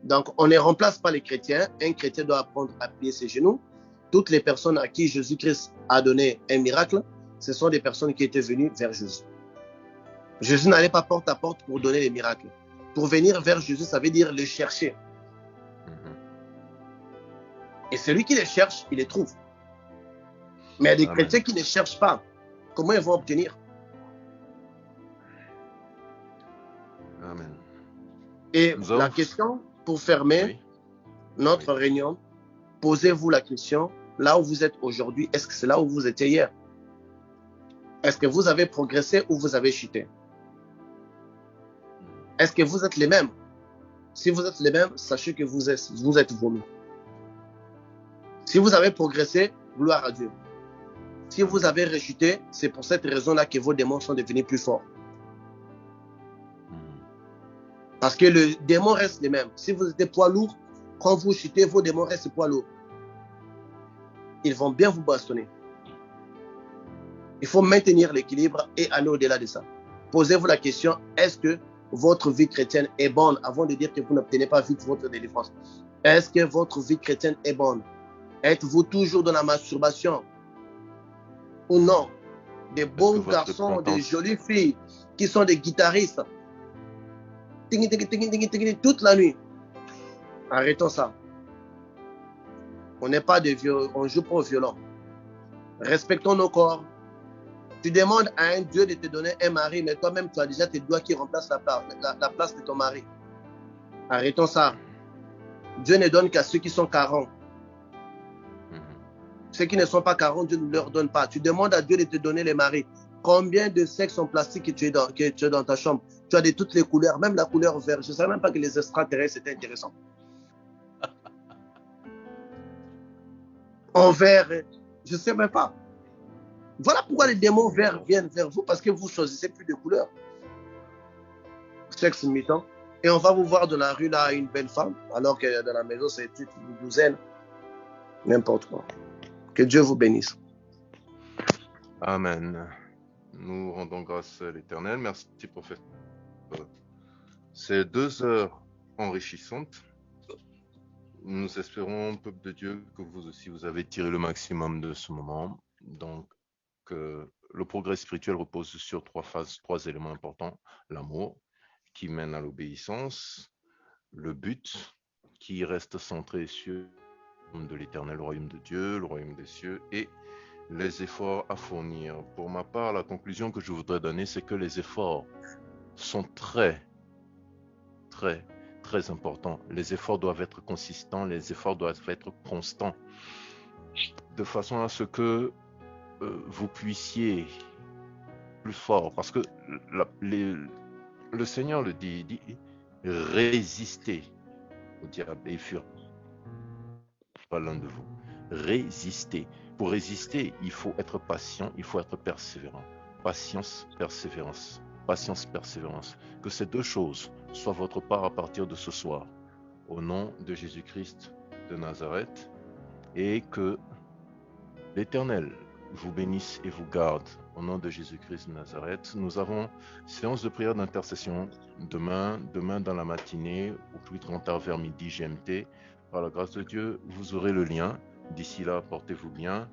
Donc, on ne remplace pas les chrétiens. Un chrétien doit apprendre à plier ses genoux. Toutes les personnes à qui Jésus-Christ a donné un miracle, ce sont des personnes qui étaient venues vers Jésus. Jésus n'allait pas porte à porte pour donner les miracles. Pour venir vers Jésus, ça veut dire le chercher. Et celui qui les cherche, il les trouve. Mais il y a des chrétiens qui ne cherchent pas. Comment ils vont obtenir? Amen. Et la question, pour fermer notre réunion, posez-vous la question, là où vous êtes aujourd'hui, est-ce que c'est là où vous étiez hier? Est-ce que vous avez progressé ou vous avez chuté? Est-ce que vous êtes les mêmes? Si vous êtes les mêmes, sachez que vous êtes vomi. Si vous avez progressé, gloire à Dieu. Si vous avez rechuté, c'est pour cette raison-là que vos démons sont devenus plus forts. Parce que le démon reste le même. Si vous êtes poids lourd, quand vous chutez, vos démons restent poids lourds. Ils vont bien vous bastonner. Il faut maintenir l'équilibre et aller au-delà de ça. Posez-vous la question, est-ce que votre vie chrétienne est bonne avant de dire que vous n'obtenez pas vite votre délivrance? Est-ce que votre vie chrétienne est bonne? Êtes-vous toujours dans la masturbation? Ou non? Des beaux garçons, des jolies filles qui sont des guitaristes. Toute la nuit. Arrêtons ça. On n'est pas des vieux, on joue pas au violon. Respectons nos corps. Tu demandes à un Dieu de te donner un mari, mais toi-même, tu as déjà tes doigts qui remplacent la place de ton mari. Arrêtons ça. Dieu ne donne qu'à ceux qui sont carents. Ceux qui ne sont pas carents, Dieu ne leur donne pas. Tu demandes à Dieu de te donner les maris. Combien de sexes en plastique que tu es dans ta chambre? Tu as de toutes les couleurs, même la couleur verte. Je ne savais même pas que les extraterrestres étaient intéressants. En vert, je ne sais même pas. Voilà pourquoi les démons verts viennent vers vous, parce que vous choisissez plus de couleurs. Sexe mi-temps. Et on va vous voir dans la rue là une belle femme, alors que dans la maison c'est une douzaine. N'importe quoi. Que Dieu vous bénisse. Amen. Nous rendons grâce à l'Éternel. Merci, prophète. Ces 2 heures enrichissantes. Nous espérons, peuple de Dieu, que vous aussi, vous avez tiré le maximum de ce moment. Donc, le progrès spirituel repose sur 3 phases, 3 éléments importants. L'amour, qui mène à l'obéissance. Le but, qui reste centré sur le royaume de l'Éternel, le royaume de Dieu, le royaume des cieux, et les efforts à fournir. Pour ma part, la conclusion que je voudrais donner, c'est que les efforts sont très importants. Les efforts doivent être consistants, les efforts doivent être constants, de façon à ce que vous puissiez plus fort. Parce que le Seigneur le dit, il dit, résistez au diable et il fuira pas l'un de vous. Résister. Pour résister, il faut être patient, il faut être persévérant. Patience, persévérance. Patience, persévérance. Que ces 2 choses soient votre part à partir de ce soir. Au nom de Jésus-Christ de Nazareth. Et que l'Éternel vous bénisse et vous garde. Au nom de Jésus-Christ de Nazareth. Nous avons séance de prière d'intercession demain dans la matinée, au plus 30 heures vers midi GMT. Par la grâce de Dieu, vous aurez le lien. D'ici là, portez-vous bien.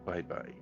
Bye bye.